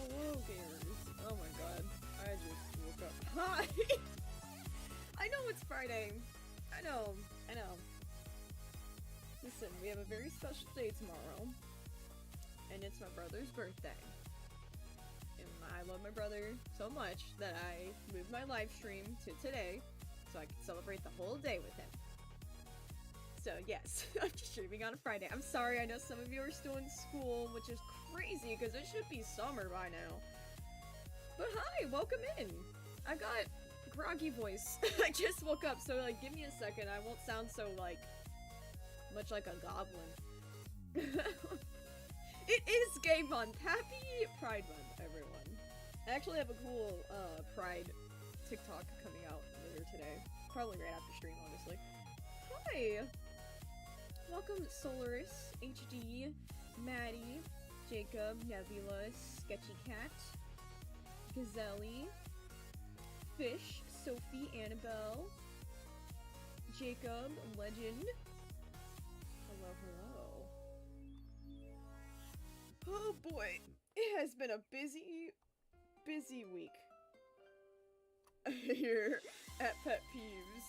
Hello, gamers. Oh my god. I just woke up. Hi! I know it's Friday. I know. Listen, we have a very special day tomorrow. And it's my brother's birthday. And I love my brother so much that I moved my live stream to today so I can celebrate the whole day with him. So yes, I'm just streaming on a Friday. I'm sorry, I know some of you are still in school, which is crazy because it should be summer by now. But hi, welcome in. I got groggy voice. I just woke up, so like give me a second. I won't sound so like much like a goblin. It is Gay Month. Happy Pride Month, everyone. I actually have a cool Pride TikTok coming out later today. Probably right after stream, honestly. Hi! Welcome Solaris, HD, Maddie, Jacob, Nebula, Sketchy Cat, Gazelle, Fish, Sophie, Annabelle, Jacob, Legend. Hello. Oh boy, it has been a busy week here at Pet Peeves.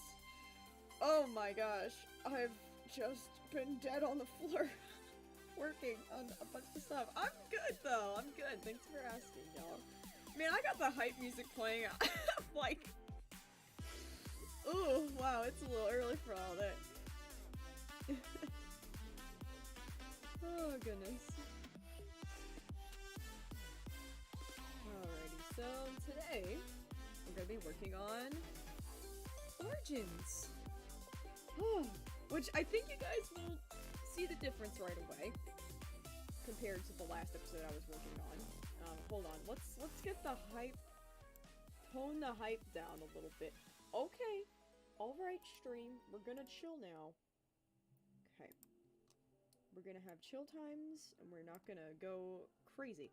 Oh my gosh, I've just been dead on the floor working on a bunch of stuff. I'm good though, I'm good. Thanks for asking, y'all. Man, I got the hype music playing. Like, ooh, wow, it's a little early for all that. Oh goodness. Alrighty, so today we're gonna be working on Origins. Which I think you guys will see the difference right away compared to the last episode I was working on. Hold on, let's get the hype, tone the hype down a little bit. Okay, alright stream, we're gonna chill now. Okay. We're gonna have chill times, and we're not gonna go crazy.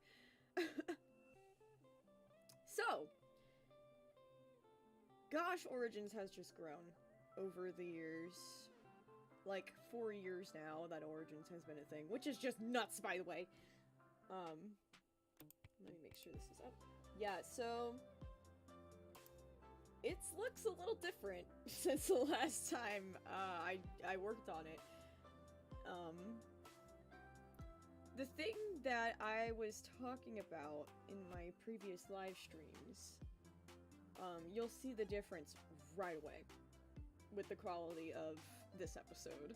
So, gosh, Origins has just grown over the years. Like, 4 years now that Origins has been a thing, which is just nuts, by the way. Let me make sure this is up. Yeah, so it looks a little different since the last time I worked on it. The thing that I was talking about in my previous live streams, you'll see the difference right away with the quality of this episode.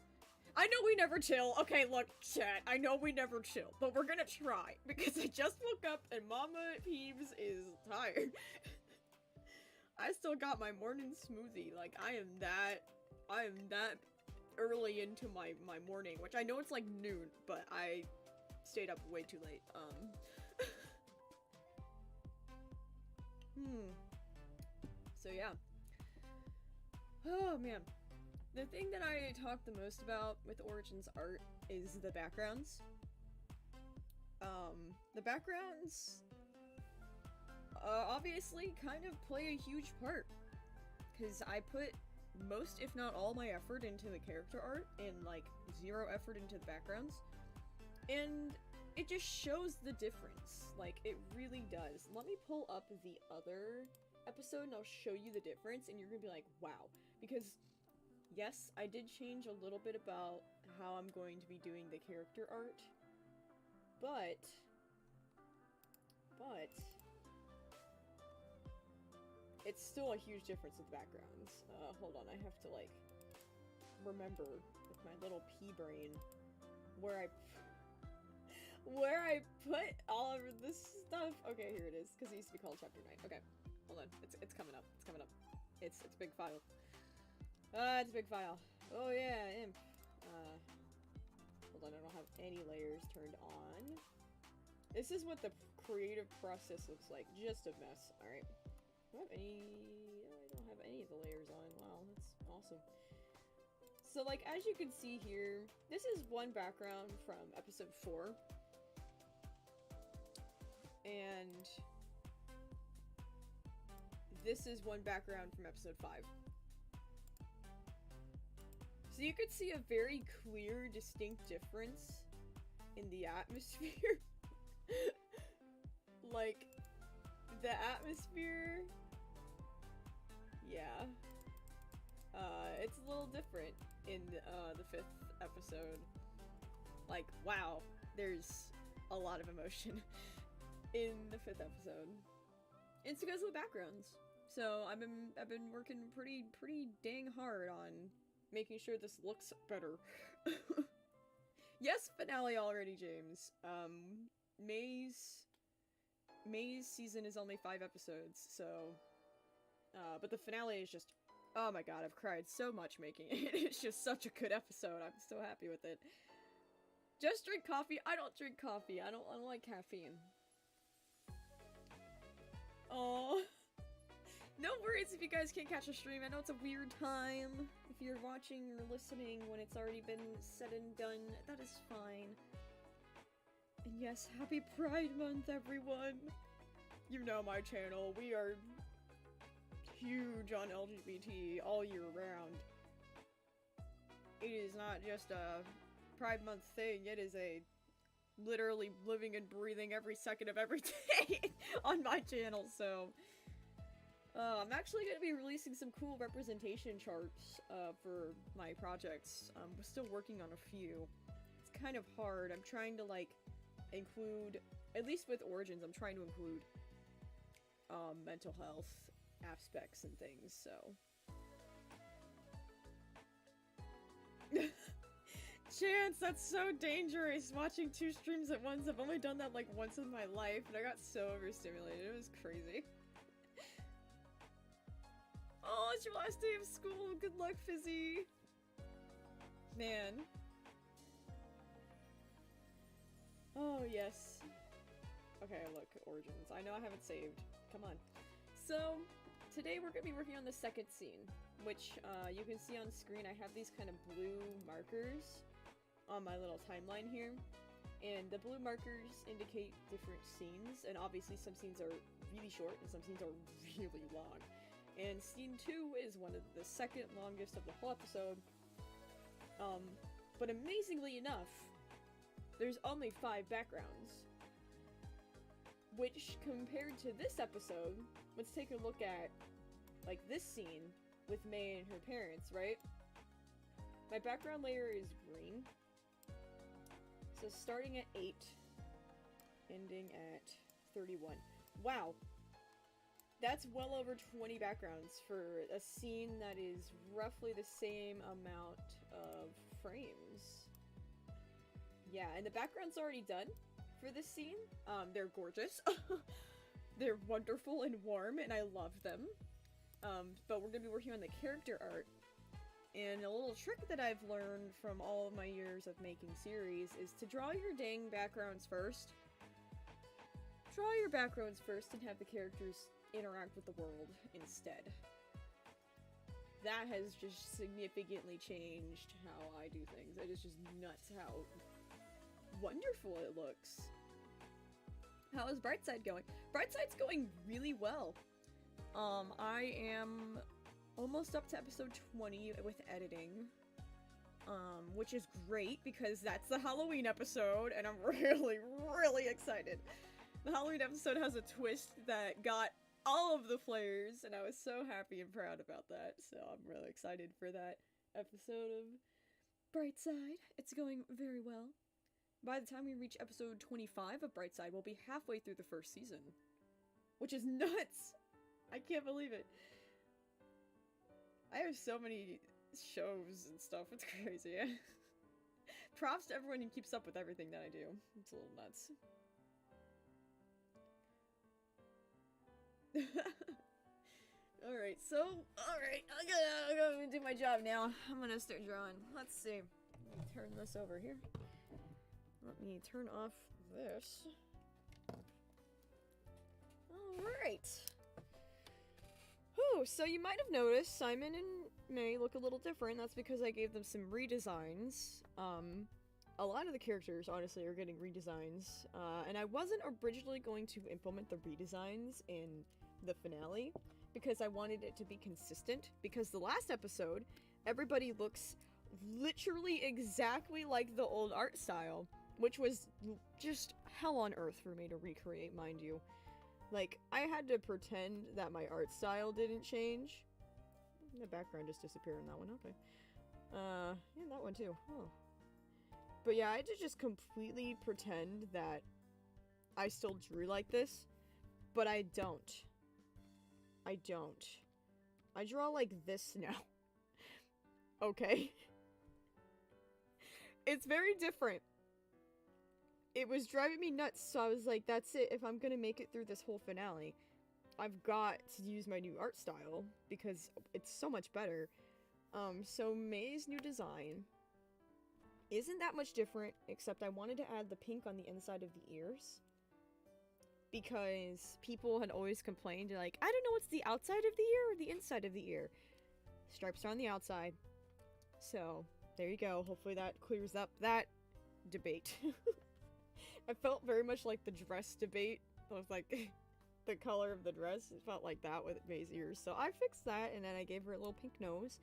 I know we never chill. Okay, look, chat, I know we never chill, but we're gonna try, because I just woke up and Mama Peeves is tired. I still got my morning smoothie. Like, I am that early into my morning, which I know it's like noon, but I stayed up way too late. So yeah. Oh man. The thing that I talk the most about with Origins art is the backgrounds. The backgrounds obviously kind of play a huge part, because I put most, if not all, my effort into the character art and like zero effort into the backgrounds. And it just shows the difference. Like, it really does. Let me pull up the other episode and I'll show you the difference, and you're gonna be like, wow. Because, yes, I did change a little bit about how I'm going to be doing the character art. But it's still a huge difference with backgrounds. Hold on, I have to, like, remember with my little pea brain where I put all of this stuff. Okay, here it is, because it used to be called Chapter 9. Okay, hold on, it's coming up, it's a big file. It's a big file. Oh yeah, imp. Hold on, I don't have any layers turned on. This is what the creative process looks like, just a mess. Alright. I don't have any of the layers on. Wow, that's awesome. So, like, as you can see here, this is one background from episode 4. And this is one background from episode 5. So you could see a very clear, distinct difference in the atmosphere. Like, the atmosphere, yeah. It's a little different in the 5th episode. Like, wow, there's a lot of emotion in the 5th episode. It's because of the backgrounds. So I've been working pretty dang hard on making sure this looks better. Yes, finale already, James. May's season is only 5 episodes, so but the finale is just, oh my god, I've cried so much making it. It's just such a good episode. I'm so happy with it. Just drink coffee. I don't drink coffee. I don't like caffeine. Oh. No worries if you guys can't catch a stream. I know it's a weird time. If you're watching or listening when it's already been said and done, that is fine. And yes, happy Pride Month, everyone! You know my channel. We are huge on LGBT all year round. It is not just a Pride Month thing. It is a literally living and breathing every second of every day on my channel, so... I'm actually going to be releasing some cool representation charts for my projects. We're still working on a few. It's kind of hard. I'm trying to, like, include, at least with Origins, I'm trying to include mental health aspects and things, so... Chance, that's so dangerous, watching 2 streams at once. I've only done that, like, once in my life, and I got so overstimulated. It was crazy. Oh, it's your last day of school. Good luck, Fizzy. Man. Oh, yes. Okay, look, Origins. I know I haven't saved. Come on. So, today we're going to be working on the second scene, which you can see on screen. I have these kind of blue markers on my little timeline here. And the blue markers indicate different scenes, and obviously some scenes are really short and some scenes are really long. And scene 2 is one of the second longest of the whole episode. But amazingly enough, there's only 5 backgrounds. Which, compared to this episode, let's take a look at, like, this scene with May and her parents, right? My background layer is green. So starting at 8, ending at 31. Wow! That's well over 20 backgrounds for a scene that is roughly the same amount of frames. Yeah, and the background's already done for this scene. They're gorgeous. They're wonderful and warm, and I love them. But we're gonna be working on the character art. And a little trick that I've learned from all of my years of making series is to draw your dang backgrounds first. Draw your backgrounds first and have the characters interact with the world instead. That has just significantly changed how I do things. It is just nuts how wonderful it looks. How is Brightside going? Brightside's going really well. I am almost up to episode 20 with editing. Which is great because that's the Halloween episode and I'm really excited. The Halloween episode has a twist that got all of the flares, and I was so happy and proud about that, so I'm really excited for that episode of Brightside. It's going very well. By the time we reach episode 25 of Brightside, we'll be halfway through the first season. Which is nuts! I can't believe it. I have so many shows and stuff, it's crazy. Props to everyone who keeps up with everything that I do. It's a little nuts. Alright, I'm gonna do my job now. I'm gonna start drawing. Let's see. Let me turn this over here. Let me turn off this. Alright. Whew, so you might have noticed Simon and May look a little different. That's because I gave them some redesigns. A lot of the characters, honestly, are getting redesigns. And I wasn't originally going to implement the redesigns in the finale because I wanted it to be consistent, because the last episode everybody looks literally exactly like the old art style, which was just hell on earth for me to recreate, mind you. Like, I had to pretend that my art style didn't change. The background just disappeared on that one, okay. Yeah, that one too. Oh. But yeah, I had to just completely pretend that I still drew like this, but I don't. I don't. I draw like this now. Okay. It's very different. It was driving me nuts, so I was like, that's it. If I'm gonna make it through this whole finale, I've got to use my new art style, because it's so much better. So May's new design isn't that much different, except I wanted to add the pink on the inside of the ears. Because people had always complained, like, I don't know what's the outside of the ear or the inside of the ear. Stripes are on the outside. So, there you go. Hopefully that clears up that debate. I felt very much like the dress debate. It was like the color of the dress. It felt like that with May's ears. So I fixed that, and then I gave her a little pink nose.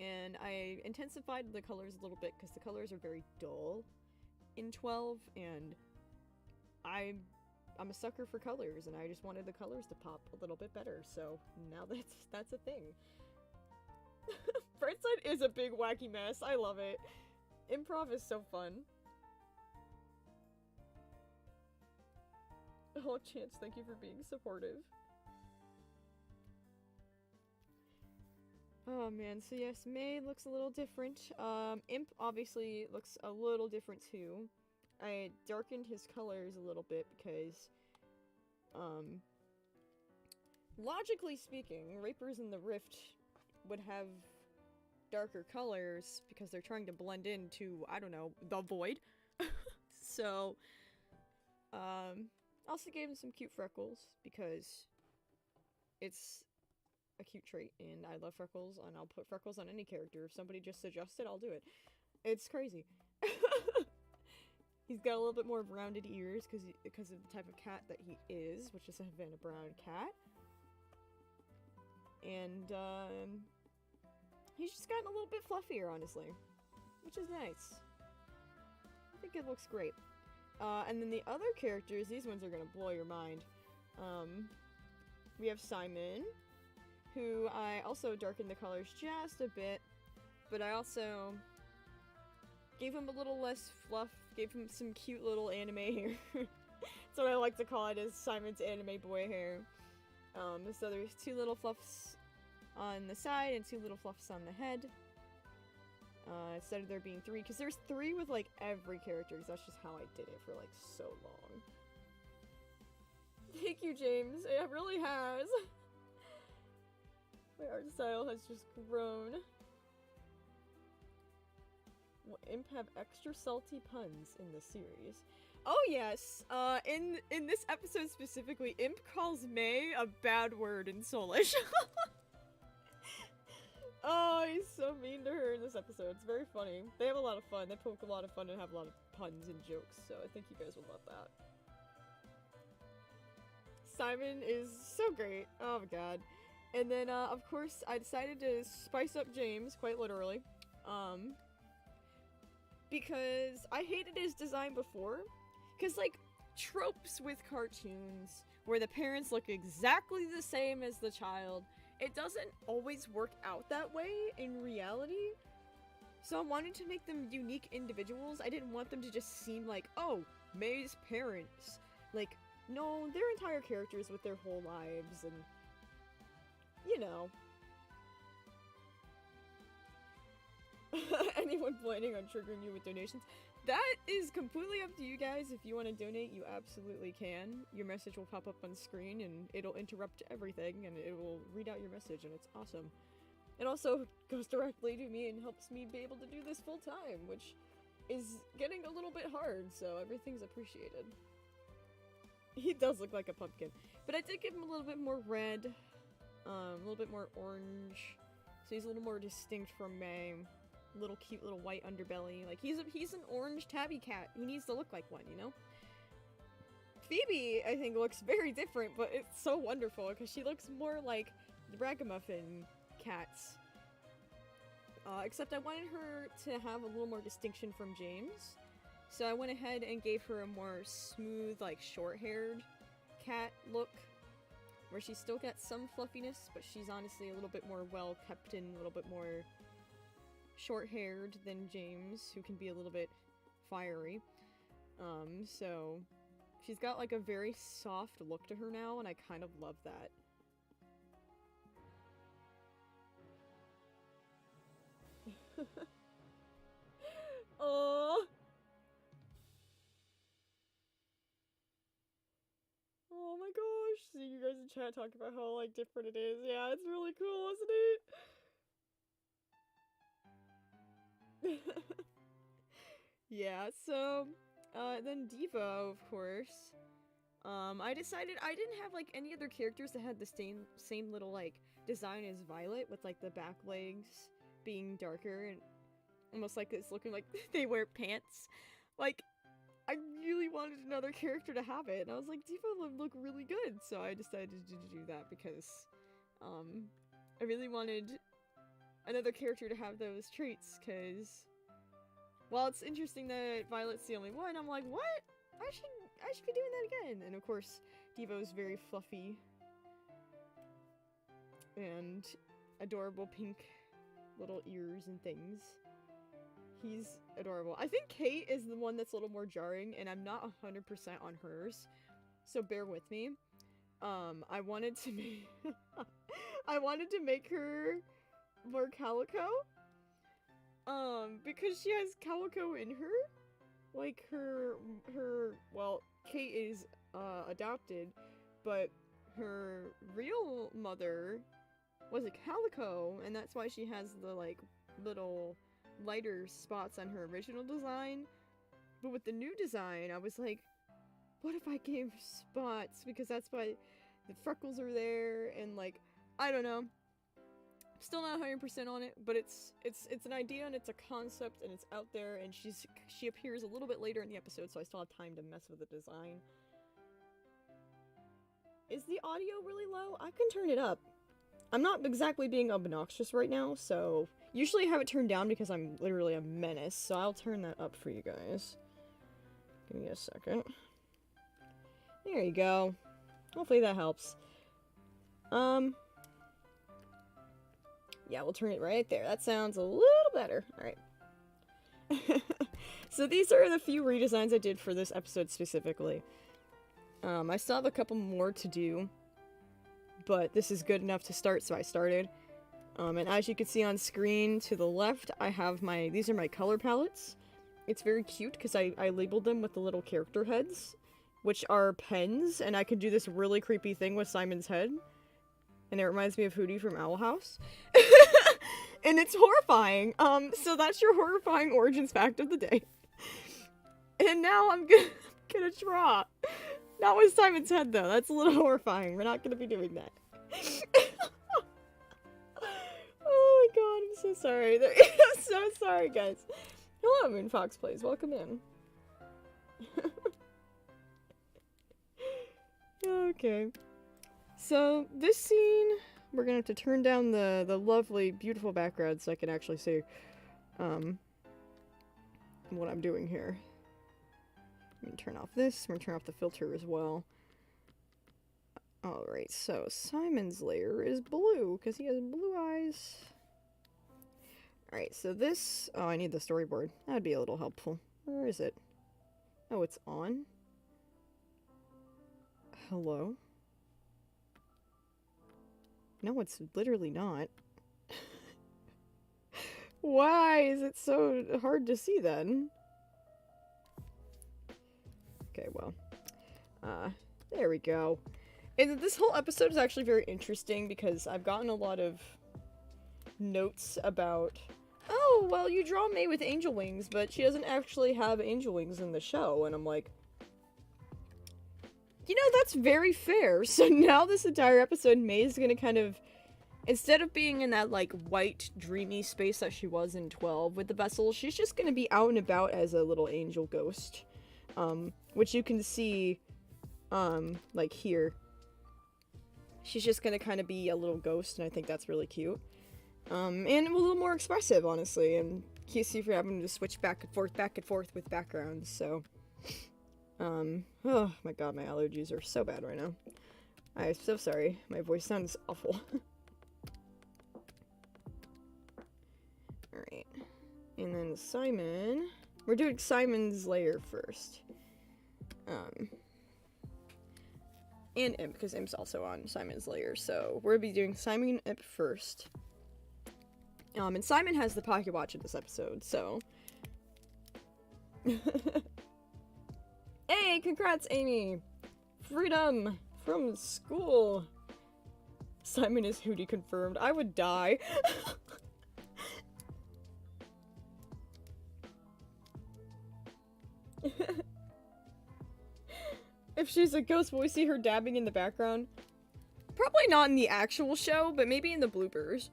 And I intensified the colors a little bit, because the colors are very dull in 12, and I'm a sucker for colors, and I just wanted the colors to pop a little bit better, so now that's a thing. Brightside is a big wacky mess. I love it. Improv is so fun. Oh, Chance, thank you for being supportive. Oh man, so yes, May looks a little different. Imp obviously looks a little different too. I darkened his colors a little bit because, logically speaking, Rapers in the Rift would have darker colors because they're trying to blend into, I don't know, the void. So, also gave him some cute freckles because it's a cute trait, and I love freckles, and I'll put freckles on any character. If somebody just suggests it, I'll do it. It's crazy. He's got a little bit more rounded ears because of the type of cat that he is, which is a Havana brown cat. And, he's just gotten a little bit fluffier, honestly, which is nice. I think it looks great. And then the other characters, these ones are gonna blow your mind. We have Simon, who I also darkened the colors just a bit, but I also gave him a little less fluff, gave him some cute little anime hair. That's what I like to call it, is Simon's anime boy hair. So there's 2 little fluffs on the side and 2 little fluffs on the head. Instead of there being 3, because there's 3 with like every character, because that's just how I did it for like so long. Thank you, James. It really has. My art style has just grown. Will Imp have extra salty puns in the series? Oh yes, in this episode specifically, Imp calls May a bad word in Soulish. Oh, he's so mean to her in this episode. It's very funny. They have a lot of fun. They poke a lot of fun and have a lot of puns and jokes, so I think you guys will love that. Simon is so great. Oh my god. And then, of course, I decided to spice up James, quite literally. Because I hated his design before. Because, like, tropes with cartoons, where the parents look exactly the same as the child, it doesn't always work out that way in reality. So I wanted to make them unique individuals. I didn't want them to just seem like, oh, May's parents. Like, no, they're entire characters with their whole lives, and you know. Anyone planning on triggering you with donations? That is completely up to you guys. If you want to donate, you absolutely can. Your message will pop up on screen, and it'll interrupt everything, and it will read out your message, and it's awesome. It also goes directly to me and helps me be able to do this full time, which is getting a little bit hard, so everything's appreciated. He does look like a pumpkin. But I did give him a little bit more red, a little bit more orange, so he's a little more distinct from May. Little cute little white underbelly. Like, he's an orange tabby cat. He needs to look like one, you know? Phoebe, I think, looks very different, but it's so wonderful, because she looks more like the Ragamuffin cats. Except I wanted her to have a little more distinction from James. So I went ahead and gave her a more smooth, like, short-haired cat look. where she's still got some fluffiness, but she's honestly a little bit more well-kept and a little bit more short-haired than James, who can be a little bit fiery. So she's got like a very soft look to her now, and I kind of love that. Oh. Oh my gosh, see you guys in chat talking about how, like, different it is. Yeah, it's really cool, isn't it? Yeah, so, then Diva, of course. I decided I didn't have, like, any other characters that had the same little, like, design as Violet, with, like, the back legs being darker and almost like it's looking like they wear pants. Like, I really wanted another character to have it, and I was like, Diva would look really good, so I decided to do that because, I really wanted another character to have those traits, because while it's interesting that Violet's the only one, I'm like, what? I should be doing that again. And of course, Devo's very fluffy and adorable pink little ears and things. He's adorable. I think Kate is the one that's a little more jarring, and I'm not 100% on hers, so bear with me. I wanted to make I wanted to make her more calico, because she has calico in her. Like, well, Kate is, adopted, but her real mother was a calico, and that's why she has the, like, little lighter spots on her original design. But with the new design, I was like, what if I gave spots? Because that's why the freckles are there, and, like, I don't know. Still not 100% on it, but it's an idea, and it's a concept, and it's out there, and she appears a little bit later in the episode, so I still have time to mess with the design. Is the audio really low? I can turn it up. I'm not exactly being obnoxious right now, so usually I have it turned down because I'm literally a menace, so I'll turn that up for you guys. Give me a second. There you go. Hopefully that helps. Yeah, we'll turn it right there. That sounds a little better. Alright. So these are the few redesigns I did for this episode specifically. I still have a couple more to do, but this is good enough to start, so I started. And as you can see on screen to the left, I have these are my color palettes. It's very cute because I labeled them with the little character heads, which are pens, and I could do this really creepy thing with Simon's head. And it reminds me of Hootie from Owl House. And it's horrifying. So that's your horrifying origins fact of the day. And now I'm gonna draw. Not with Simon's head, though. That's a little horrifying. We're not gonna be doing that. Oh my god, I'm so sorry. I'm so sorry, guys. Hello, Moonfox Plays. Welcome in. Okay. So, this scene, we're gonna have to turn down the lovely, beautiful background so I can actually see, what I'm doing here. I'm gonna turn off this, I'm gonna turn off the filter as well. Alright, so Simon's layer is blue, because he has blue eyes. Alright, so this, oh, I need the storyboard. That'd be a little helpful. Where is it? Oh, it's on? Hello? No, it's literally not. Why is it so hard to see then? Okay, well. There we go. And this whole episode is actually very interesting because I've gotten a lot of notes about, oh, well, you draw May with angel wings, but she doesn't actually have angel wings in the show. And I'm like, you know, that's very fair. So now this entire episode, May's gonna kind of, instead of being in that, like, white, dreamy space that she was in 12 with the vessel, she's just gonna be out and about as a little angel ghost. Which you can see, like, here. She's just gonna kind of be a little ghost, and I think that's really cute. And a little more expressive, honestly, in case if you're having to switch back and forth with backgrounds, so. Oh my god, my allergies are so bad right now. I'm so sorry. My voice sounds awful. Alright. And then Simon. We're doing Simon's layer first. And Imp, because Imp's also on Simon's layer. So we'll be doing Simon and Imp first. And Simon has the pocket watch in this episode, so. Hey, congrats, Amy! Freedom from school! Simon is Hootie confirmed. I would die. If she's a ghost, will we see her dabbing in the background? Probably not in the actual show, but maybe in the bloopers.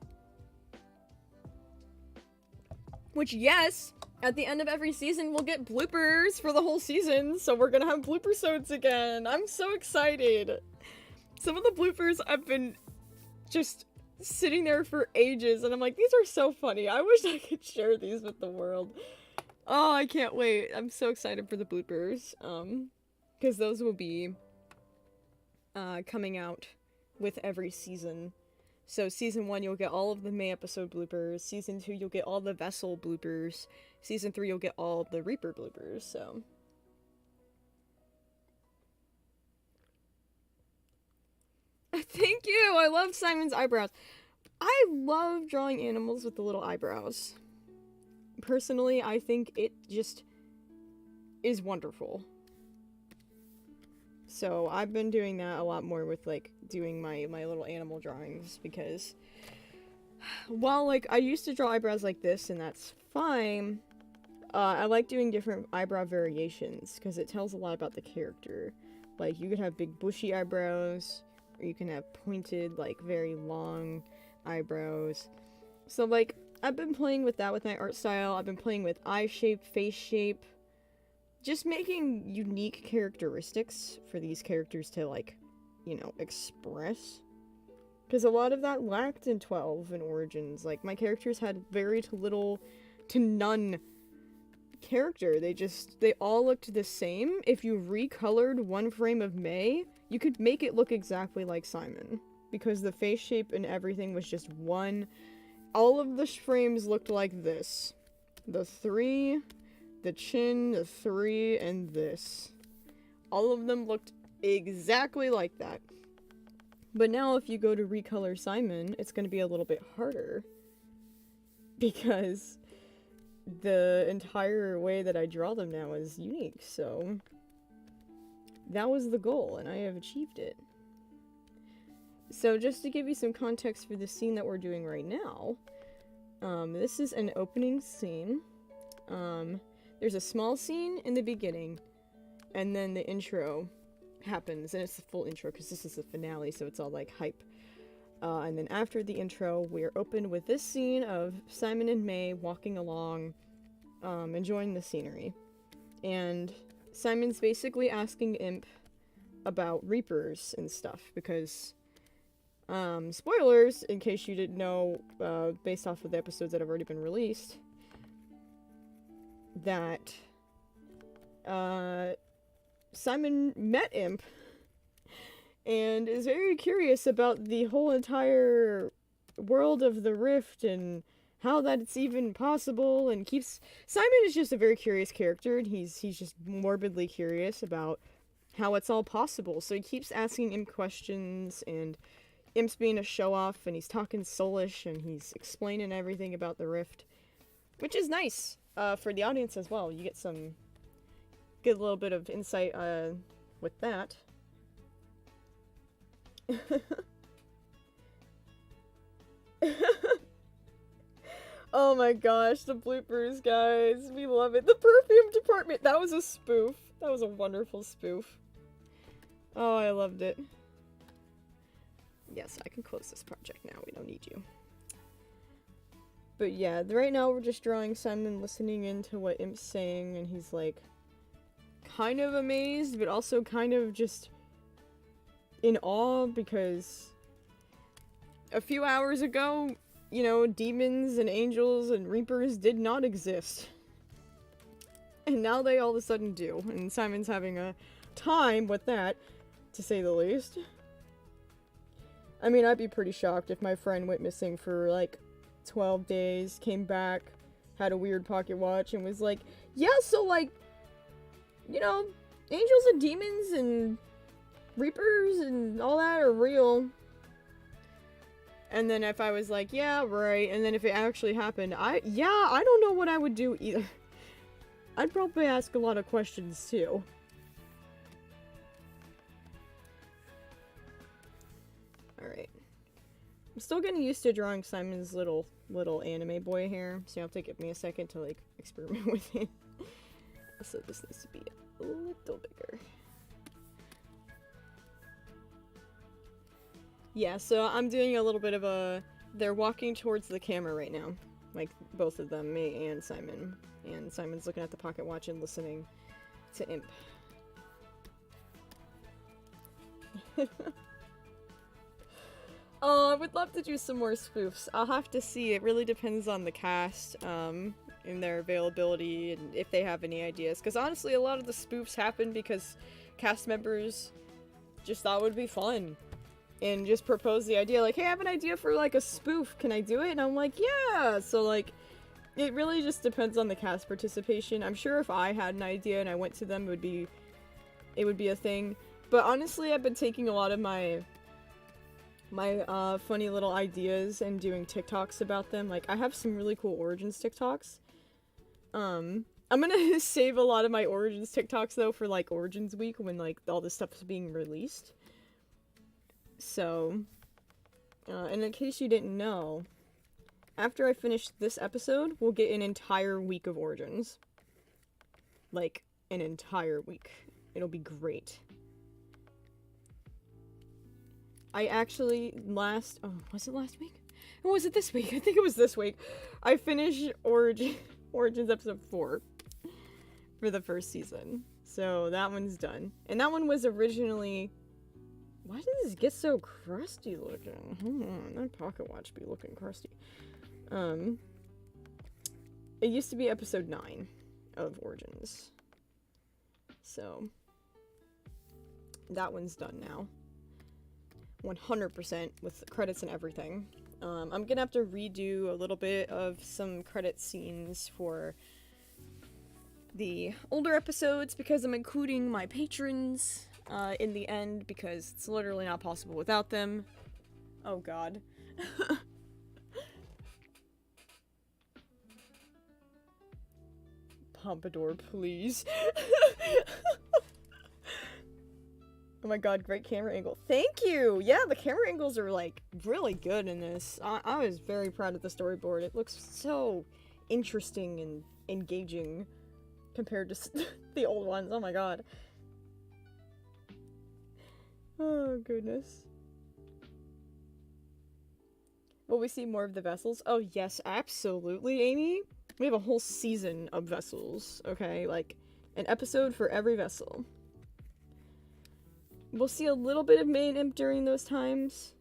Which, yes, at the end of every season, we'll get bloopers for the whole season, so we're gonna have blooper-sodes again. I'm so excited. Some of the bloopers I've been just sitting there for ages, and I'm like, these are so funny. I wish I could share these with the world. Oh, I can't wait. I'm so excited for the bloopers. Because those will be coming out with every season. So season 1, you'll get all of the May episode bloopers. Season 2, you'll get all the Vessel bloopers. Season 3, you'll get all of the Reaper bloopers, so. Thank you! I love Simon's eyebrows. I love drawing animals with the little eyebrows. Personally, I think it just is wonderful. So I've been doing that a lot more with, like, doing my little animal drawings, because while, like, I used to draw eyebrows like this, and that's fine, I like doing different eyebrow variations, because it tells a lot about the character. Like, you could have big bushy eyebrows, or you can have pointed, like, very long eyebrows. So, like, I've been playing with that with my art style. I've been playing with eye shape, face shape, just making unique characteristics for these characters to, like, you know, express. Because a lot of that lacked in 12 and Origins. Like, my characters had very little to none character. They all looked the same. If you recolored one frame of May, you could make it look exactly like Simon. Because the face shape and everything was just one. All of the frames looked like this. The 3... the chin, the 3, and this. All of them looked exactly like that. But now if you go to recolor Simon, it's going to be a little bit harder. Because the entire way that I draw them now is unique, so that was the goal, and I have achieved it. So just to give you some context for the scene that we're doing right now, this is an opening scene. There's a small scene in the beginning, and then the intro happens, and it's the full intro, because this is the finale, so it's all, like, hype. And then after the intro, we're open with this scene of Simon and May walking along, enjoying the scenery. And Simon's basically asking Imp about Reapers and stuff, because, spoilers, in case you didn't know, based off of the episodes that have already been released, that Simon met Imp and is very curious about the whole entire world of the Rift and how that it's even possible, and Simon is just a very curious character, and he's just morbidly curious about how it's all possible, so he keeps asking Imp questions, and Imp's being a show-off, and he's talking soulish, and he's explaining everything about the Rift, which is nice. For the audience as well, you get a little bit of insight, with that. Oh my gosh, the bloopers, guys. We love it. The perfume department! That was a spoof. That was a wonderful spoof. Oh, I loved it. Yes, I can close this project now. We don't need you. But yeah, right now we're just drawing Simon listening into what Imp's saying, and he's, like, kind of amazed, but also kind of just in awe, because a few hours ago, you know, demons and angels and reapers did not exist. And now they all of a sudden do, and Simon's having a time with that, to say the least. I mean, I'd be pretty shocked if my friend went missing for, like, 12 days, came back, had a weird pocket watch, and was like, yeah, so, like, you know, angels and demons and reapers and all that are real. And then if I was like, yeah, right, and then if it actually happened, I don't know what I would do either. I'd probably ask a lot of questions, too. Alright. I'm still getting used to drawing Simon's little anime boy hair, so you'll have to give me a second to, like, experiment with it. So this needs to be a little bigger. Yeah, so I'm doing a little bit of a... They're walking towards the camera right now. Like, both of them, me and Simon. And Simon's looking at the pocket watch and listening to Imp. Oh, I would love to do some more spoofs. I'll have to see. It really depends on the cast, and their availability, and if they have any ideas. Because honestly, a lot of the spoofs happen because cast members just thought it would be fun. And just proposed the idea, like, hey, I have an idea for, like, a spoof. Can I do it? And I'm like, yeah! So, like, it really just depends on the cast participation. I'm sure if I had an idea and I went to them, it would be a thing. But honestly, I've been taking a lot of my funny little ideas and doing TikToks about them. Like, I have some really cool Origins TikToks. I'm gonna save a lot of my Origins TikToks, though, for, like, Origins Week, when, like, all this stuff is being released. So, and in case you didn't know, after I finish this episode, we'll get an entire week of Origins. Like, an entire week. It'll be great. I actually was it last week? Or was it this week? I think it was this week. I finished Origins episode 4 for the first season. So that one's done. And that one was originally... Why does this get so crusty looking? Hold on, that pocket watch be looking crusty. It used to be episode 9 of Origins. So, that one's done now. 100% with the credits and everything. I'm gonna have to redo a little bit of some credit scenes for the older episodes because I'm including my patrons in the end because it's literally not possible without them. Oh god. Pompadour, please. Oh my god, great camera angle. Thank you! Yeah, the camera angles are, like, really good in this. I was very proud of the storyboard. It looks so interesting and engaging compared to the old ones. Oh my god. Oh, goodness. Will we see more of the vessels? Oh, yes, absolutely, Amy. We have a whole season of vessels, okay? Like, an episode for every vessel. We'll see a little bit of main imp during those times,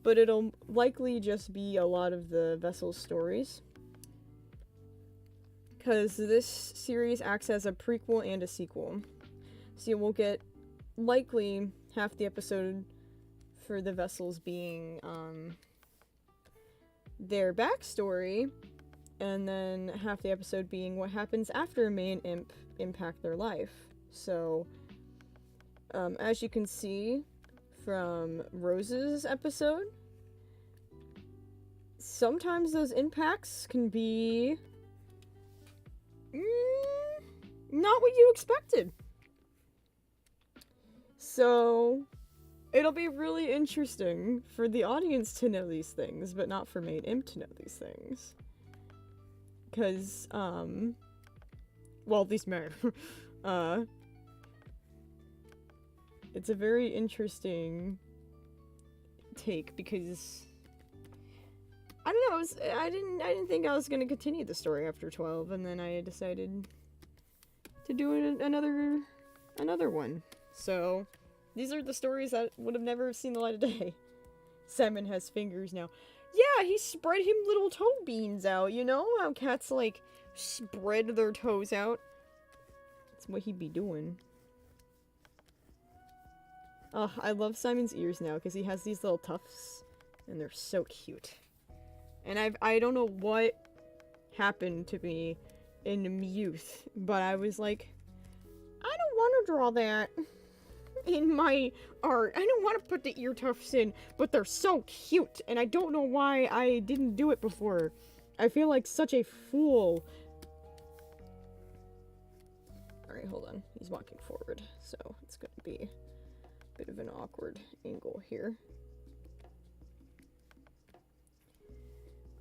but it'll likely just be a lot of the vessel stories. Because this series acts as a prequel and a sequel. So we'll get likely half the episode for the vessels being their backstory, and then half the episode being what happens after main imp impact their life. So, as you can see from Rose's episode, sometimes those impacts can be not what you expected. So, it'll be really interesting for the audience to know these things, but not for main imp to know these things. Because, well, at least me. It's a very interesting take because I don't know. I didn't think I was gonna continue the story after 12, and then I decided to do another one. So these are the stories that would have never seen the light of day. Simon has fingers now. Yeah, he spread him little toe beans out. You know how cats like spread their toes out. That's what he'd be doing. Oh, I love Simon's ears now because he has these little tufts and they're so cute. And I don't know what happened to me in youth, but I was like, I don't want to draw that in my art. I don't want to put the ear tufts in, but they're so cute, and I don't know why I didn't do it before. I feel like such a fool. Alright, hold on. He's walking forward, so it's gonna be a bit of an awkward angle here.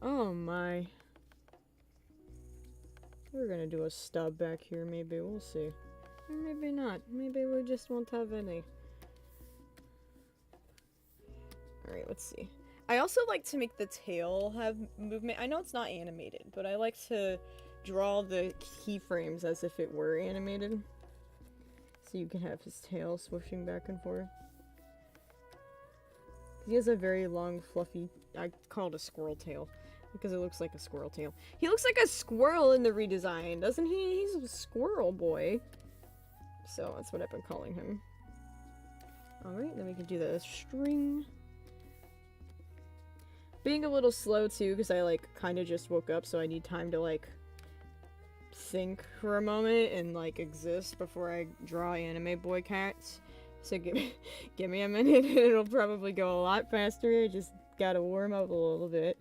Oh my. We're gonna do a stub back here, maybe. We'll see. Or maybe not. Maybe we just won't have any. Alright, let's see. I also like to make the tail have movement. I know it's not animated, but I like to draw the keyframes as if it were animated. So you can have his tail swooshing back and forth. He has a very long, fluffy, I call it a squirrel tail, because it looks like a squirrel tail. He looks like a squirrel in the redesign, doesn't he? He's a squirrel boy. So that's what I've been calling him. Alright, then we can do the string. Being a little slow too, because I like kind of just woke up, so I need time to like think for a moment and like exist before I draw anime boy cats. So give me a minute and it'll probably go a lot faster. I just gotta warm up a little bit.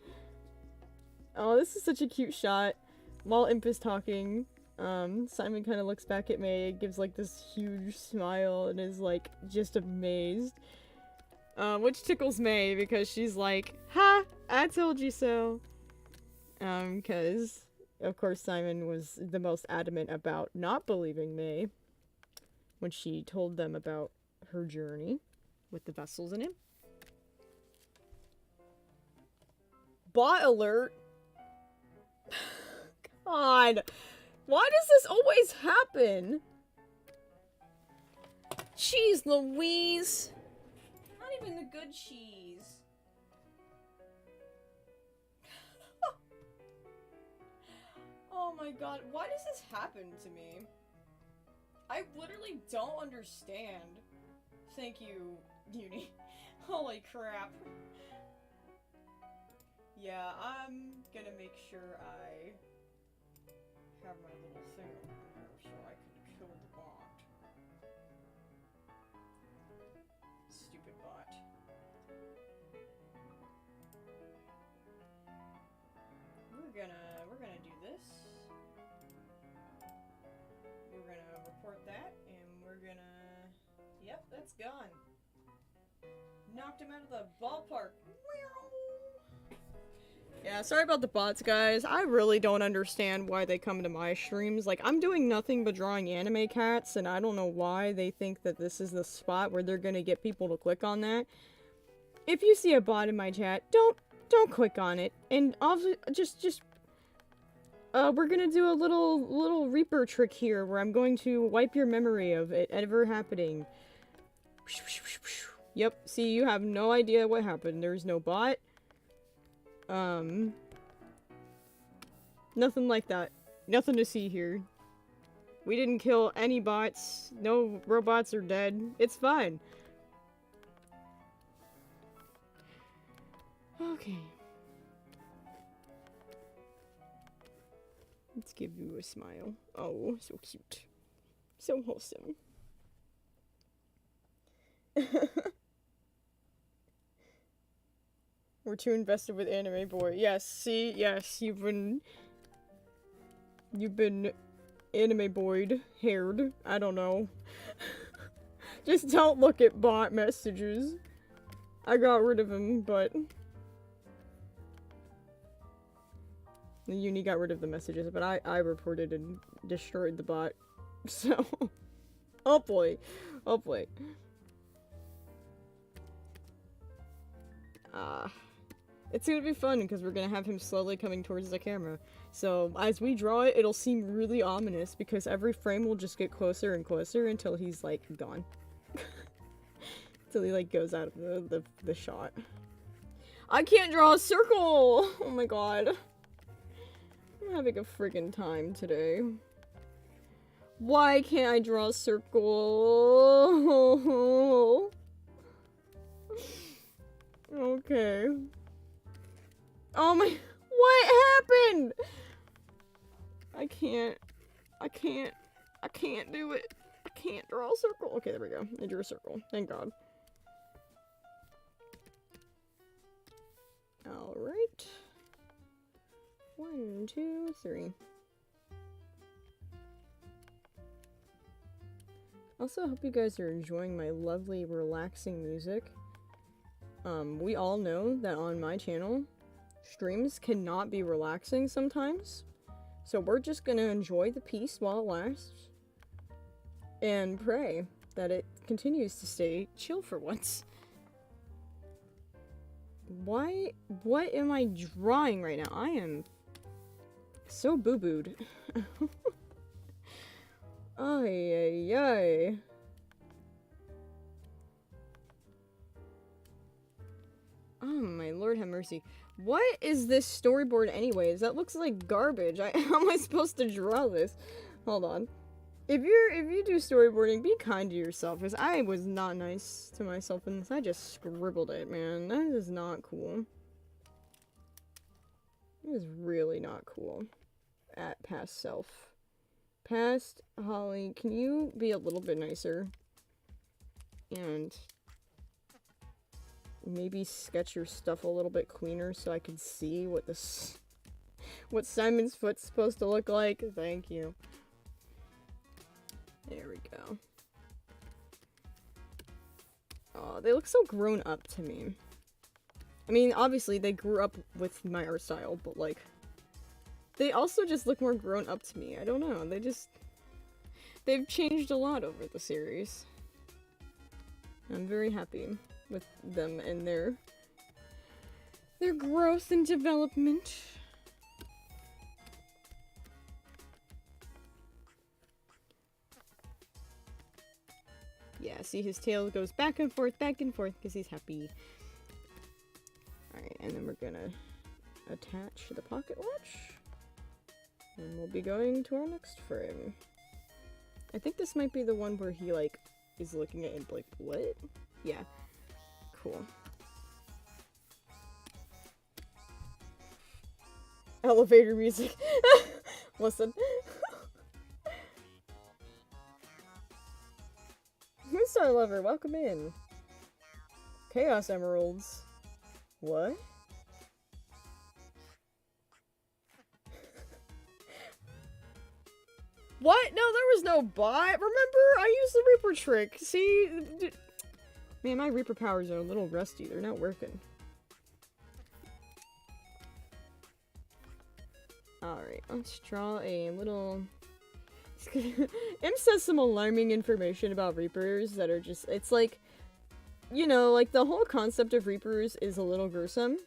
Oh, this is such a cute shot. While Imp is talking, Simon kind of looks back at May, gives like this huge smile, and is like just amazed. Which tickles May because she's like, ha! I told you so! Cause, of course, Simon was the most adamant about not believing May when she told them about her journey with the vessels in it. Bot alert! God! Why does this always happen? Jeez Louise! Not even the good cheese. Oh my god, why does this happen to me? I literally don't understand. Thank you, Uni. Holy crap. Yeah, I'm gonna make sure I have my little thing over there so I can kill the bot. Stupid bot. We're gonna do this. We're gonna report that, and we're gonna... Yep, that's gone. Knocked him out of the ballpark. Yeah, sorry about the bots, guys. I really don't understand why they come to my streams. Like, I'm doing nothing but drawing anime cats, and I don't know why they think that this is the spot where they're gonna get people to click on that. If you see a bot in my chat, don't click on it. And just we're gonna do a little Reaper trick here, where I'm going to wipe your memory of it ever happening. Yep, see, you have no idea what happened. There's no bot. Nothing like that. Nothing to see here. We didn't kill any bots. No robots are dead. It's fine. Okay. Let's give you a smile. Oh, so cute. So wholesome. We're too invested with anime boy. Yes, see, yes, you've been anime boyed, haired. I don't know. Just don't look at bot messages. I got rid of him, but the uni got rid of the messages, but I reported and destroyed the bot. So, oh boy, oh boy. It's gonna be fun because we're gonna have him slowly coming towards the camera. So as we draw it, it'll seem really ominous because every frame will just get closer and closer until he's like gone. Until he like goes out of the shot. I can't draw a circle! Oh my god. I'm having a friggin' time today. Why can't I draw a circle? Okay. Oh my... What happened? I can't do it. I can't draw a circle. Okay, there we go. I drew a circle. Thank God. Alright. 1, 2, 3. Also, hope you guys are enjoying my lovely, relaxing music. We all know that on my channel, streams cannot be relaxing sometimes. So we're just gonna enjoy the peace while it lasts. And pray that it continues to stay chill for once. What am I drawing right now? I am so boo-booed. Ay, ay, ay. Oh my lord have mercy. What is this storyboard anyways? That looks like garbage. How am I supposed to draw this? Hold on. If you do storyboarding, be kind to yourself, because I was not nice to myself in this. I just scribbled it, man. That is not cool. It is really not cool. At past self. Past Holly, can you be a little bit nicer? And maybe sketch your stuff a little bit cleaner so I can see what Simon's foot's supposed to look like. Thank you. There we go. Oh, they look so grown up to me. I mean, obviously they grew up with my art style, but like, they also just look more grown up to me. I don't know. They've changed a lot over the series. I'm very happy with them and their growth and development. Yeah, see, his tail goes back and forth because he's happy. Alright, and then we're gonna attach the pocket watch. And we'll be going to our next frame. I think this might be the one where he, like, is looking at it like, what? Yeah. Cool. Elevator music. Listen. Star Lover, welcome in. Chaos Emeralds. What? What? No, there was no bot. Remember? I used the Reaper trick. See? Man, my Reaper powers are a little rusty. They're not working. Alright, let's draw a little... Im says some alarming information about Reapers that are just... It's like... You know, like, the whole concept of Reapers is a little gruesome.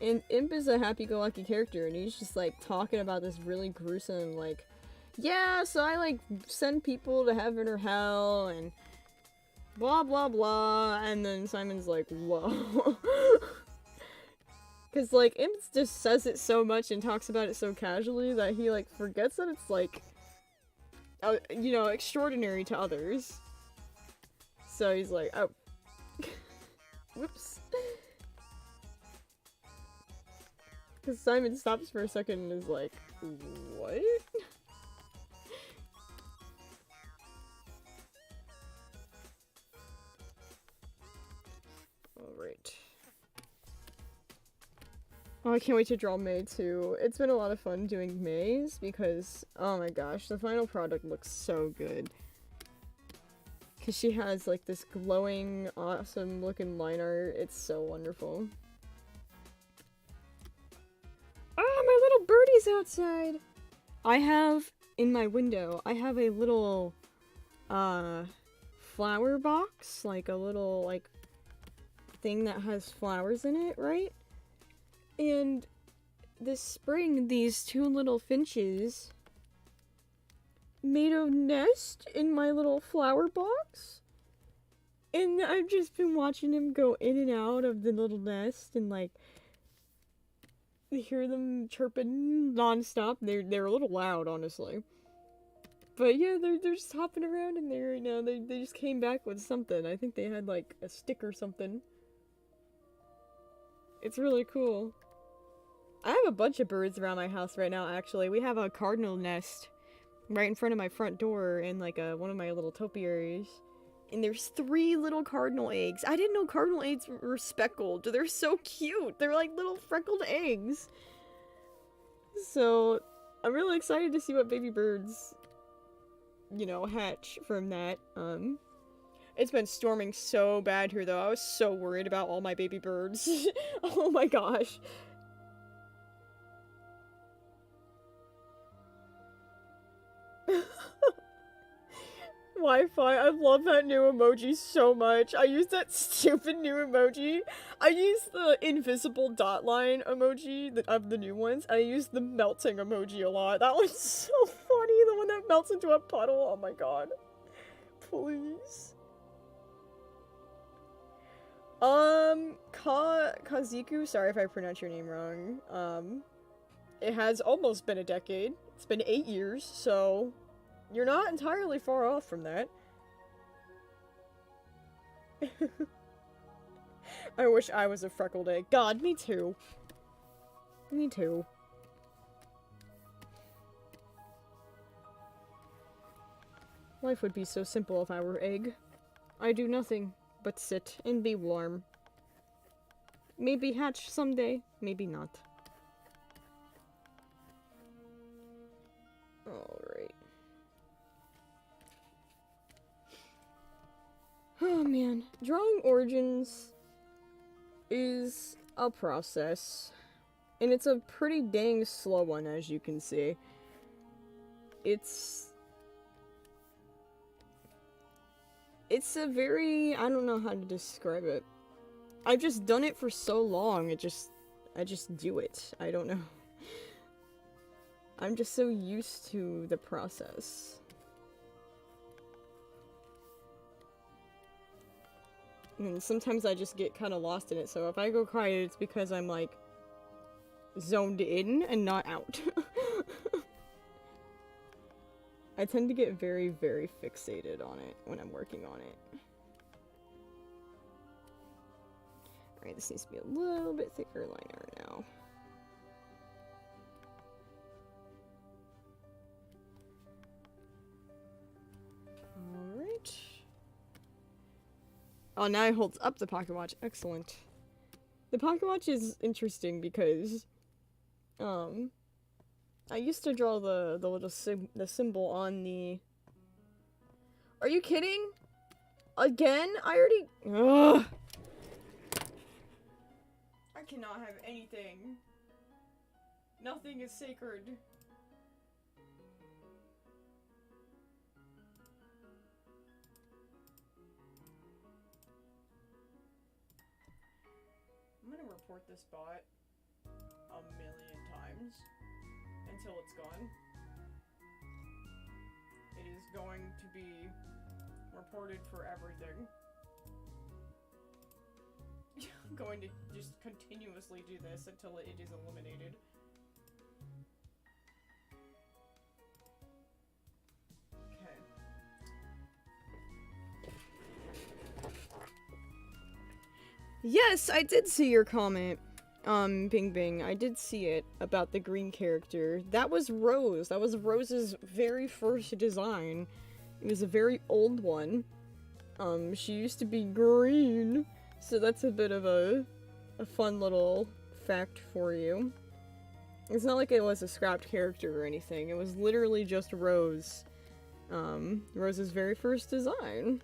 And Imp is a happy-go-lucky character, and he's just, like, talking about this really gruesome, like... Yeah, so I, like, send people to heaven or hell, and... Blah, blah, blah, and then Simon's like, whoa. Because, like, Imp just says it so much and talks about it so casually that he, like, forgets that it's, like... you know, extraordinary to others. So he's like, oh. Whoops. Because Simon stops for a second and is like, what? Alright. Oh, I can't wait to draw May too. It's been a lot of fun doing May's because, oh my gosh, the final product looks so good. Because she has like this glowing, awesome looking line art. It's so wonderful. Ah, my little birdie's outside! I have, in my window, I have a little, flower box. Like a little, like, thing that has flowers in it, right? And this spring, these two little finches made a nest in my little flower box. And I've just been watching them go in and out of the little nest and, like, hear them chirping nonstop. They're a little loud, honestly. But yeah, they're just hopping around in there right now. They just came back with something. I think they had, like, a stick or something. It's really cool. I have a bunch of birds around my house right now, actually. We have a cardinal nest right in front of my front door in, like, one of my little topiaries. And there's 3 little cardinal eggs. I didn't know cardinal eggs were speckled. They're so cute. They're like little freckled eggs. So, I'm really excited to see what baby birds, you know, hatch from that. It's been storming so bad here, though. I was so worried about all my baby birds. Oh my gosh. Wi-Fi, I love that new emoji so much. I use that stupid new emoji. I use the invisible dot line emoji of the new ones. I use the melting emoji a lot. That one's so funny, the one that melts into a puddle. Oh my god. Please. Kaziku, sorry if I pronounce your name wrong. It has almost been a decade. It's been 8 years, so you're not entirely far off from that. I wish I was a freckled egg. God, me too. Me too. Life would be so simple if I were egg. I do nothing but sit and be warm. Maybe hatch someday, maybe not. Alright. Oh man, drawing origins is a process. And it's a pretty dang slow one, as you can see. It's a very, I don't know how to describe it. I've just done it for so long, I just do it. I don't know. I'm just so used to the process. And sometimes I just get kind of lost in it, so if I go quiet, it's because I'm, like, zoned in and not out. I tend to get very, very fixated on it when I'm working on it. Alright, this needs to be a little bit thicker liner now. Alright. Oh, now it holds up the pocket watch. Excellent. The pocket watch is interesting because, I used to draw the little symbol on the... Are you kidding? Again? I already... Ugh! I cannot have anything. Nothing is sacred. I'm gonna report this bot a million times until it's gone. It is going to be reported for everything. I'm going to just continuously do this until it is eliminated. Okay. Yes, I did see your comment. Bing Bing, I did see it about the green character. That was Rose. That was Rose's very first design. It was a very old one. She used to be green. So that's a bit of a fun little fact for you. It's not like it was a scrapped character or anything. It was literally just Rose. Rose's very first design.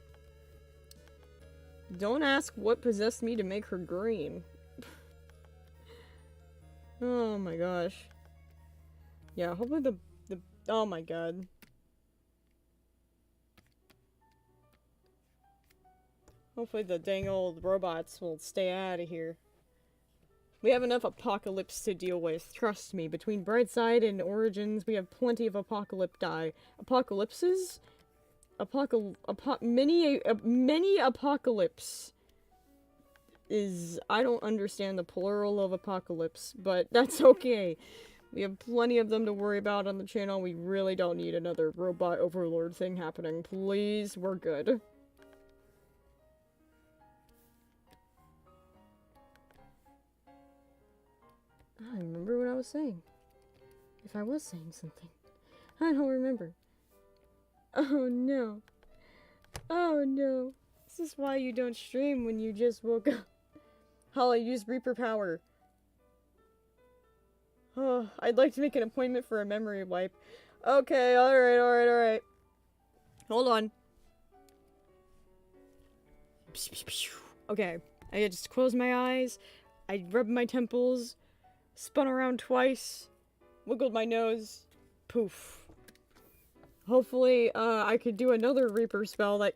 Don't ask what possessed me to make her green. Oh my gosh. Yeah, hopefully the oh my god. Hopefully the dang old robots will stay out of here. We have enough apocalypse to deal with. Trust me, between Brightside and Origins, we have plenty of apocalypses? Many apocalypse is... I don't understand the plural of apocalypse, but that's okay. We have plenty of them to worry about on the channel. We really don't need another robot overlord thing happening. Please, we're good. I don't remember what I was saying. If I was saying something. I don't remember. Oh no. Oh no. This is why you don't stream when you just woke up. Holly, use Reaper power. Oh, I'd like to make an appointment for a memory wipe. Okay, alright. Hold on. Okay, I just closed my eyes. I rubbed my temples. Spun around twice. Wiggled my nose. Poof. Hopefully, I could do another Reaper spell that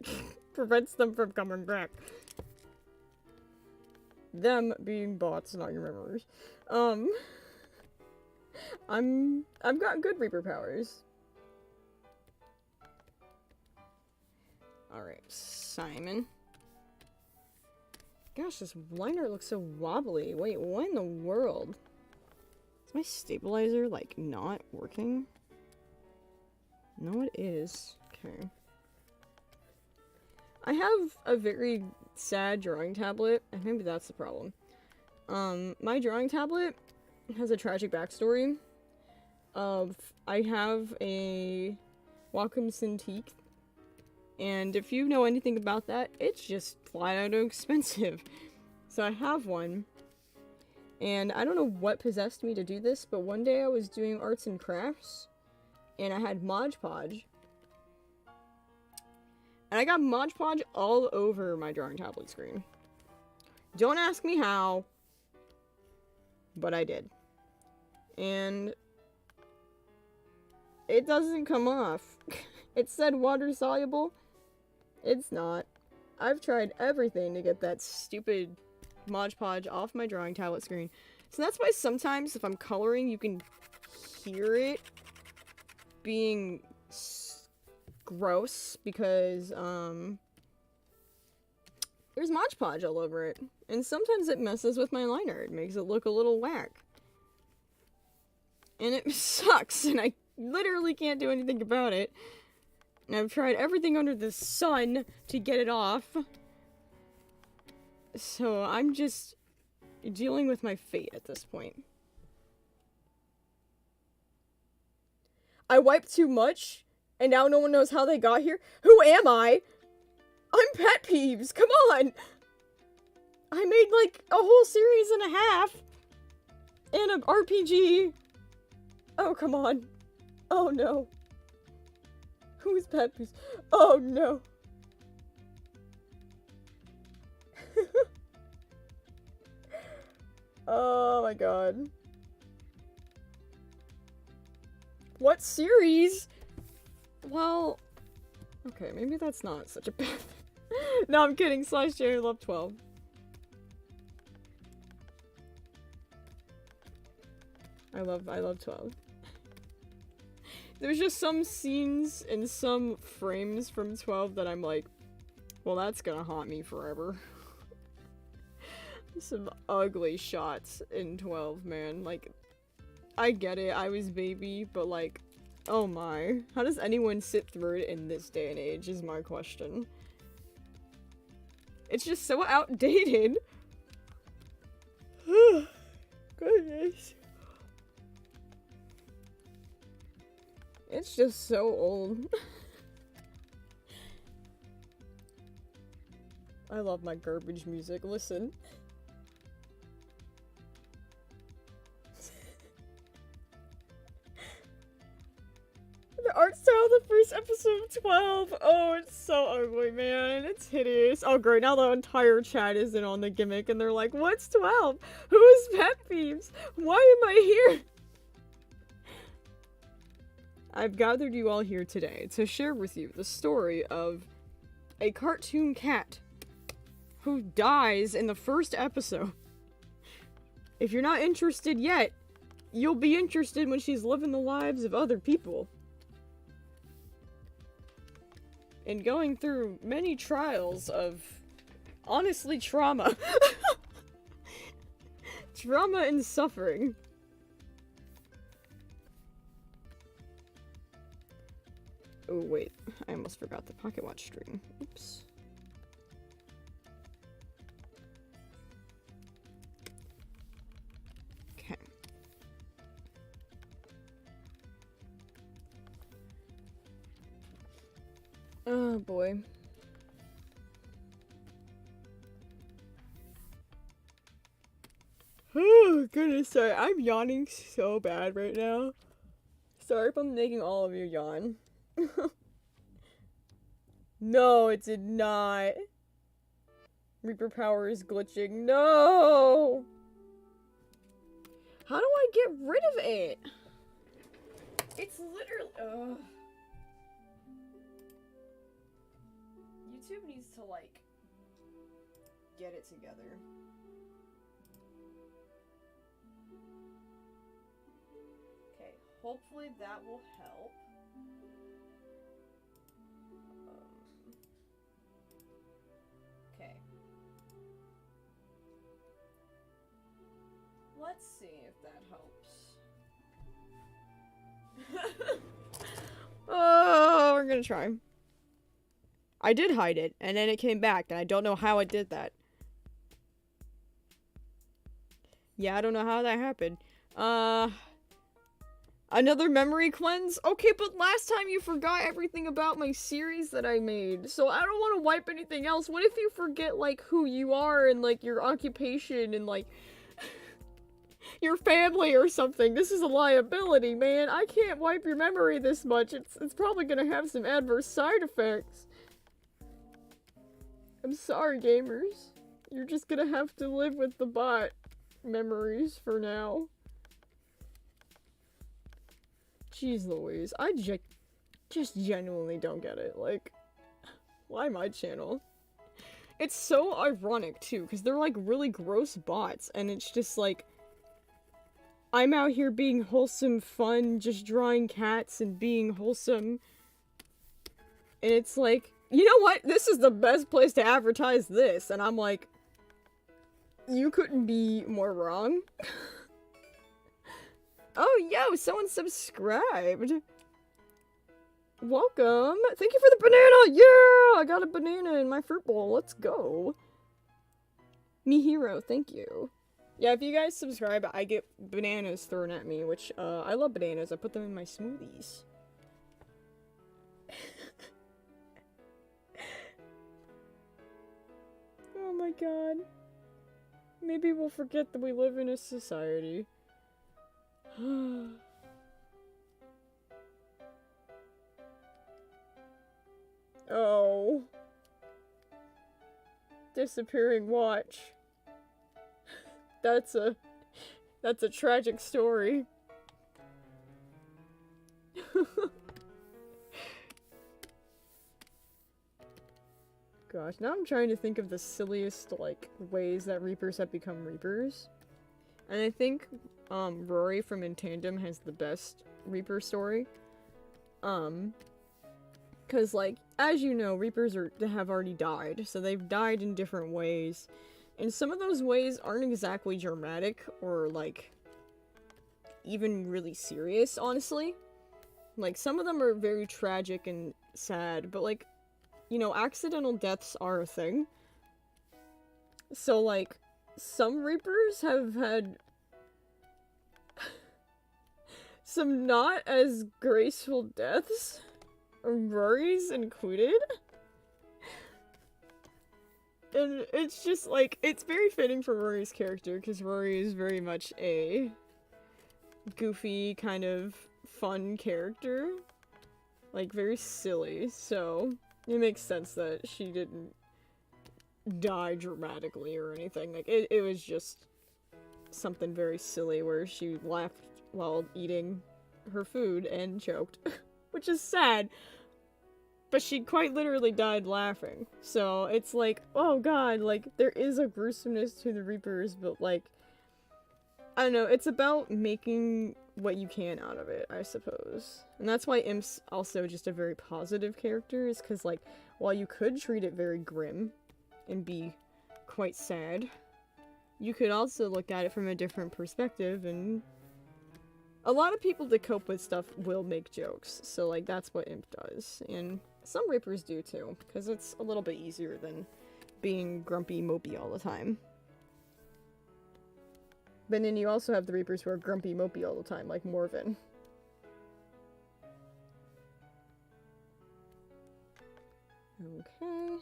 prevents them from coming back. Them being bots, not your memories. I've got good Reaper powers. Alright, Simon. Gosh, this liner looks so wobbly. Wait, what in the world? Is my stabilizer, like, not working? No, it is. Okay. I have a very sad drawing tablet, and maybe that's the problem. My drawing tablet has a tragic backstory of I have a Wacom Cintiq, and if you know anything about that, it's just flat out expensive. So I have one, and I don't know what possessed me to do this, but one day I was doing arts and crafts, and I had Mod Podge. And I got Mod Podge all over my drawing tablet screen. Don't ask me how, but I did. And it doesn't come off. It said water soluble. It's not. I've tried everything to get that stupid Mod Podge off my drawing tablet screen. So that's why sometimes if I'm coloring, you can hear it being gross, because there's Mod Podge all over it. And sometimes it messes with my liner. It makes it look a little whack. And it sucks, and I literally can't do anything about it. And I've tried everything under the sun to get it off. So I'm just dealing with my fate at this point. I wiped too much, and now no one knows how they got here? Who am I? I'm Pet Peeves, come on! I made like a whole series and a half! And an RPG! Oh, come on. Oh no. Who's Pet Peeves? Oh no. Oh my god. What series? Well, okay, maybe that's not such a bad thing. No, I'm kidding. Slash Jerry Love 12. I love 12. There's just some scenes and some frames from 12 that I'm like, well, that's gonna haunt me forever. Some ugly shots in 12, man. Like, I get it, I was baby, but like, oh my. How does anyone sit through it in this day and age is my question. It's just so outdated. Goodness. It's just so old. I love my garbage music. Listen. The art style of the first episode of 12. Oh, it's so ugly, man. It's hideous. Oh, great. Now the entire chat is in on the gimmick, and they're like, what's 12? Who is Pet Peeves? Why am I here? I've gathered you all here today to share with you the story of a cartoon cat who dies in the first episode. If you're not interested yet, you'll be interested when she's living the lives of other people. And going through many trials of, honestly, trauma. Trauma and suffering. Oh, wait. I almost forgot the Pocket Watch stream. Oops. Okay. Oh boy. Oh goodness, sorry. I'm yawning so bad right now. Sorry if I'm making all of you yawn. No, it did not. Reaper power is glitching. No! How do I get rid of it? It's literally... Ugh. YouTube needs to, like, get it together. Okay, hopefully that will help. Okay. Let's see if that helps. Oh, we're gonna try. I did hide it, and then it came back, and I don't know how I did that. Yeah, I don't know how that happened. Another memory cleanse? Okay, but last time you forgot everything about my series that I made, so I don't want to wipe anything else. What if you forget, like, who you are and, like, your occupation and, like, your family or something? This is a liability, man. I can't wipe your memory this much. It's probably gonna have some adverse side effects. I'm sorry, gamers. You're just gonna have to live with the bot memories for now. Jeez Louise, I just genuinely don't get it. Like, why my channel? It's so ironic, too, because they're, like, really gross bots, and it's just, like, I'm out here being wholesome, fun, just drawing cats and being wholesome, and it's like, you know what? This is the best place to advertise this, and I'm like, you couldn't be more wrong. Oh, yo, someone subscribed. Welcome. Thank you for the banana. Yeah, I got a banana in my fruit bowl. Let's go. Me hero, thank you. Yeah, if you guys subscribe, I get bananas thrown at me, which, I love bananas. I put them in my smoothies. Oh my god. Maybe we'll forget that we live in a society. Oh. Disappearing watch. That's a tragic story. Gosh, now I'm trying to think of the silliest, like, ways that Reapers have become Reapers. And I think, Rory from In Tandem has the best Reaper story. Cause, like, as you know, Reapers have already died, so they've died in different ways. And some of those ways aren't exactly dramatic, or, like, even really serious, honestly. Like, some of them are very tragic and sad, but, like, you know, accidental deaths are a thing. So, like, some Reapers have had some not as graceful deaths, Rory's included. And it's just, like, it's very fitting for Rory's character, because Rory is very much a goofy, kind of fun character. Like, very silly, so it makes sense that she didn't die dramatically or anything. Like, it was just something very silly where she laughed while eating her food and choked. Which is sad. But she quite literally died laughing. So it's like, oh god, like, there is a gruesomeness to the Reapers, but, like, I don't know, it's about making what you can out of it, I suppose. And that's why Imp's also just a very positive character, is because, like, while you could treat it very grim and be quite sad, you could also look at it from a different perspective, and a lot of people to cope with stuff will make jokes, so, like, that's what Imp does. And some Reapers do too, because it's a little bit easier than being grumpy mopey all the time. But then you also have the Reapers who are grumpy mopey all the time, like Morven. Okay.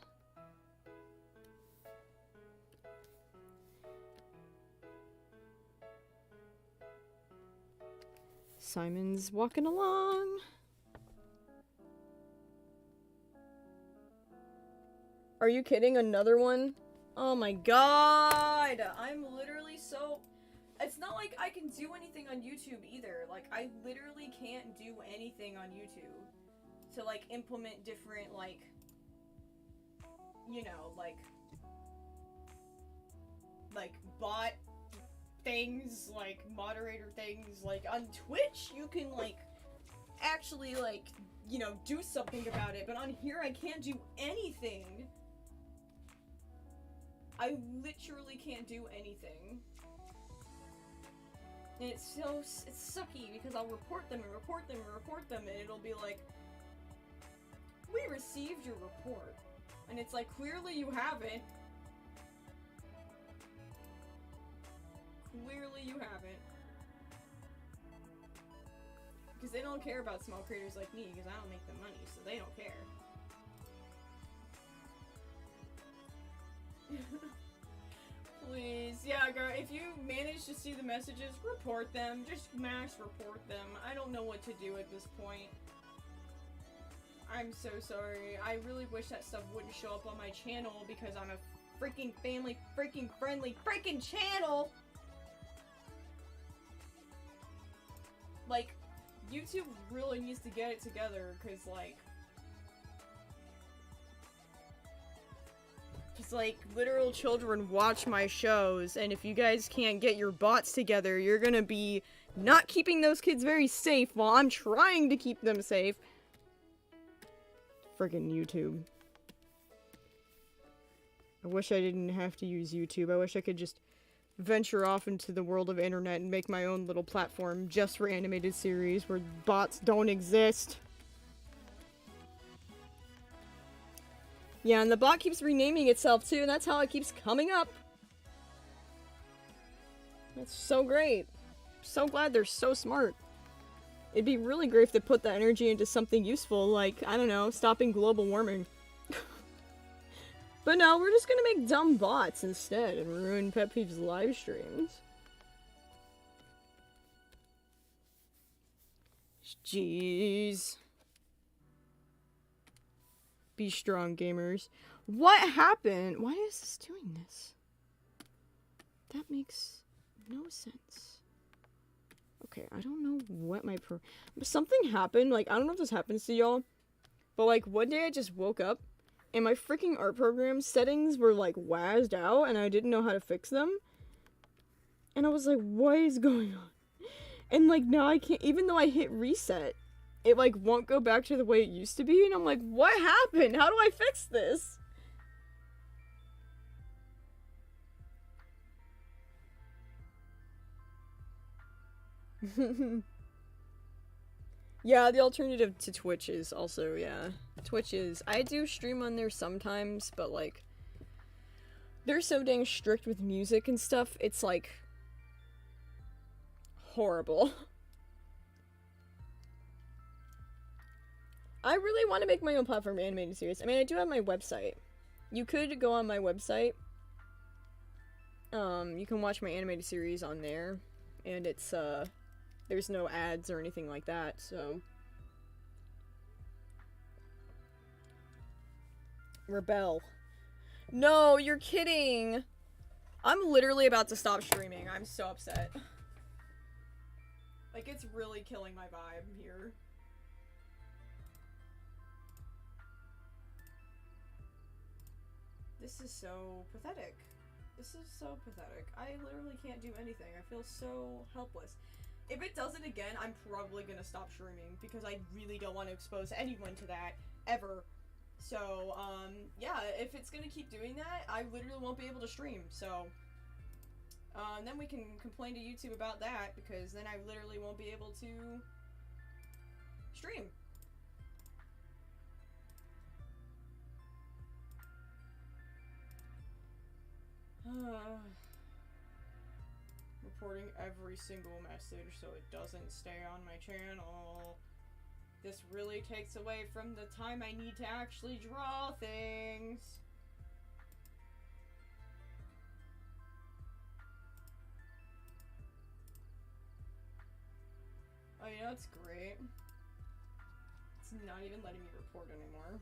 Simon's walking along. Are you kidding? Another one? Oh my god! I'm literally so... It's not like I can do anything on YouTube either. Like, I literally can't do anything on YouTube to, like, implement different, like, you know, like bot things, like, moderator things. Like, on Twitch, you can, like, actually, like, you know, do something about it. But on here, I can't do anything. I literally can't do anything. And it's sucky because I'll report them and report them and report them, and it'll be like, we received your report. And it's like, clearly you haven't. Clearly you haven't. Because they don't care about small creators like me, because I don't make them money, so they don't care. Please, yeah, girl, if you manage to see the messages, report them. Just mass report them. I don't know what to do at this point. I'm so sorry. I really wish that stuff wouldn't show up on my channel because I'm a freaking family, freaking friendly, freaking channel! Like, YouTube really needs to get it together, because, like, literal children watch my shows, and if you guys can't get your bots together, you're gonna be not keeping those kids very safe while I'm trying to keep them safe. Friggin' YouTube. I wish I didn't have to use YouTube. I wish I could just venture off into the world of internet and make my own little platform just for animated series where bots don't exist. Yeah, and the bot keeps renaming itself too, and that's how it keeps coming up. That's so great. So glad they're so smart. It'd be really great if they put that energy into something useful, like, I don't know, stopping global warming. But no, we're just gonna make dumb bots instead and ruin Pet Peeve's live streams. Jeez. Be strong, gamers. What happened? Why is this doing this? That makes no sense. Okay, I don't know what my something happened. Like, I don't know if this happens to y'all, but like one day I just woke up and my freaking art program settings were like wazzed out and I didn't know how to fix them. And I was like, what is going on? And like now I can't, even though I hit reset, it like won't go back to the way it used to be, and I'm like, what happened? How do I fix this? Yeah, the alternative to Twitch is also, yeah. Twitch is, I do stream on there sometimes, but like, they're so dang strict with music and stuff, it's like, horrible. I really want to make my own platform for animated series. I mean, I do have my website. You could go on my website. You can watch my animated series on there. And it's, there's no ads or anything like that, so. Rebel. No, you're kidding! I'm literally about to stop streaming. I'm so upset. Like, it's really killing my vibe here. This is so pathetic. This is so pathetic. I literally can't do anything. I feel so helpless. If it does it again, I'm probably gonna stop streaming because I really don't want to expose anyone to that, ever. So, yeah, if it's gonna keep doing that, I literally won't be able to stream, so. Then we can complain to YouTube about that, because then I literally won't be able to stream. Reporting every single message so it doesn't stay on my channel. This really takes away from the time I need to actually draw things. Oh, you know, that's great. It's not even letting me report anymore.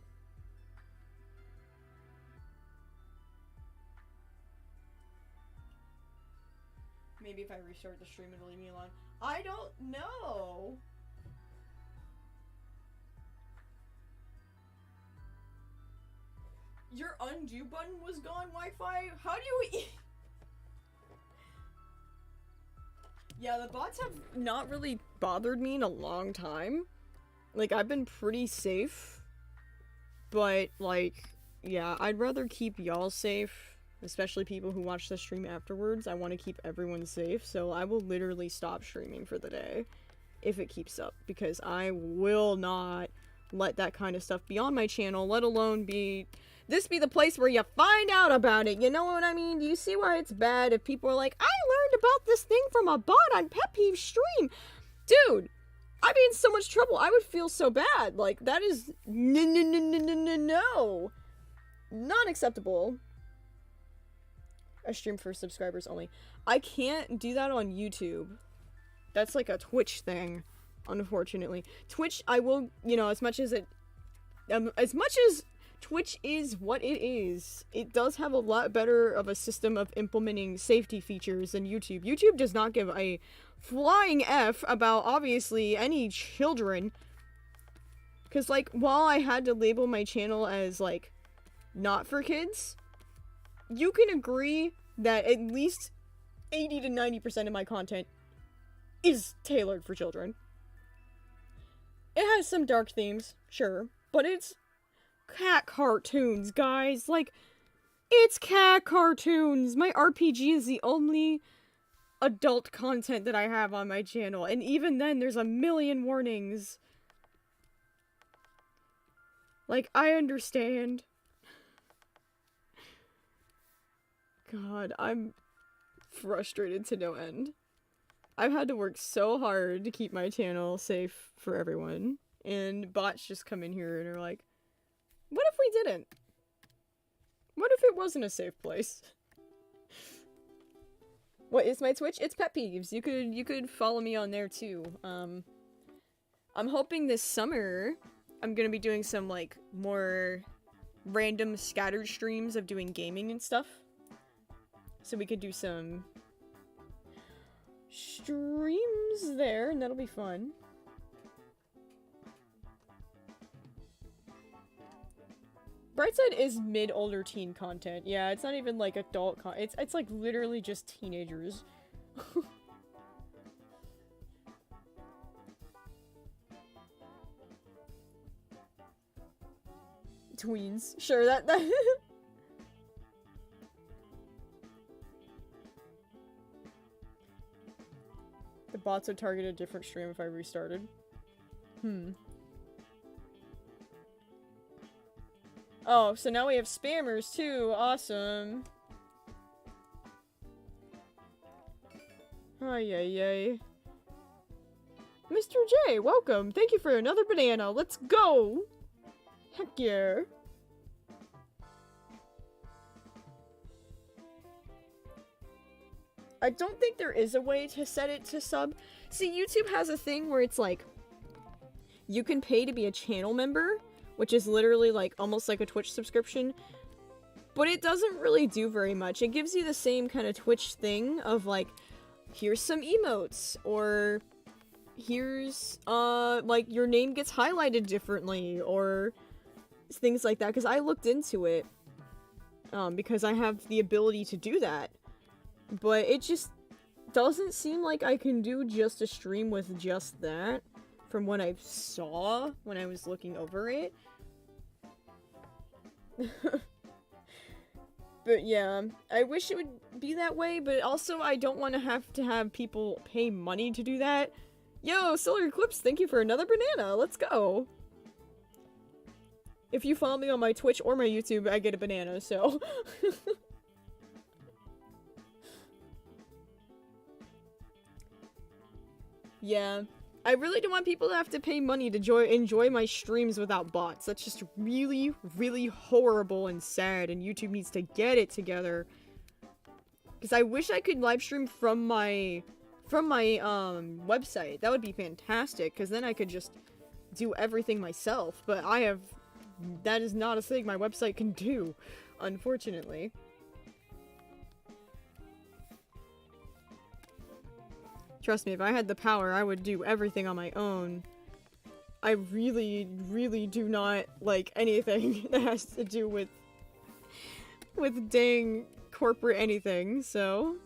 Maybe if I restart the stream, it'll leave me alone. I don't know! Your undo button was gone, Wi-Fi? How do you Yeah, the bots have not really bothered me in a long time. Like, I've been pretty safe. But, like, yeah, I'd rather keep y'all safe. Especially people who watch the stream afterwards. I want to keep everyone safe, so I will literally stop streaming for the day. If it keeps up. Because I will not let that kind of stuff be on my channel, let alone be... This be the place where you find out about it, you know what I mean? Do you see why it's bad if people are like, I learned about this thing from a bot on Pet Peeve stream? Dude, I'd be in so much trouble. I would feel so bad. Like, that is... No. Not acceptable. I stream for subscribers only. I can't do that on YouTube. That's like a Twitch thing, unfortunately. Twitch, I will, you know, as much as Twitch is what it is, it does have a lot better of a system of implementing safety features than YouTube. YouTube does not give a flying F about, obviously, any children. Because, like, while I had to label my channel as, like, not for kids, you can agree that at least 80 to 90% of my content is tailored for children. It has some dark themes, sure, but it's cat cartoons, guys. Like, it's cat cartoons. My RPG is the only adult content that I have on my channel, and even then, there's a million warnings. Like, I understand. God, I'm frustrated to no end. I've had to work so hard to keep my channel safe for everyone, and bots just come in here and are like, what if we didn't? What if it wasn't a safe place? What is my Twitch? It's Pet Peeves. You could follow me on there too. I'm hoping this summer I'm gonna be doing some like more random scattered streams of doing gaming and stuff. So we could do some streams there, and that'll be fun. Brightside is mid-older teen content. Yeah, it's not even like adult it's like literally just teenagers. Tweens. Sure, that The bots would target a different stream if I restarted. Oh, so now we have spammers too. Awesome. Ay, ay, ay. Mr. J, welcome. Thank you for another banana. Let's go. Heck yeah. I don't think there is a way to set it to sub. See, YouTube has a thing where it's like, you can pay to be a channel member, which is literally like almost like a Twitch subscription, but it doesn't really do very much. It gives you the same kind of Twitch thing of like, here's some emotes, or here's, like your name gets highlighted differently, or things like that, because I looked into it, because I have the ability to do that. But it just doesn't seem like I can do just a stream with just that, from what I saw when I was looking over it. But yeah, I wish it would be that way, but also I don't want to have people pay money to do that. Yo, Solar Eclipse, thank you for another banana, let's go! If you follow me on my Twitch or my YouTube, I get a banana, so... Yeah, I really don't want people to have to pay money to enjoy my streams without bots. That's just really, really horrible and sad, and YouTube needs to get it together. Because I wish I could live stream from my website. That would be fantastic, because then I could just do everything myself. But that is not a thing my website can do, unfortunately. Trust me, if I had the power, I would do everything on my own. I really, really do not like anything that has to do with dang corporate anything, so...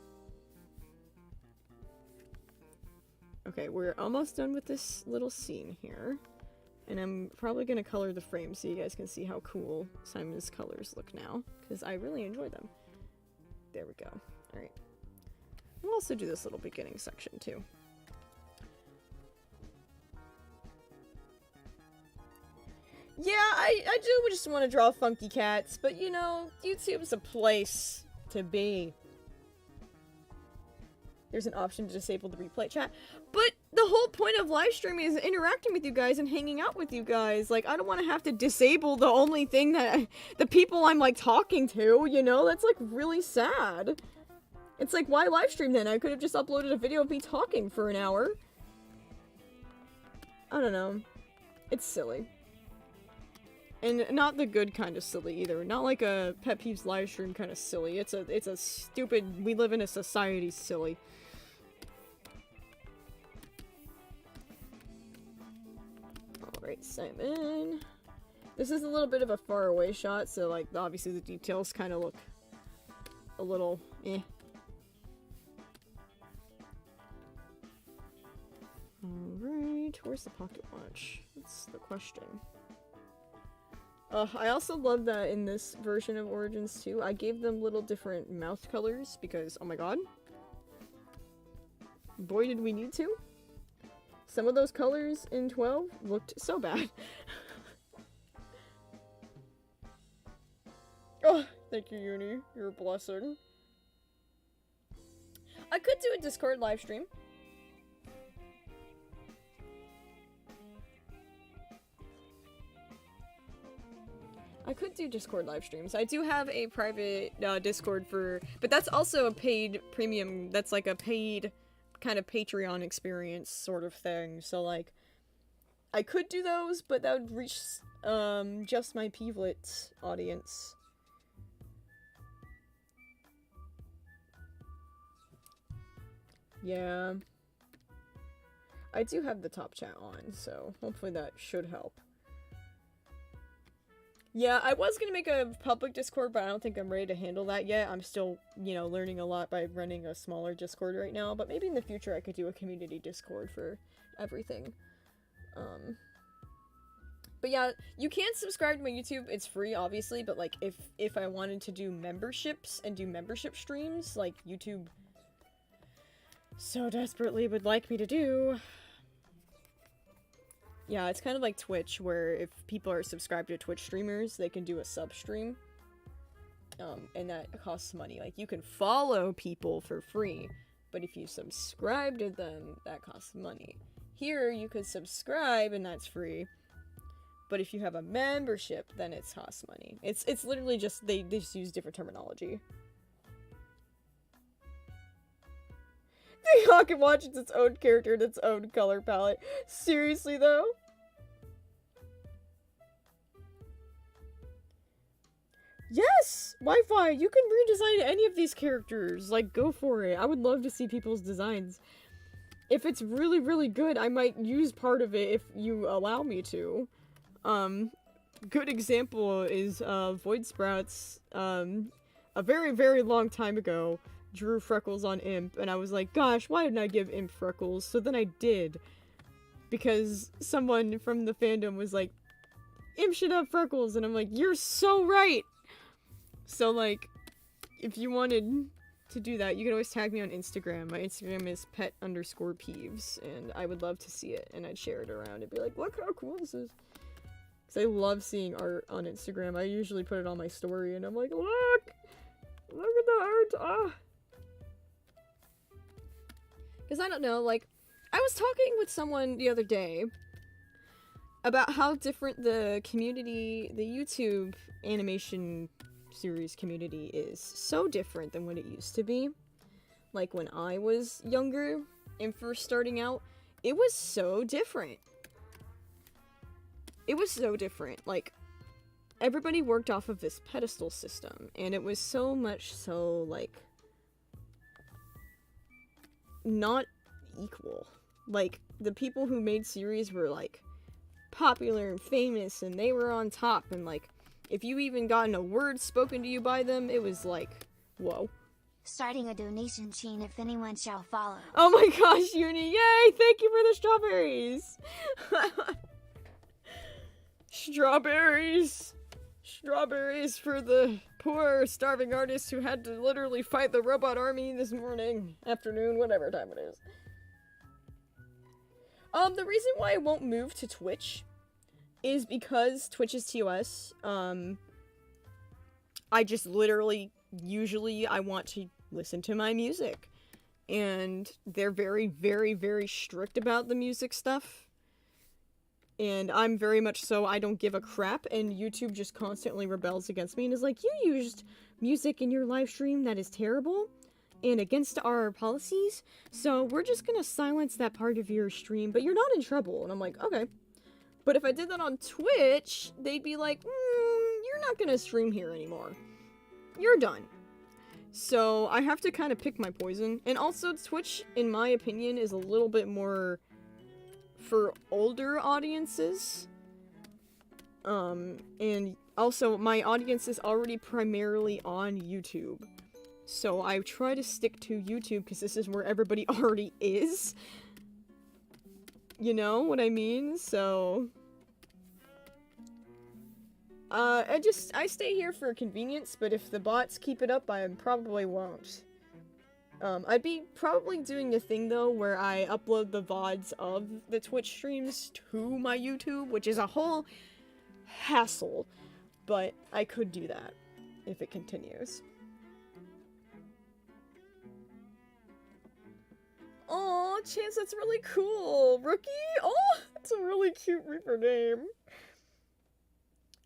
Okay, we're almost done with this little scene here. And I'm probably gonna color the frame so you guys can see how cool Simon's colors look now. Because I really enjoy them. There we go. Alright. We'll also do this little beginning section too. Yeah, I do just want to draw funky cats, but you know, YouTube's a place to be. There's an option to disable the replay chat. But the whole point of live streaming is interacting with you guys and hanging out with you guys. Like, I don't want to have to disable the only thing that the people I'm like talking to, you know? That's like really sad. It's like, why live stream then? I could have just uploaded a video of me talking for an hour. I don't know. It's silly. And not the good kind of silly either. Not like a Pet Peeves live stream kind of silly. It's a stupid, we live in a society silly. Alright, Simon. This is a little bit of a far away shot, so like obviously the details kind of look a little eh. Alright, where's the pocket watch? That's the question. I also love that in this version of Origins too, I gave them little different mouth colors because, oh my god. Boy did we need to. Some of those colors in 12 looked so bad. Oh, thank you, Uni. You're a blessing. I could do a Discord live stream. I could do Discord live streams. I do have a private Discord for, but that's also a paid premium. That's like a paid kind of Patreon experience sort of thing. So like, I could do those, but that would reach just my Peevlet audience. Yeah. I do have the top chat on, so hopefully that should help. Yeah, I was gonna make a public Discord, but I don't think I'm ready to handle that yet. I'm still, you know, learning a lot by running a smaller Discord right now, but maybe in the future I could do a community Discord for everything. But yeah, you can subscribe to my YouTube. It's free, obviously, but like, if I wanted to do memberships and do membership streams, like YouTube so desperately would like me to do... Yeah, it's kind of like Twitch, where if people are subscribed to Twitch streamers, they can do a sub stream. And that costs money. Like, you can follow people for free, but if you subscribe to them, that costs money. Here, you could subscribe and that's free. But if you have a membership, then it costs money. It's literally just, they just use different terminology. The Hawk and Watch is its own character and its own color palette. Seriously, though? Yes! Wi-Fi! You can redesign any of these characters. Like, go for it. I would love to see people's designs. If it's really, really good, I might use part of it if you allow me to. Good example is, Void Sprouts, a very, very long time ago, drew Freckles on Imp, and I was like, gosh, why didn't I give Imp Freckles? So then I did. Because someone from the fandom was like, Imp should have freckles, and I'm like, you're so right! So, like, if you wanted to do that, you can always tag me on Instagram. My Instagram is pet_peeves, and I would love to see it, and I'd share it around and be like, look how cool this is. Because I love seeing art on Instagram. I usually put it on my story, and I'm like, look at the art! Ah! Because I don't know, like, I was talking with someone the other day about how different the community, the YouTube animation series community is. So different than what it used to be. Like, when I was younger and first starting out, it was so different. It was so different. Like, everybody worked off of this pedestal system, and it was so much so, like, not equal. Like, the people who made series were, like, popular and famous, and they were on top, and, like, if you even gotten a word spoken to you by them, it was like, whoa. Starting a donation chain if anyone shall follow. Oh my gosh, Uni, yay! Thank you for the strawberries! Strawberries! Strawberries for the poor, starving artists who had to literally fight the robot army this morning, afternoon, whatever time it is. The reason why I won't move to Twitch is because Twitch is TOS. I just literally, usually I want to listen to my music. And they're very, very, very strict about the music stuff. And I'm very much so, I don't give a crap, and YouTube just constantly rebels against me and is like, you used music in your live stream that is terrible and against our policies, so we're just gonna silence that part of your stream, but you're not in trouble. And I'm like, okay. But if I did that on Twitch, they'd be like, you're not gonna stream here anymore. You're done. So I have to kind of pick my poison. And also, Twitch, in my opinion, is a little bit more for older audiences. And also, my audience is already primarily on YouTube. So I try to stick to YouTube because this is where everybody already is. You know what I mean? So I stay here for convenience, but if the bots keep it up, I probably won't. I'd be probably doing a thing, though, where I upload the VODs of the Twitch streams to my YouTube, which is a whole hassle, but I could do that if it continues. Aw, Chance, that's really cool! Rookie? Oh, that's a really cute Reaper name.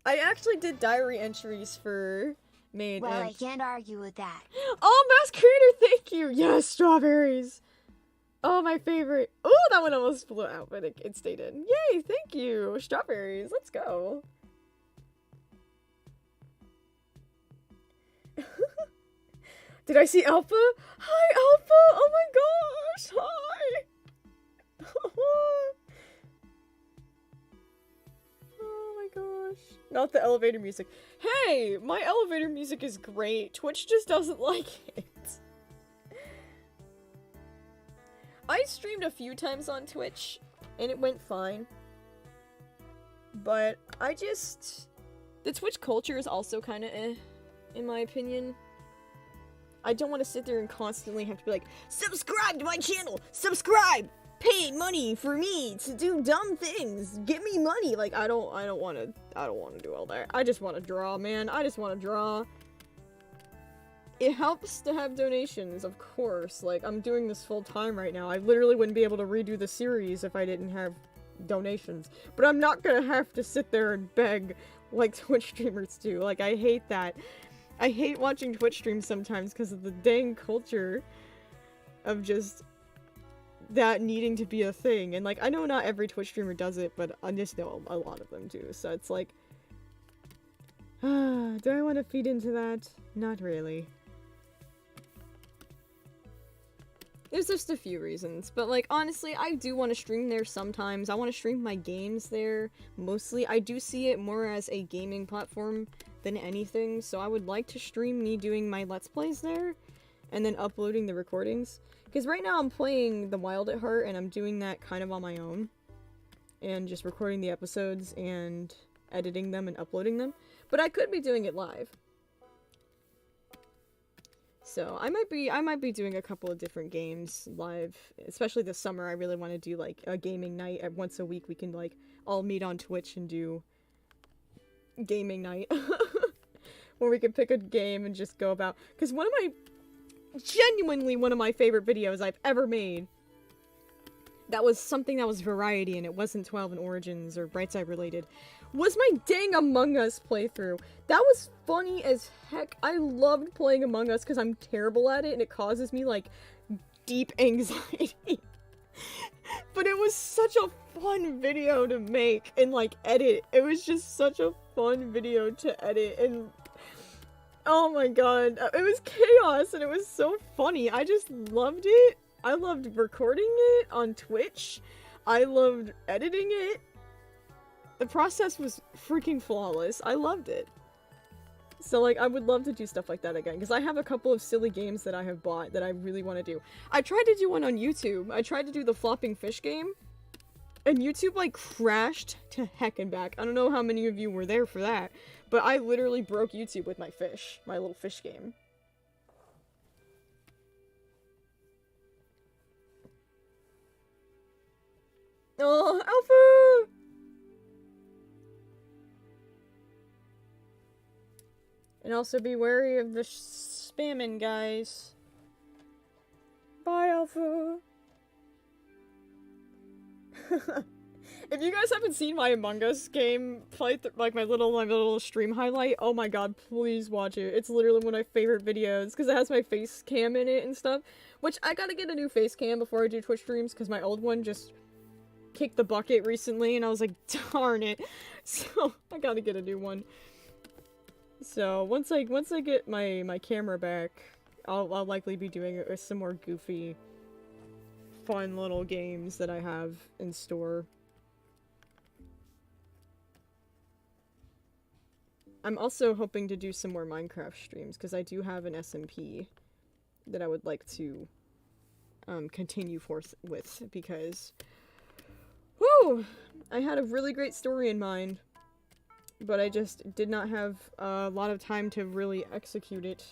I actually did diary entries for Maid. Well, I can't argue with that. Oh, Mass Creator, thank you! Yes, strawberries! Oh, my favorite. Oh, that one almost blew out, but it stayed in. Yay, thank you! Strawberries, let's go. Did I see Alpha? Hi, Alpha! Oh my gosh! Hi! Oh my gosh. Not the elevator music. Hey! My elevator music is great. Twitch just doesn't like it. I streamed a few times on Twitch, and it went fine. But I just... the Twitch culture is also kind of in my opinion. I don't want to sit there and constantly have to be like, subscribe to my channel! Subscribe! Pay money for me to do dumb things! Give me money! Like, I don't want to do all that. I just want to draw, man. I just want to draw. It helps to have donations, of course. Like, I'm doing this full time right now. I literally wouldn't be able to redo the series if I didn't have donations. But I'm not gonna have to sit there and beg like Twitch streamers do. Like, I hate that. I hate watching Twitch streams sometimes because of the dang culture of just that needing to be a thing. And, like, I know not every Twitch streamer does it, but I just know a lot of them do. So it's like, do I want to feed into that? Not really. There's just a few reasons, but, like, honestly, I do want to stream there sometimes. I want to stream my games there, mostly. I do see it more as a gaming platform than anything, so I would like to stream me doing my Let's Plays there, and then uploading the recordings. Because right now I'm playing The Wild at Heart, and I'm doing that kind of on my own, and just recording the episodes, and editing them, and uploading them. But I could be doing it live. So, I might be doing a couple of different games live, especially this summer. I really want to do, like, a gaming night. Once a week we can, like, all meet on Twitch and do gaming night. Where we can pick a game and just go about... because genuinely one of my favorite videos I've ever made that was something that was variety and it wasn't 12 and Origins or Brightside related, was my dang Among Us playthrough. That was funny as heck. I loved playing Among Us because I'm terrible at it and it causes me, like, deep anxiety. But it was such a fun video to make and, like, edit. It was just such a fun video to edit, and oh my god, it was chaos and it was so funny. I just loved it. I loved recording it on Twitch. I loved editing it. The process was freaking flawless. I loved it. So, like, I would love to do stuff like that again, because I have a couple of silly games that I have bought that I really want to do. I tried to do one on YouTube. I tried to do the flopping fish game, and YouTube, like, crashed to heck and back. I don't know how many of you were there for that, but I literally broke YouTube with my fish, my little fish game. Oh, Alpha! And also be wary of the spamming guys. Bye, Alpha. If you guys haven't seen my Among Us game like my little stream highlight, oh my god, please watch it. It's literally one of my favorite videos because it has my face cam in it and stuff. Which I gotta get a new face cam before I do Twitch streams because my old one just kicked the bucket recently and I was like, darn it. So I gotta get a new one. So once I get my camera back, I'll likely be doing some more goofy, fun little games that I have in store. I'm also hoping to do some more Minecraft streams because I do have an SMP that I would like to continue forth with because, whoo, I had a really great story in mind. But I just did not have a lot of time to really execute it.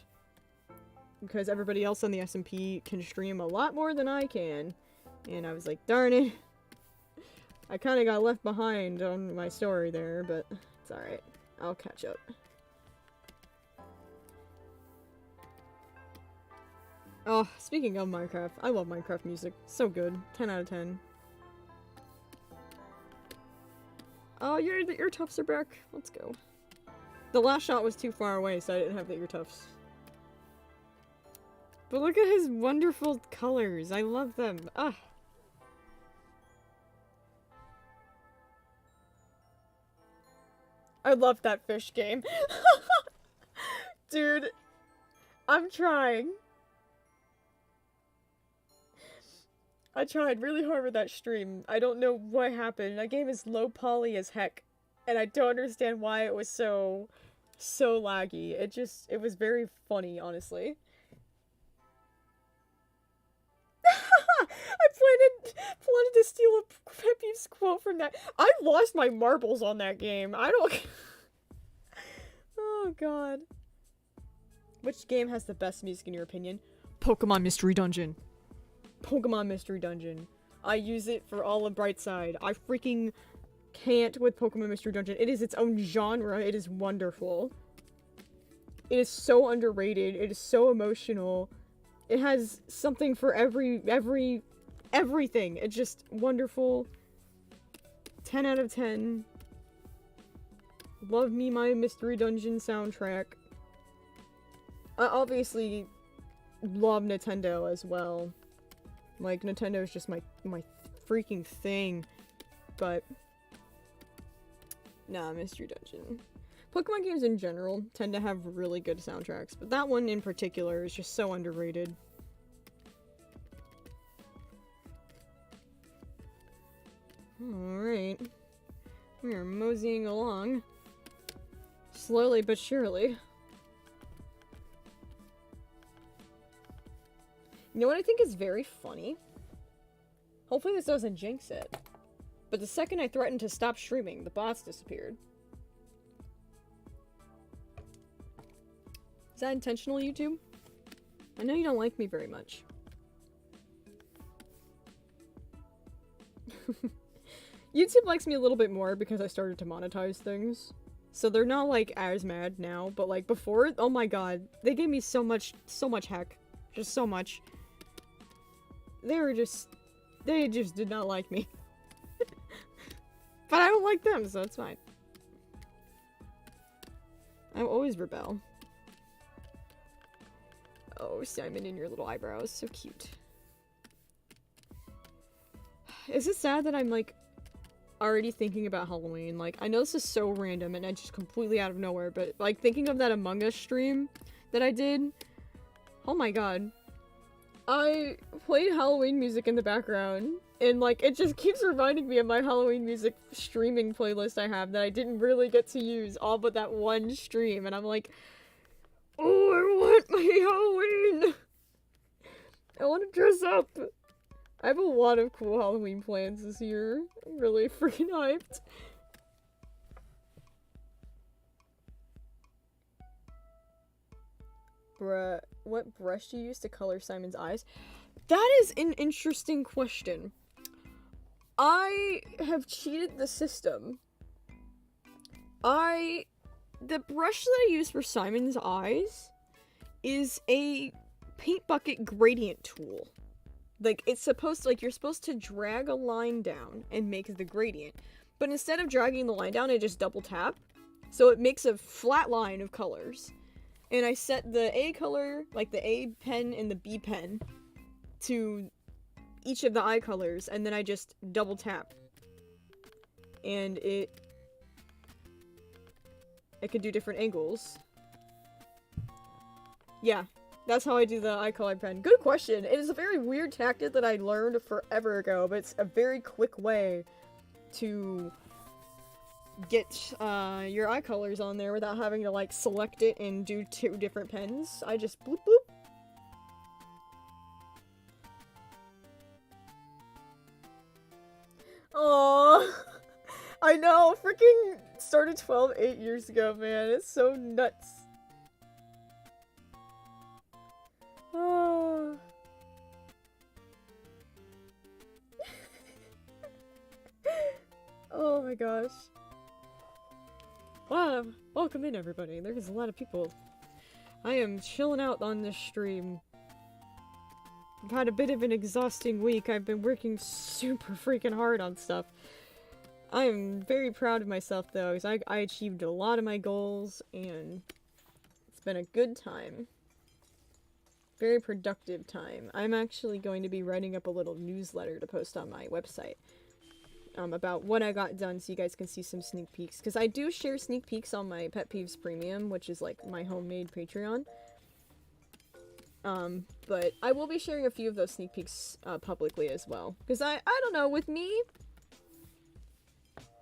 Because everybody else on the SMP can stream a lot more than I can. And I was like, darn it. I kind of got left behind on my story there, but it's alright. I'll catch up. Oh, speaking of Minecraft, I love Minecraft music. So good. 10 out of 10. Oh, the ear tufts are back. Let's go. The last shot was too far away, so I didn't have the ear tufts. But look at his wonderful colors. I love them. Ah. I love that fish game. Dude, I'm trying. I tried really hard with that stream. I don't know what happened. That game is low poly as heck. And I don't understand why it was so laggy. It was very funny, honestly. I planted to steal a Pepe's quote from that. I lost my marbles on that game. I don't... Oh, God. Which game has the best music in your opinion? Pokemon Mystery Dungeon. Pokemon Mystery Dungeon. I use it for all of Brightside. I freaking can't with Pokemon Mystery Dungeon. It is its own genre. It is wonderful. It is so underrated. It is so emotional. It has something for everything. It's just wonderful. 10 out of 10. Love me my Mystery Dungeon soundtrack. I obviously love Nintendo as well. Like, Nintendo is just my freaking thing. But, nah, Mystery Dungeon. Pokemon games in general tend to have really good soundtracks, but that one in particular is just so underrated. Alright. We are moseying along. Slowly but surely. You know what I think is very funny? Hopefully this doesn't jinx it. But the second I threatened to stop streaming, the bots disappeared. Is that intentional, YouTube? I know you don't like me very much. YouTube likes me a little bit more because I started to monetize things. So they're not, like, as mad now, but, like, before, oh my god. They gave me so much heck. Just so much. They were just They just did not like me. But I don't like them, so it's fine. I always rebel. Oh, Simon and your little eyebrows. So cute. Is it sad that I'm, like, already thinking about Halloween? Like, I know this is so random and just completely out of nowhere, but, like, thinking of that Among Us stream that I did. Oh my god. I played Halloween music in the background, and, like, it just keeps reminding me of my Halloween music streaming playlist I have that I didn't really get to use all but that one stream, and I'm like, oh, I want my Halloween! I want to dress up! I have a lot of cool Halloween plans this year. I'm really freaking hyped. Bruh, what brush do you use to color Simon's eyes? That is an interesting question. I have cheated the system. The brush that I use for Simon's eyes is a paint bucket gradient tool. Like, it's supposed to, like, you're supposed to drag a line down and make the gradient. But instead of dragging the line down, I just double tap. So it makes a flat line of colors. And I set the A color, like the A pen and the B pen, to each of the eye colors, and then I just double tap. And it could do different angles. Yeah, that's how I do the eye color pen. Good question. It is a very weird tactic that I learned forever ago, but it's a very quick way to get your eye colors on there without having to, like, select it and do 2 different pens. I just bloop bloop. Aww. I know, freaking started 8 years ago, man. It's so nuts. Oh. Oh my gosh. Wow, welcome in everybody. There's a lot of people. I am chilling out on this stream. I've had a bit of an exhausting week. I've been working super freaking hard on stuff. I am very proud of myself though, because I achieved a lot of my goals, and it's been a good time. Very productive time. I'm actually going to be writing up a little newsletter to post on my website. About what I got done, so you guys can see some sneak peeks. Because I do share sneak peeks on my Pet Peeves Premium, which is like my homemade Patreon. But I will be sharing a few of those sneak peeks publicly as well. Because I don't know, with me,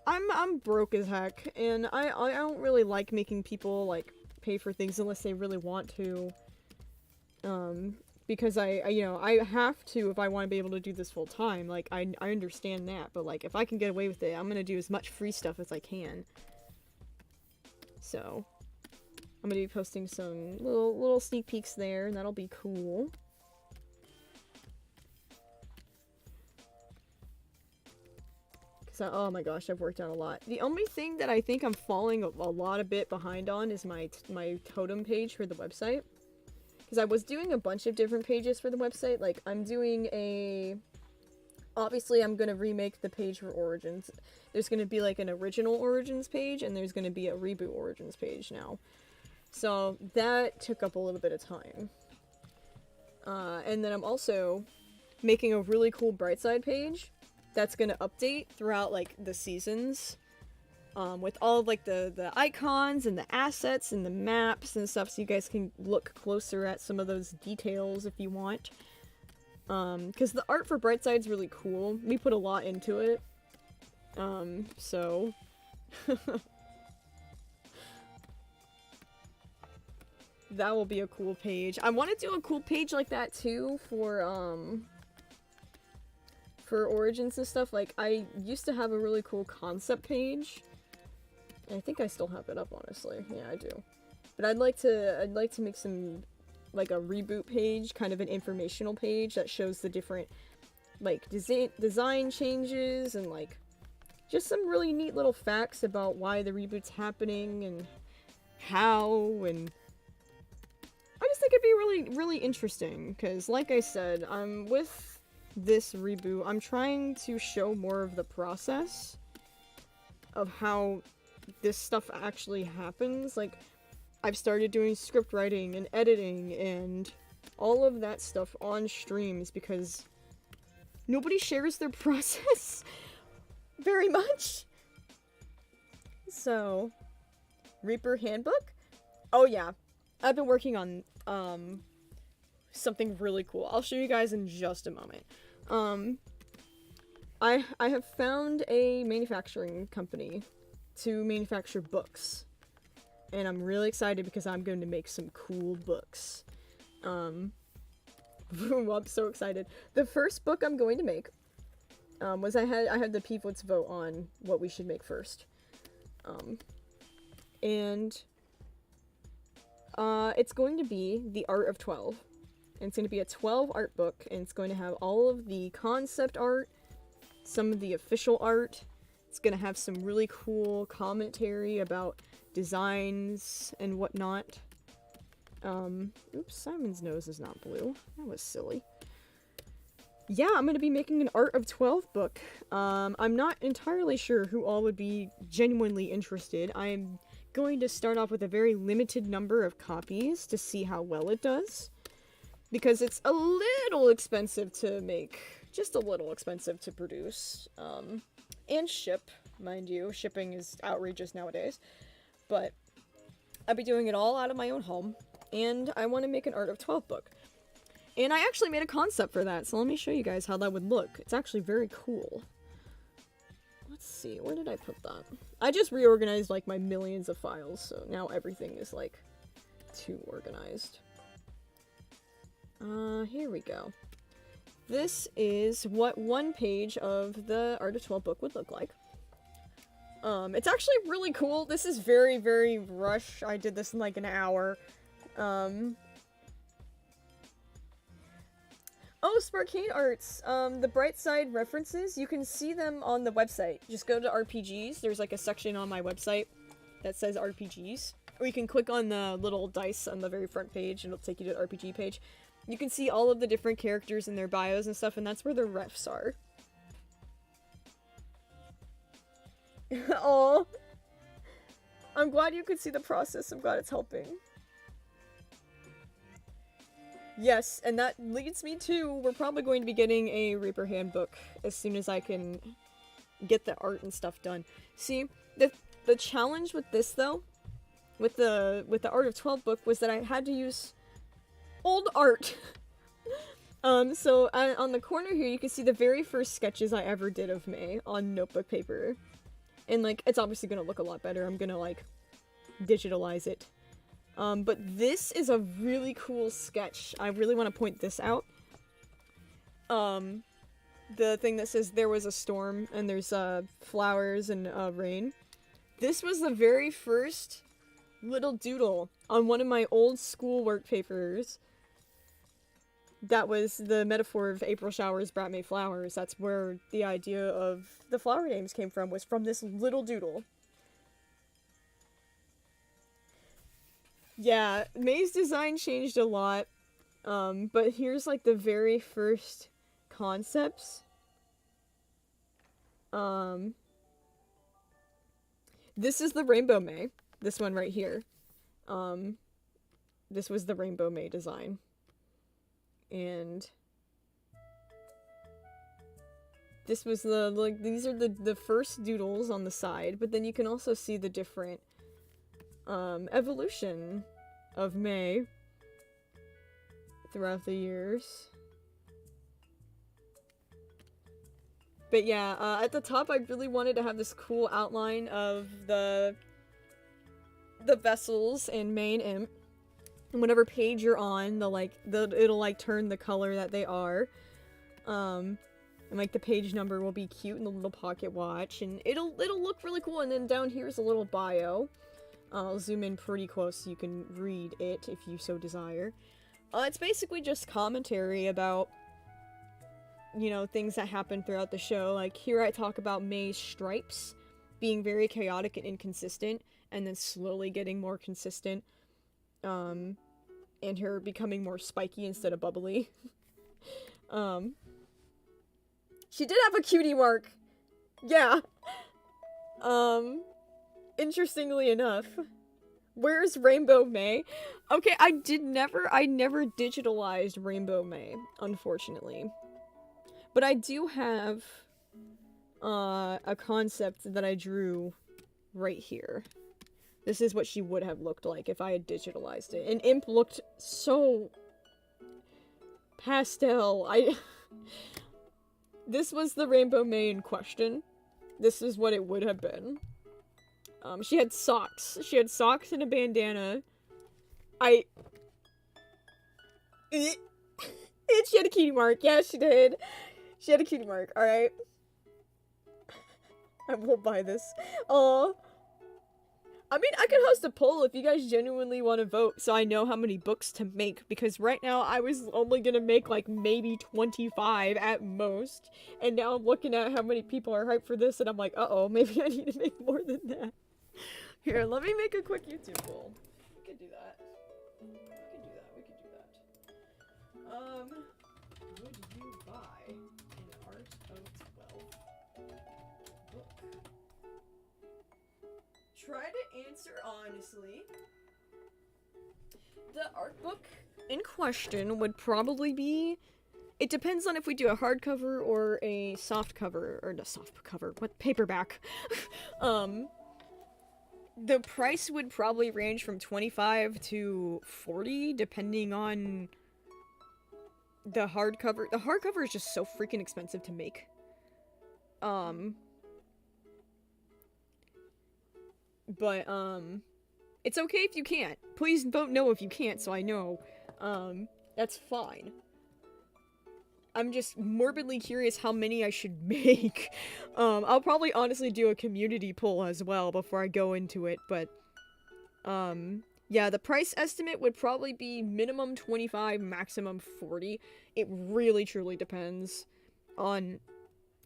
I'm broke as heck, and I don't really like making people like pay for things unless they really want to. Because I have to if I want to be able to do this full time. Like, I understand that, but, like, if I can get away with it, I'm gonna do as much free stuff as I can. So, I'm gonna be posting some little sneak peeks there, and that'll be cool. Oh my gosh, I've worked on a lot. The only thing that I think I'm falling a lot a bit behind on is my totem page for the website. Because I was doing a bunch of different pages for the website. Like, I'm doing obviously, I'm going to remake the page for Origins. There's going to be, like, an original Origins page, and there's going to be a reboot Origins page now. So, that took up a little bit of time. And then I'm also making a really cool Brightside page that's going to update throughout, like, the seasons. With all of, like, the icons and the assets and the maps and stuff, so you guys can look closer at some of those details if you want. Because the art for Brightside's really cool. We put a lot into it. So... that will be a cool page. I want to do a cool page like that, too, for Origins and stuff. Like, I used to have a really cool concept page. I think I still have it up, honestly. Yeah, I do. But I'd like to make some, like, a reboot page, kind of an informational page that shows the different, like, design changes and, like, just some really neat little facts about why the reboot's happening and how, and I just think it'd be really, really interesting, because, like I said, I'm with this reboot, I'm trying to show more of the process of how this stuff actually happens. Like, I've started doing script writing and editing and all of that stuff on streams because nobody shares their process very much. So, Reaper Handbook? Oh yeah, I've been working on something really cool. I'll show you guys in just a moment. I have found a manufacturing company to manufacture books. And I'm really excited because I'm going to make some cool books. I'm so excited. The first book I'm going to make was I had the people's vote on what we should make first. And it's going to be The Art of 12. And it's going to be a 12 art book, and it's going to have all of the concept art, some of the official art. It's going to have some really cool commentary about designs and whatnot. Oops, Simon's nose is not blue. That was silly. Yeah, I'm going to be making an Art of 12 book. I'm not entirely sure who all would be genuinely interested. I'm going to start off with a very limited number of copies to see how well it does. Because it's a little expensive to make. Just a little expensive to produce. And ship, mind you. Shipping is outrageous nowadays. But I'll be doing it all out of my own home. And I want to make an Art of 12 book. And I actually made a concept for that, so let me show you guys how that would look. It's actually very cool. Let's see, where did I put that? I just reorganized, like, my millions of files, so now everything is, like, too organized. Here we go. This is what one page of the Art of 12 book would look like. It's actually really cool. This is very, very rush. I did this in, like, an hour. Oh, Sparkane Arts, the Bright Side references, you can see them on the website. Just go to RPGs, there's like a section on my website that says RPGs. Or you can click on the little dice on the very front page and it'll take you to the RPG page. You can see all of the different characters and their bios and stuff, and that's where their refs are. Aw. I'm glad you could see the process, I'm glad it's helping. Yes, and that leads me to, we're probably going to be getting a Reaper Handbook as soon as I can get the art and stuff done. See, the challenge with this though, with the Art of 12 book, was that I had to use old art. So on the corner here you can see the very first sketches I ever did of May on notebook paper. And like, it's obviously gonna look a lot better, I'm gonna like digitalize it. But this is a really cool sketch. I really want to point this out. The thing that says there was a storm and there's flowers and rain. This was the very first little doodle on one of my old school work papers. That was the metaphor of April showers brought May flowers. That's where the idea of the flower names came from, was from this little doodle. Yeah, May's design changed a lot, but here's like the very first concepts. This is the Rainbow May, this one right here. This was the Rainbow May design. And this was the, like, these are the first doodles on the side, but then you can also see the different evolution of May throughout the years. But yeah, at the top I really wanted to have this cool outline of the vessels and May and Imp. And whatever page you're on, it'll like turn the color that they are. And like the page number will be cute in the little pocket watch, and it'll look really cool. And then down here is a little bio. I'll zoom in pretty close so you can read it if you so desire. It's basically just commentary about, you know, things that happen throughout the show. Like, here I talk about May's stripes being very chaotic and inconsistent, and then slowly getting more consistent. And her becoming more spiky instead of bubbly. She did have a cutie mark. Yeah. Interestingly enough. Where's Rainbow May? Okay, I never digitalized Rainbow May, unfortunately. But I do have a concept that I drew right here. This is what she would have looked like if I had digitalized it. And Imp looked so pastel. This was the Rainbow May in question. This is what it would have been. She had socks. She had socks and a bandana. She had a cutie mark. Yeah, she did. She had a cutie mark, alright? I won't buy this. Aw. I mean, I could host a poll if you guys genuinely want to vote, so I know how many books to make, because right now I was only gonna make, like, maybe 25 at most, and now I'm looking at how many people are hyped for this, and I'm like, uh-oh, maybe I need to make more than that. Here, let me make a quick YouTube poll. We could do that. We could do that. Would you buy an Art of 12 book? Try to answer honestly. The art book in question would probably be... It depends on if we do a hardcover or a soft cover, or the soft cover, what, paperback. The price would probably range from $25 to $40, depending on the hardcover. The hardcover is just so freaking expensive to make. But, it's okay if you can't. Please vote no if you can't, so I know. That's fine. I'm just morbidly curious how many I should make. I'll probably honestly do a community poll as well before I go into it, but, yeah, the price estimate would probably be minimum 25, maximum 40. It really truly depends on,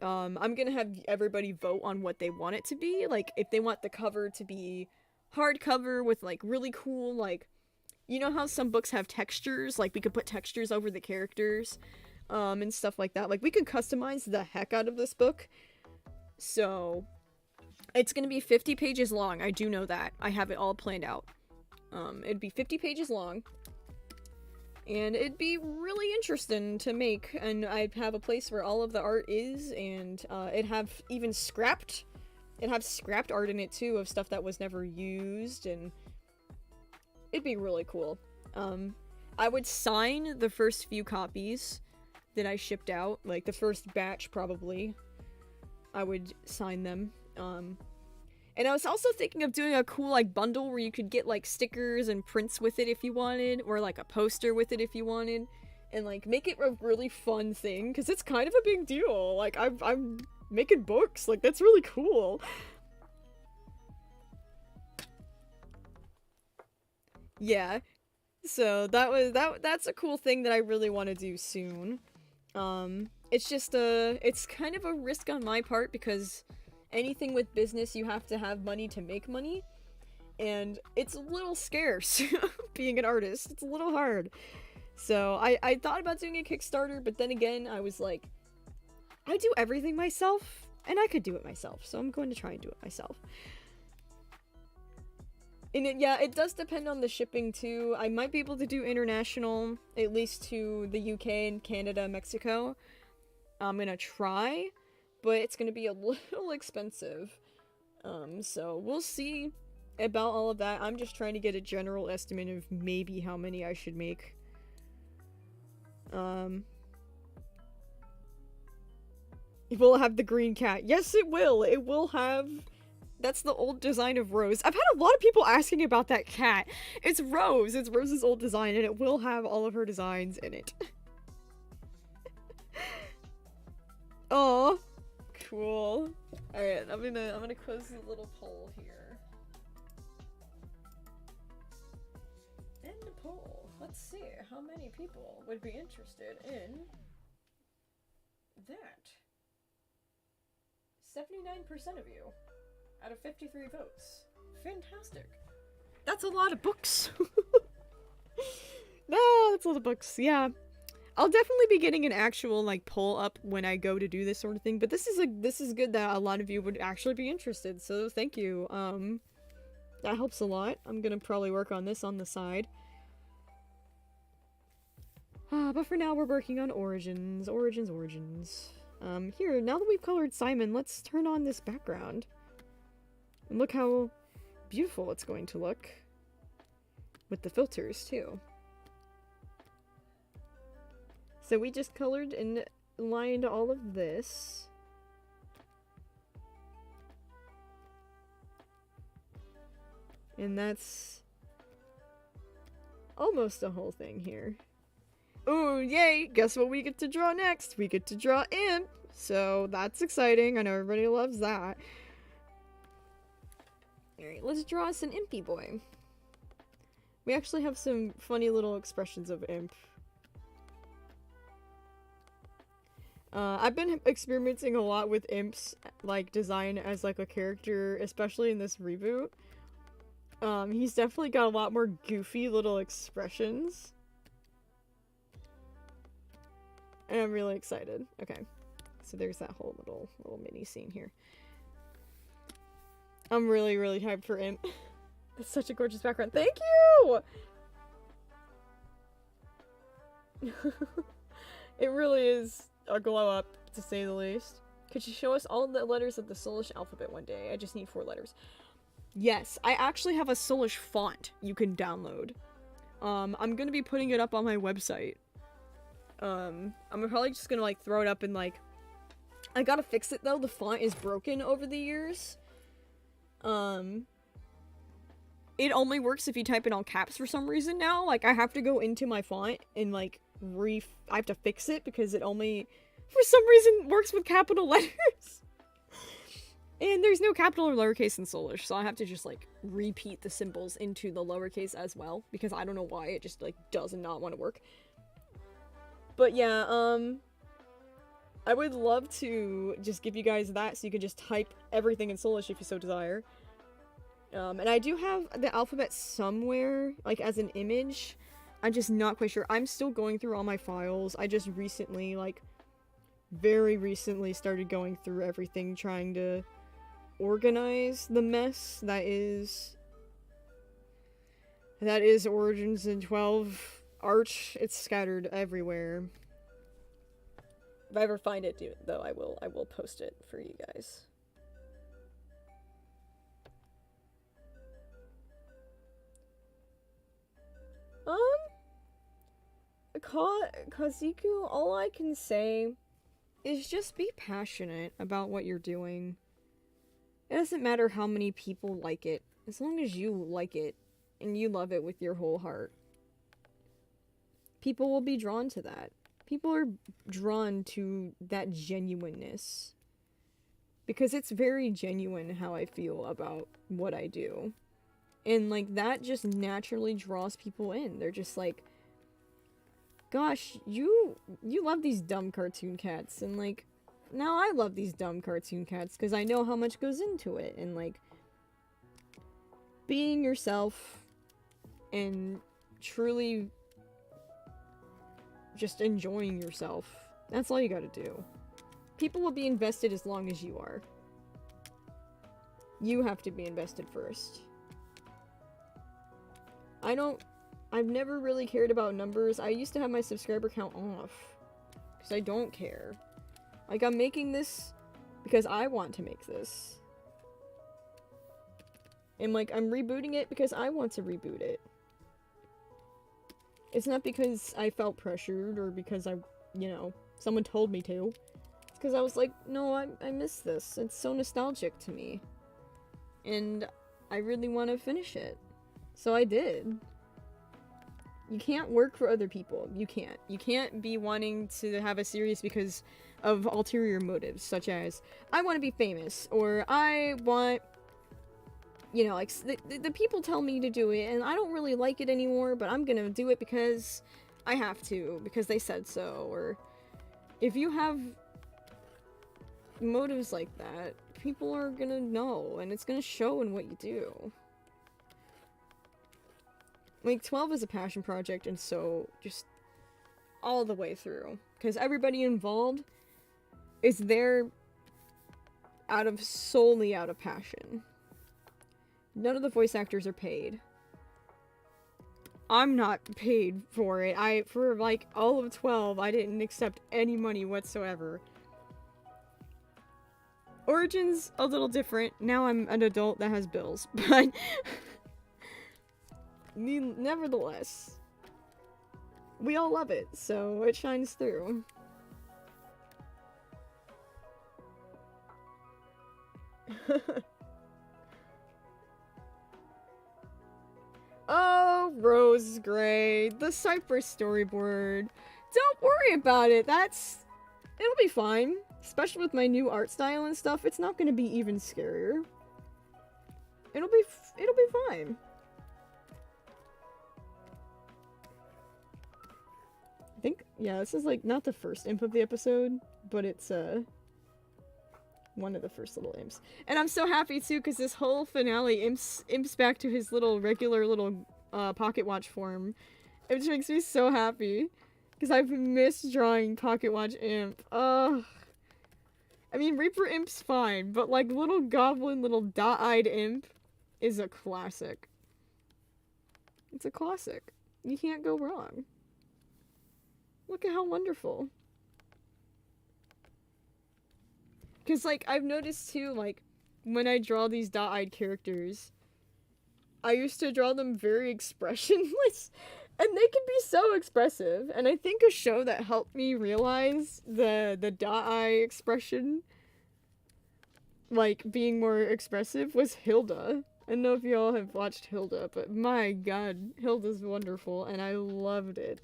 I'm gonna have everybody vote on what they want it to be. Like, if they want the cover to be hardcover with, like, really cool, like, you know how some books have textures? Like, we could put textures over the characters, and stuff like that. Like, we could customize the heck out of this book. So, it's gonna be 50 pages long. I do know that. I have it all planned out. It'd be 50 pages long. And it'd be really interesting to make. And I'd have a place where all of the art is, and, it'd have even scrapped. It'd have scrapped art in it, too, of stuff that was never used, and it'd be really cool. I would sign the first few copies that I shipped out, like the first batch probably. I would sign them. And I was also thinking of doing a cool, like, bundle where you could get, like, stickers and prints with it if you wanted, or, like, a poster with it if you wanted, and, like, make it a really fun thing, because it's kind of a big deal. Like, I'm making books, like, that's really cool. Yeah. So, that's a cool thing that I really want to do soon. It's just it's kind of a risk on my part, because anything with business, you have to have money to make money, and it's a little scarce, being an artist. It's a little hard. So, I thought about doing a Kickstarter, but then again, I was like, I do everything myself, and I could do it myself, so I'm going to try and do it myself. And it does depend on the shipping, too. I might be able to do international, at least to the UK and Canada, Mexico. I'm gonna try, but it's gonna be a little expensive. So we'll see about all of that. I'm just trying to get a general estimate of maybe how many I should make. It will have the green cat. Yes, it will. It will have... That's the old design of Rose. I've had a lot of people asking about that cat. It's Rose. It's Rose's old design, and it will have all of her designs in it. Oh, cool. Alright, I'm gonna close the little poll here. End poll. Let's see how many people would be interested in that. 79% of you. Out of 53 votes. Fantastic. That's a lot of books. No, that's a lot of books, yeah. I'll definitely be getting an actual, like, poll up when I go to do this sort of thing, but this is good that a lot of you would actually be interested, so thank you. That helps a lot. I'm gonna probably work on this on the side. But for now, we're working on origins. Here, now that we've colored Simon, let's turn on this background. And look how beautiful it's going to look. With the filters, too. So we just colored and lined all of this. And that's almost the whole thing here. Ooh, yay! Guess what we get to draw next? We get to draw Imp! So that's exciting. I know everybody loves that. Alright, let's draw us an Impy boy. We actually have some funny little expressions of Imp. I've been experimenting a lot with Imp's, like, design as, like, a character, especially in this reboot. He's definitely got a lot more goofy little expressions. And I'm really excited. Okay. So there's that whole little mini scene here. I'm really, really hyped for Imp. It's such a gorgeous background. Thank you! It really is a glow up, to say the least. Could you show us all the letters of the Soulish alphabet one day? I just need 4 letters. Yes, I actually have a Soulish font you can download. I'm gonna be putting it up on my website. I'm probably just gonna, like, throw it up and, like... I gotta fix it, though. The font is broken over the years. It only works if you type in all caps for some reason now. Like, I have to go into my font and, like, I have to fix it because it only, for some reason, works with capital letters. And there's no capital or lowercase in Soulish, so I have to just, like, repeat the symbols into the lowercase as well, because I don't know why, it just, like, does not want to work. But yeah, I would love to just give you guys that so you can just type everything in Soulish if you so desire. And I do have the alphabet somewhere, like, as an image. I'm just not quite sure. I'm still going through all my files. I just recently, like, very recently started going through everything, trying to organize the mess that is Origins in 12 Arch. It's scattered everywhere. If I ever find it, though, I will post it for you guys. Kaziku, all I can say is just be passionate about what you're doing. It doesn't matter how many people like it, as long as you like it and you love it with your whole heart. People will be drawn to that. People are drawn to that genuineness. Because it's very genuine how I feel about what I do. And, like, that just naturally draws people in. They're just like, gosh, you love these dumb cartoon cats, and, like, now I love these dumb cartoon cats, because I know how much goes into it, and, like, being yourself, and truly just enjoying yourself, that's all you gotta do. People will be invested as long as you are. You have to be invested first. I've never really cared about numbers. I used to have my subscriber count off. Because I don't care. Like, I'm making this because I want to make this. And, like, I'm rebooting it because I want to reboot it. It's not because I felt pressured or because someone told me to. It's because I was like, no, I miss this. It's so nostalgic to me. And I really want to finish it. So I did. You can't work for other people. You can't. You can't be wanting to have a series because of ulterior motives, such as, I want to be famous, or I want, like, the people tell me to do it, and I don't really like it anymore, but I'm gonna do it because I have to, because they said so, or if you have motives like that, people are gonna know, and it's gonna show in what you do. Like, 12 is a passion project, and so, just all the way through. Because everybody involved is there solely out of passion. None of the voice actors are paid. I'm not paid for it. For like all of 12, I didn't accept any money whatsoever. Origin's a little different. Now I'm an adult that has bills, but nevertheless, we all love it, so it shines through. Oh, Rose Gray, the Cypress storyboard. Don't worry about it. It'll be fine. Especially with my new art style and stuff, it's not gonna be even scarier. It'll be fine. I think, yeah, this is like not the first imp of the episode, but it's one of the first little imps. And I'm so happy too, because this whole finale imps back to his regular little pocket watch form. It just makes me so happy. Because I've missed drawing pocket watch imp. Ugh. I mean, Reaper imp's fine, but like little goblin, little dot-eyed imp is a classic. It's a classic. You can't go wrong. Look at how wonderful. Because, like, I've noticed, too, like, when I draw these dot-eyed characters, I used to draw them very expressionless, and they can be so expressive. And I think a show that helped me realize the dot-eye expression, like, being more expressive was Hilda. I don't know if y'all have watched Hilda, but my god, Hilda's wonderful, and I loved it.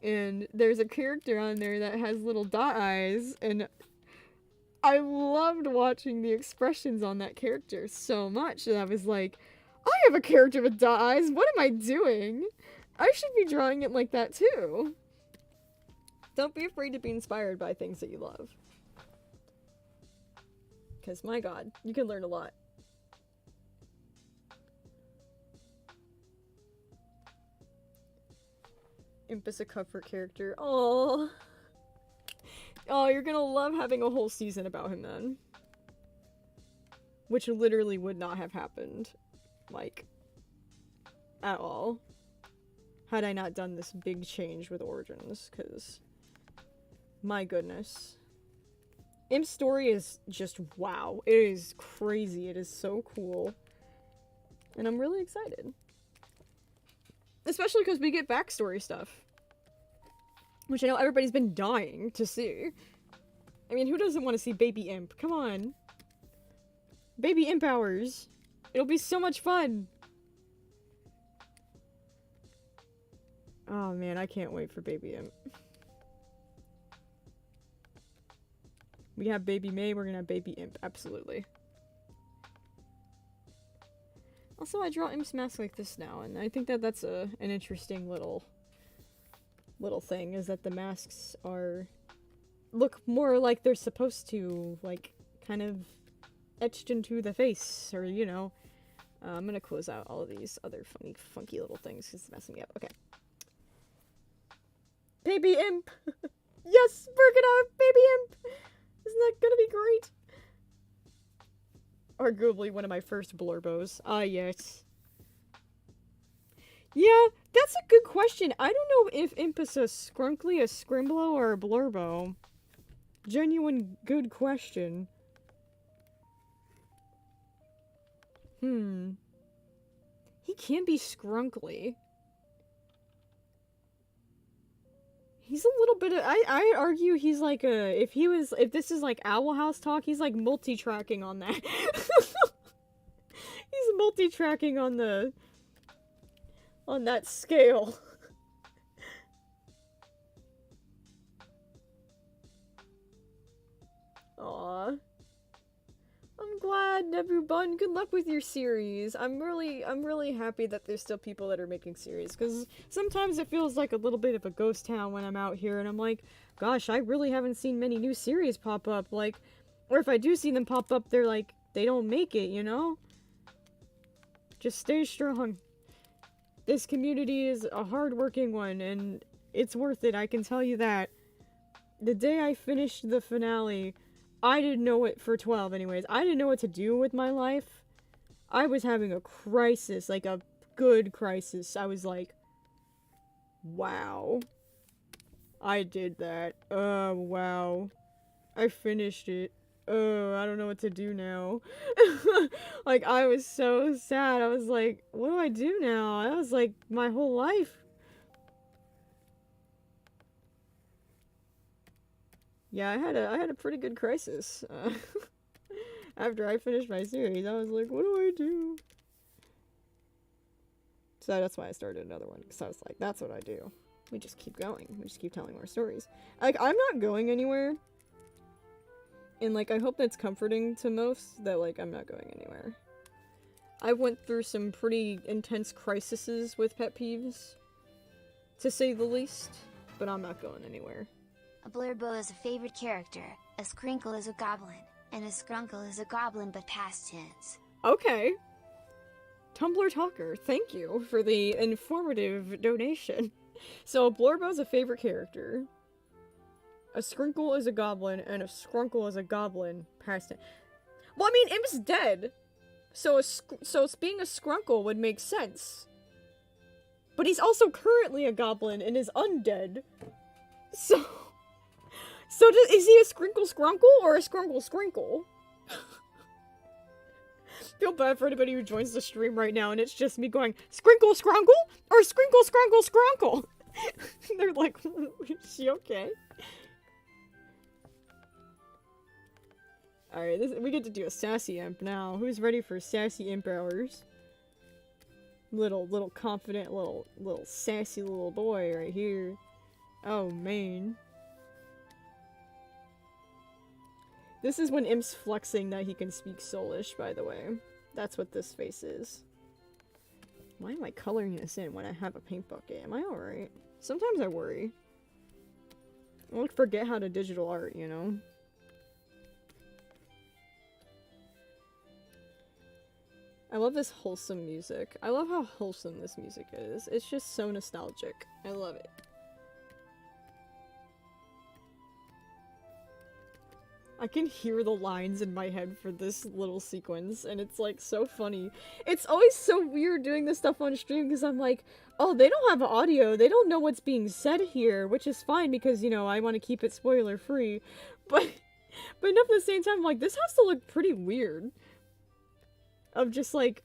And there's a character on there that has little dot eyes, and I loved watching the expressions on that character so much that I was like, I have a character with dot eyes, what am I doing? I should be drawing it like that too. Don't be afraid to be inspired by things that you love. Because my god, you can learn a lot. Imp is a comfort character. Oh, you're gonna love having a whole season about him then. Which literally would not have happened, like, at all, had I not done this big change with Origins, because, my goodness. Imp's story is just wow. It is crazy. It is so cool. And I'm really excited. Especially because we get backstory stuff. Which I know everybody's been dying to see. I mean, who doesn't want to see Baby Imp? Come on. Baby Imp hours. It'll be so much fun. Oh man, I can't wait for Baby Imp. We have Baby May, we're gonna have Baby Imp. Absolutely. Also, I draw Imp's mask like this now, and I think that that's an interesting little thing, is that the masks look more like they're supposed to, like, kind of etched into the face, or, you know. I'm gonna close out all of these other funky little things, because it's messing me up. Okay. Baby Imp! Yes! We're gonna have Baby Imp! Isn't that gonna be great? Arguably one of my first blurbos. Ah, yes. Yeah, that's a good question. I don't know if Imp is a Skrunkly, a Scrimblow, or a Blurbo. Genuine good question. He can be Skrunkly. He's a little bit of, I argue he's like if this is like Owl House talk, he's like multi-tracking on that. He's multi-tracking on that scale. Aw. I'm glad, Nebu Bun. Good luck with your series. I'm really happy that there's still people that are making series, because sometimes it feels like a little bit of a ghost town when I'm out here, and I'm like, gosh, I really haven't seen many new series pop up, like, or if I do see them pop up, they're like, they don't make it, you know? Just stay strong. This community is a hard-working one, and It's worth it, I can tell you that. The day I finished the finale, I didn't know what, for 12 anyways, I didn't know what to do with my life. I was having a crisis, like a good crisis. I was like, wow. I did that. Oh, wow. I finished it. Oh, I don't know what to do now. Like, I was so sad. I was like, what do I do now? That was like my whole life. Yeah, I had a pretty good crisis. After I finished my series, I was like, what do I do? So that's why I started another one, because I was like, that's what I do. We just keep going. We just keep telling more stories. Like, I'm not going anywhere. And, like, I hope that's comforting to most, that, like, I'm not going anywhere. I went through some pretty intense crises with pet peeves, to say the least, but I'm not going anywhere. A Blurbo is a favorite character, a Scrinkle is a goblin, and a Skrunkle is a goblin but past tense. Okay. Tumblr Talker, thank you for the informative donation. So a Blurbo is a favorite character. A Scrinkle is a goblin, and a Skrunkle is a goblin past tense. Well, I mean, Imp's dead. So being a Skrunkle would make sense. But he's also currently a goblin and is undead. So is he a Scrinkle Skrunkle or a Skrunkle Scrinkle? Feel bad for anybody who joins the stream right now and it's just me going, Scrinkle Skrunkle or Scrinkle Skrunkle Skrunkle? They're like, is she okay? Alright, we get to do a sassy imp now. Who's ready for sassy imp hours? Little confident, little sassy little boy right here. Oh, man. This is when Imp's flexing that he can speak Soulish, by the way. That's what this face is. Why am I coloring this in when I have a paint bucket? Am I alright? Sometimes I worry. I'll forget how to digital art, you know? I love this wholesome music. I love how wholesome this music is. It's just so nostalgic. I love it. I can hear the lines in my head for this little sequence, and it's like so funny. It's always so weird doing this stuff on stream because I'm like, oh, they don't have audio. They don't know what's being said here, which is fine because, you know, I want to keep it spoiler free. But at the same time, like, this has to look pretty weird. Of just like,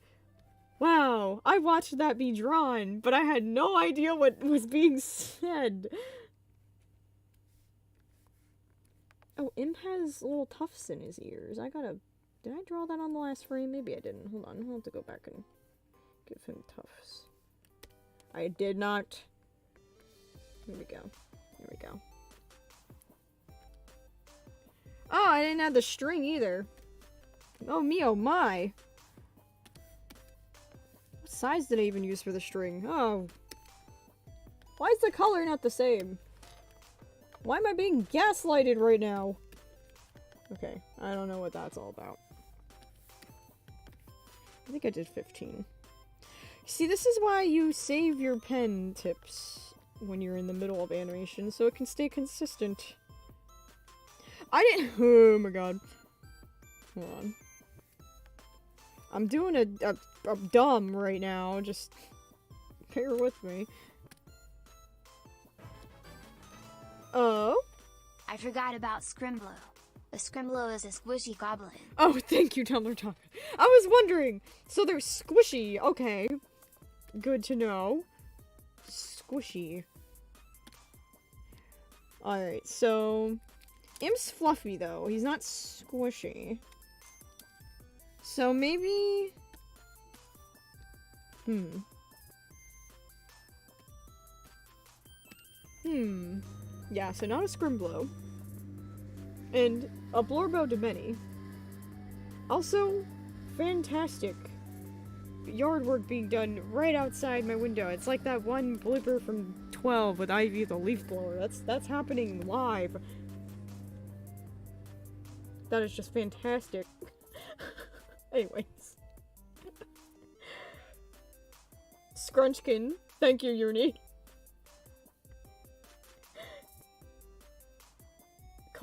wow, I watched that be drawn, but I had no idea what was being said. Oh, Imp has little tufts in his ears. Did I draw that on the last frame? Maybe I didn't. Hold on, I'll have to go back and give him tufts. I did not. Here we go. Here we go. Oh, I didn't have the string either. Oh me, oh my. What size did I even use for the string? Oh. Why is the color not the same? Why am I being gaslighted right now? Okay, I don't know what that's all about. I think I did 15. See, this is why you save your pen tips when you're in the middle of animation, so it can stay consistent. Oh my god. Hold on. I'm doing a dumb right now, just bear with me. Oh? I forgot about Scrimblow. A Scrimblow is a squishy goblin. Oh, thank you, Tumblr Talker. I was wondering. So they're squishy. Okay. Good to know. Squishy. Alright, so... Imp's fluffy, though. He's not squishy. So maybe... Yeah, so not a Scrimblow. And a Blurbo to many. Also, fantastic yard work being done right outside my window. It's like that one blooper from 12 with Ivy the leaf blower. That's happening live. That is just fantastic. Anyways. Scrunchkin. Thank you, Uni.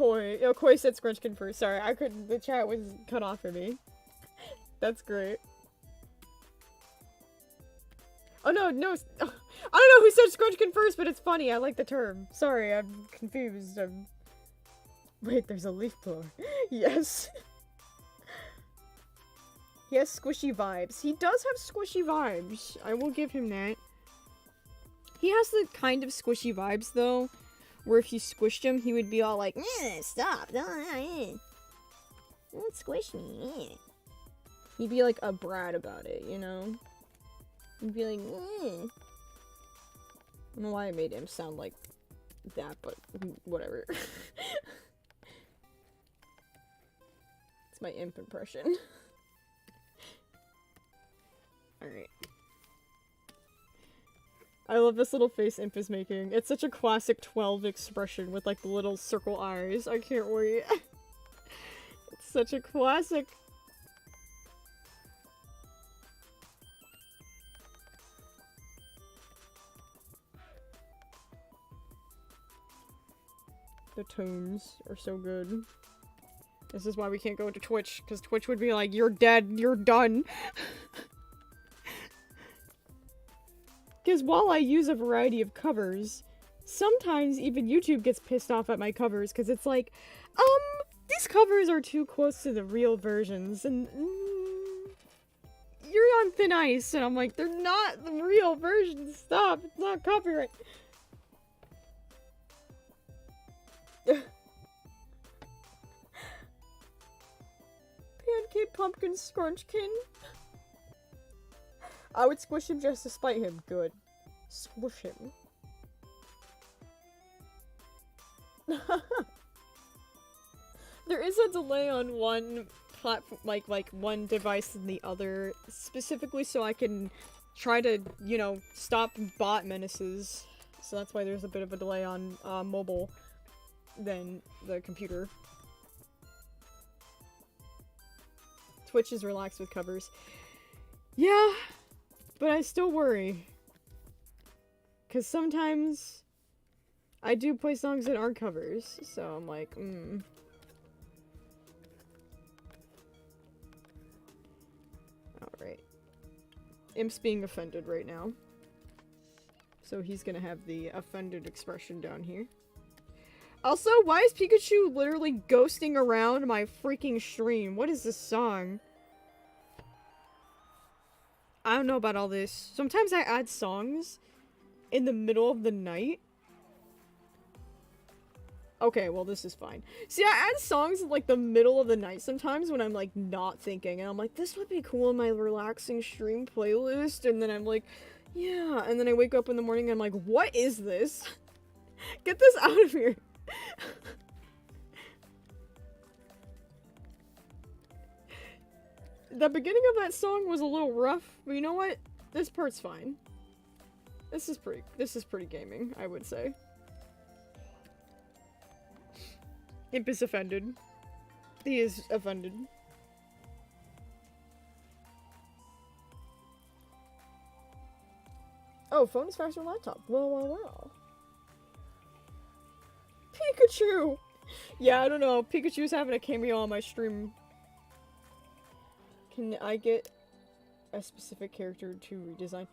Koi. Oh, Koi said Scrunchkin first. Sorry, I couldn't. The chat was cut off for me. That's great. Oh no, no. I don't know who said Scrunchkin first, but it's funny. I like the term. Sorry, I'm confused. Wait, there's a leaf blower. Yes. He has squishy vibes. He does have squishy vibes. I will give him that. He has the kind of squishy vibes, though, where if you squished him, he would be all like, stop, don't squish me. He'd be like a brat about it, you know? He'd be like, I don't know why I made him sound like that, but whatever. It's my imp impression. Alright. I love this little face Imp is making. It's such a classic 12 expression with like the little circle eyes. I can't wait. It's such a classic. The tones are so good. This is why we can't go to Twitch, because Twitch would be like, you're dead, you're done. Because while I use a variety of covers, sometimes even YouTube gets pissed off at my covers, because it's like, these covers are too close to the real versions, and you're on thin ice, and I'm like, they're not the real versions, stop, it's not copyright. Pancake Pumpkin Scrunchkin. I would squish him just to spite him. Good. Squish him. There is a delay on one platform, like one device than the other, specifically so I can try to, you know, stop bot menaces. So that's why there's a bit of a delay on mobile than the computer. Twitch is relaxed with covers. Yeah. But I still worry. Because sometimes I do play songs that aren't covers, so I'm like, Alright. Imp's being offended right now. So he's gonna have the offended expression down here. Also, why is Pikachu literally ghosting around my freaking stream? What is this song? I don't know about all this. Sometimes I add songs in the middle of the night. Okay, well this is fine. See, I add songs in like the middle of the night sometimes when I'm like not thinking, and I'm like, this would be cool in my relaxing stream playlist, and then I'm like, yeah, and then I wake up in the morning and I'm like, what is this? Get this out of here. The beginning of that song was a little rough, but you know what? This part's fine. This is pretty gaming, I would say. Imp is offended. He is offended. Oh, phone is faster than laptop. Well. Pikachu! Yeah, I don't know. Pikachu's having a cameo on my stream. Can I get a specific character to redesign?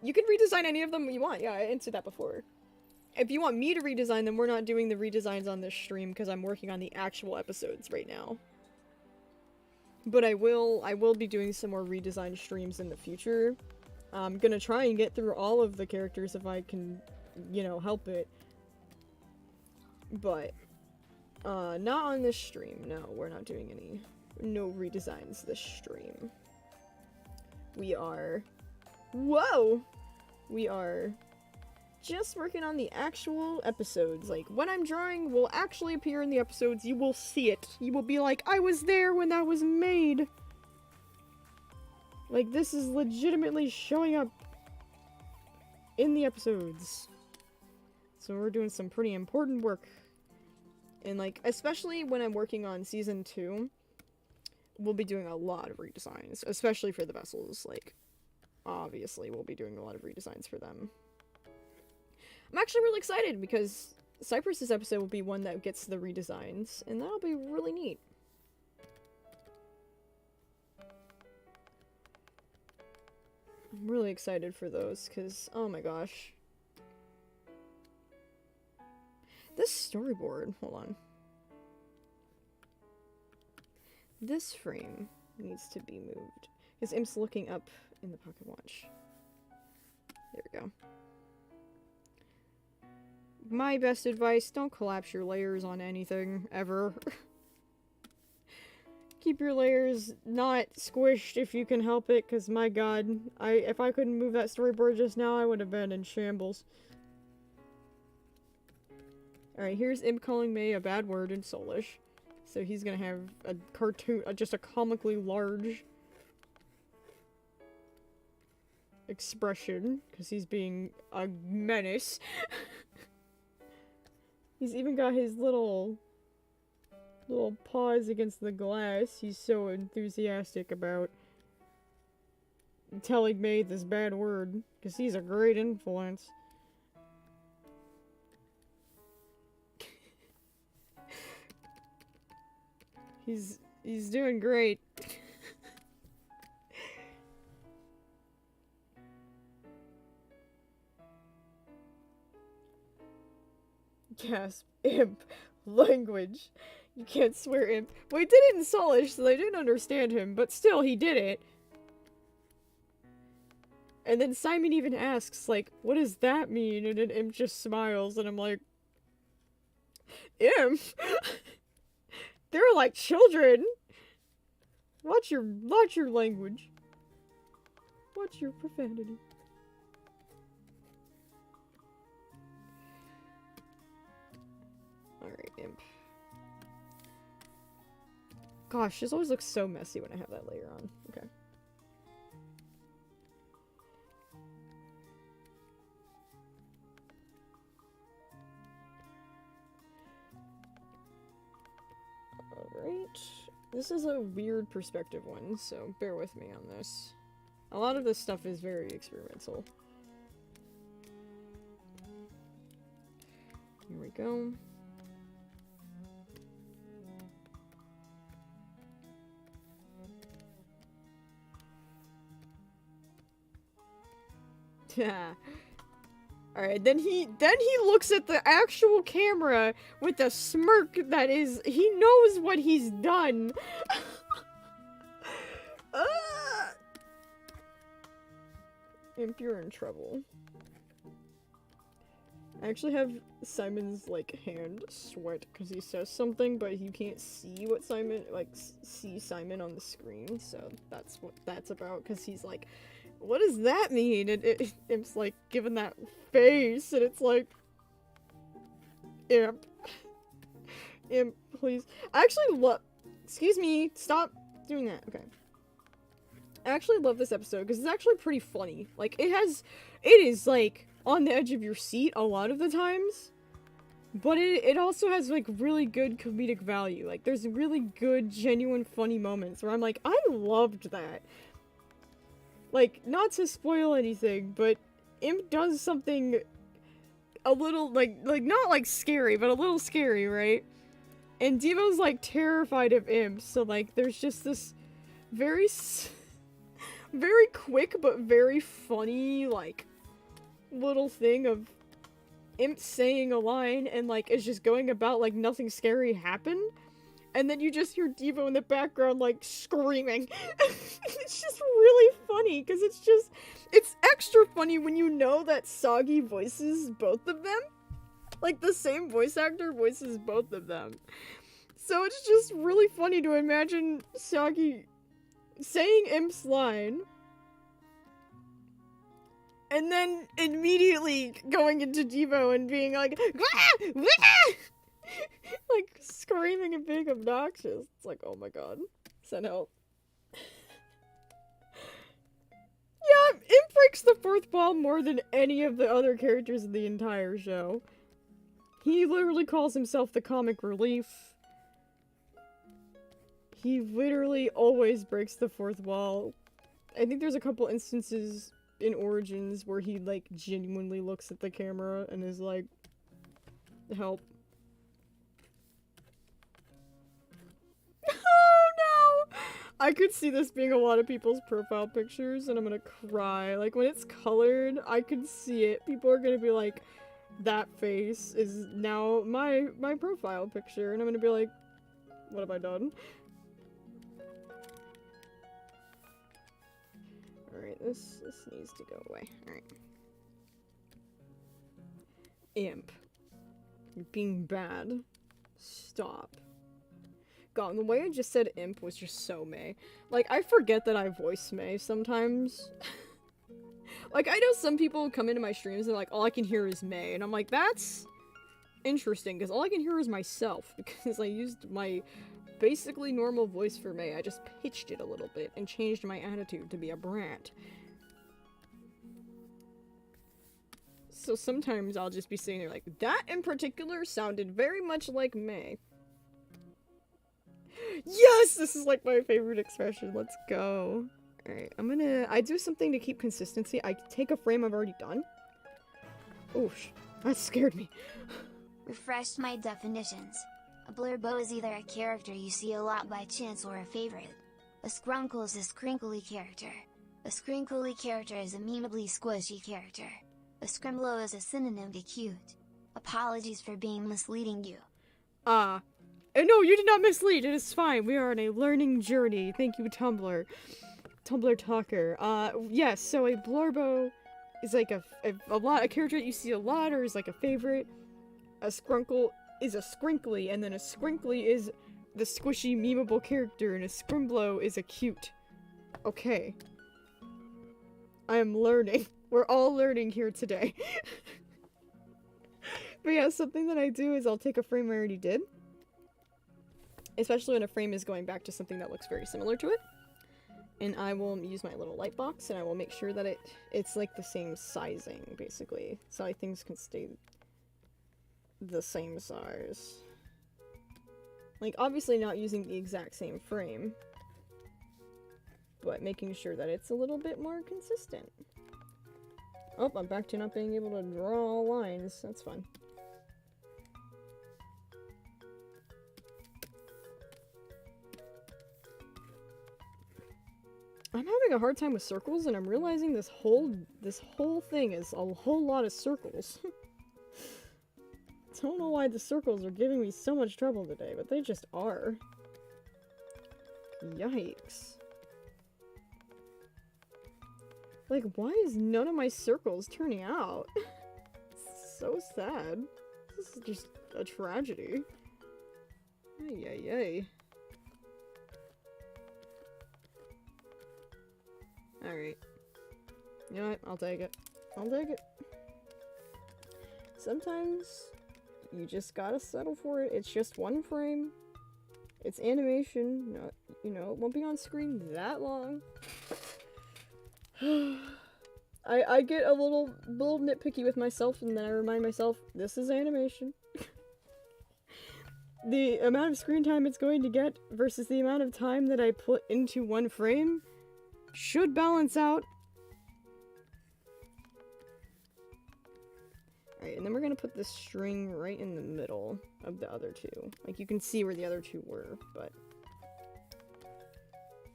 You can redesign any of them you want. Yeah, I answered that before. If you want me to redesign them, we're not doing the redesigns on this stream because I'm working on the actual episodes right now. But I will be doing some more redesign streams in the future. I'm gonna try and get through all of the characters if I can, you know, help it. But, not on this stream. No, we're not doing any, no redesigns this stream. We are, whoa! We are just working on the actual episodes. Like, what I'm drawing will actually appear in the episodes. You will see it. You will be like, I was there when that was made! Like, this is legitimately showing up in the episodes. So we're doing some pretty important work. And, like, especially when I'm working on Season 2, we'll be doing a lot of redesigns. Especially for the vessels. Like, obviously we'll be doing a lot of redesigns for them. I'm actually really excited because Cypress's episode will be one that gets the redesigns, and that'll be really neat. I'm really excited for those, because, oh my gosh. This storyboard, hold on. This frame needs to be moved. Because Imp's looking up in the pocket watch. There we go. My best advice, don't collapse your layers on anything, ever. Keep your layers not squished if you can help it, because my god, if I couldn't move that storyboard just now, I would have been in shambles. Alright, here's Imp calling May a bad word in Soulish. So he's gonna have a cartoon, just a comically large expression, because he's being a menace. He's even got his little paws against the glass. He's so enthusiastic about telling May this bad word, because he's a great influence. He's doing great. Gasp. Imp. Language. You can't swear, Imp. Well, he did it in Soulish, so they didn't understand him, but still, he did it. And then Simon even asks, like, what does that mean? And then Imp just smiles, and I'm like, Imp? They're like children! Watch your language. Watch your profanity. Alright, Imp. Gosh, this always looks so messy when I have that layer on. Okay. Alright. This is a weird perspective one, so bear with me on this. A lot of this stuff is very experimental. Here we go. Yeah. Alright, then he looks at the actual camera with a smirk that is, he knows what he's done. Imp, you're in trouble. I actually have Simon's, like, hand sweat because he says something, but you can't see what Simon, like, see Simon on the screen, so that's what that's about, because he's like, what does that mean? And Imp's like giving that face, and it's like, Imp. Imp, please. I actually love. Excuse me, stop doing that. Okay. I actually love this episode because it's actually pretty funny. Like, it is like on the edge of your seat a lot of the times, but it also has like really good comedic value. Like, there's really good, genuine, funny moments where I'm like, I loved that. Like, not to spoil anything, but Imp does something a little, like, not, like, scary, but a little scary, right? And Devo's, like, terrified of Imp, so, like, there's just this very quick, but very funny, like, little thing of Imp saying a line and, like, is just going about, like, nothing scary happened. And then you just hear Devo in the background, like, screaming. It's just really funny, because it's extra funny when you know that Soggy voices both of them. Like, the same voice actor voices both of them. So it's just really funny to imagine Soggy saying Imp's line, and then immediately going into Devo and being like, "Wah! Wah!" Like, screaming and being obnoxious. It's like, oh my god. Send help. Yeah, Imp breaks the fourth wall more than any of the other characters in the entire show. He literally calls himself the comic relief. He literally always breaks the fourth wall. I think there's a couple instances in Origins where he, like, genuinely looks at the camera and is like, Help. Oh no! I could see this being a lot of people's profile pictures and I'm gonna cry. Like when it's colored, I can see it. People are gonna be like, that face is now my profile picture, and I'm gonna be like, what have I done? Alright, this needs to go away. Alright. Imp. You're being bad. Stop. God, the way I just said imp was just so May. Like, I forget that I voice May sometimes. Like, I know some people come into my streams and like, all I can hear is May, and I'm like, that's interesting, because all I can hear is myself, because I used my basically normal voice for May. I just pitched it a little bit and changed my attitude to be a brat. So sometimes I'll just be sitting there like, that in particular sounded very much like May. Yes! This is like my favorite expression. Let's go. Alright, I do something to keep consistency. I take a frame I've already done. Oof, that scared me. Refreshed my definitions. A blurbo is either a character you see a lot by chance or a favorite. A scrunkle is a scrinkly character. A scrinkly character is a memeably squishy character. A scrimblow is a synonym to cute. Apologies for being misleading you. No, you did not mislead. It is fine. We are on a learning journey. Thank you, Tumblr. Tumblr talker. Yes, so a blurbo is like a character that you see a lot or is like a favorite. A scrunkle is a scrinkly, and then a scrinkly is the squishy, memeable character, and a scrimblow is a cute. Okay. I am learning. We're all learning here today. But yeah, something that I do is I'll take a frame I already did. Especially when a frame is going back to something that looks very similar to it. And I will use my little light box and I will make sure that it's like the same sizing, basically. So like things can stay the same size. Like, obviously not using the exact same frame, but making sure that it's a little bit more consistent. Oh, I'm back to not being able to draw lines. That's fun. I'm having a hard time with circles, and I'm realizing this whole thing is a whole lot of circles. I don't know why the circles are giving me so much trouble today, but they just are. Yikes. Like, why is none of my circles turning out? So sad. This is just a tragedy. Ay, ay, ay. Alright. You know what? I'll take it. I'll take it. Sometimes you just gotta settle for it. It's just one frame. It's animation. Not, you know, it won't be on screen that long. I get a little nitpicky with myself, and then I remind myself, this is animation. The amount of screen time it's going to get versus the amount of time that I put into one frame should balance out. Alright, and then we're gonna put this string right in the middle of the other two. Like, you can see where the other two were, but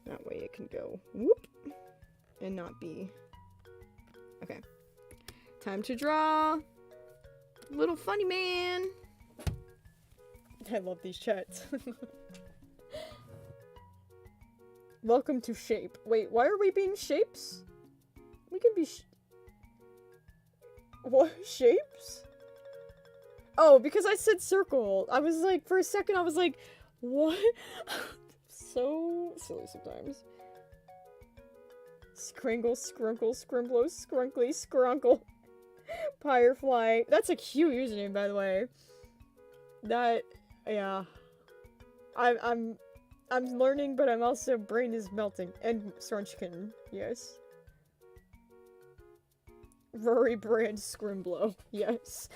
that way it can go whoop and not be. Okay. Time to draw little funny man. I love these chats. Welcome to shape. Wait, why are we being shapes? We can be what? Shapes? Oh, because I said circle. I was like, for a second I was like, what? So silly sometimes. Scringle, scrunkle, scrimblow, scrunkly, scrunkle. Firefly. That's a cute username, by the way. That, yeah. I'm learning, but I'm also, brain is melting. And Scrunchkin, yes. Rory Brand Scrimblow, yes.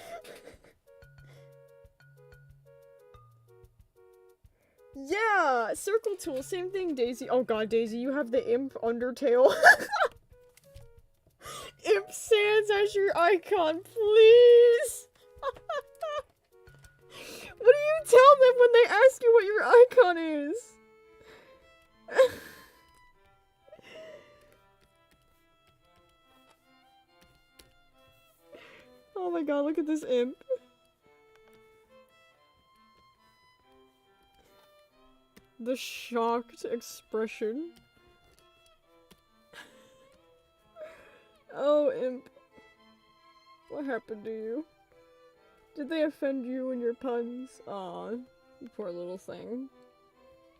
Yeah! Circle tool, same thing, Daisy. Oh god, Daisy, you have the imp undertale. Imp Sans as your icon, please! when they ask you what your icon is. Oh my god, look at this imp. The shocked expression. Oh, imp. What happened to you? Did they offend you and your puns? Aw, you poor little thing.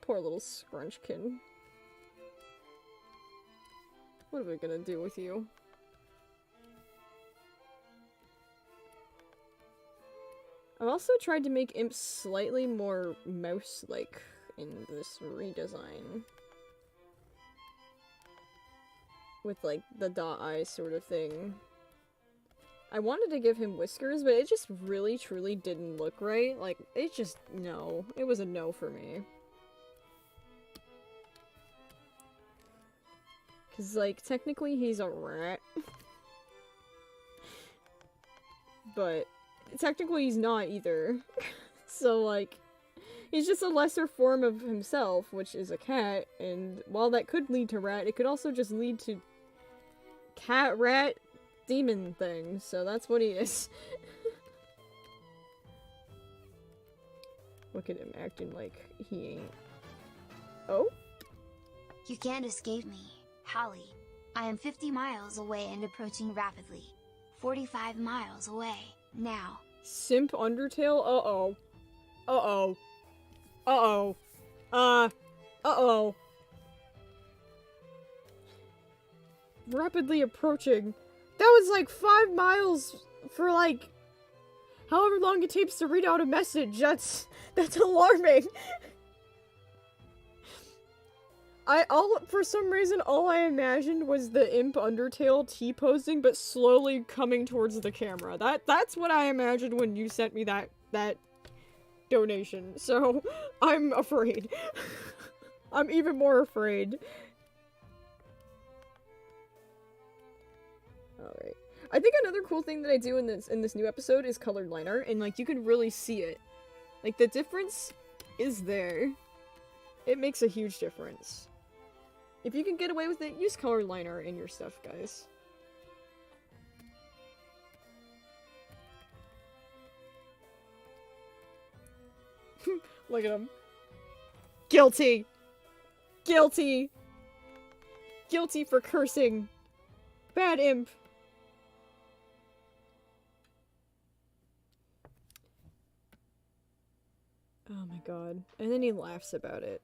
Poor little scrunchkin. What are we gonna do with you? I've also tried to make imps slightly more mouse-like in this redesign. With, like, the dot eye sort of thing. I wanted to give him whiskers, but it just really, truly didn't look right. Like, it just, no. It was a no for me. Cause, like, technically he's a rat. But technically he's not either. So, like, he's just a lesser form of himself, which is a cat, and while that could lead to rat, it could also just lead to cat, rat, demon thing, so that's what he is. Look at him acting like he ain't. Oh? You can't escape me, Holly. I am 50 miles away and approaching rapidly. 45 miles away, now. Simp Undertale? Uh-oh. Uh-oh. Uh-oh. Uh-oh. Rapidly approaching. That was like 5 miles for like however long it takes to read out a message. That's alarming. For some reason all I imagined was the imp Undertale T-posing but slowly coming towards the camera. That's what I imagined when you sent me that donation. So I'm afraid. I'm even more afraid. Alright. I think another cool thing that I do in this new episode is colored line art, and like you can really see it. Like the difference is there. It makes a huge difference. If you can get away with it, use colored line art in your stuff, guys. Look at him. Guilty! Guilty! Guilty for cursing! Bad imp! Oh my god. And then he laughs about it.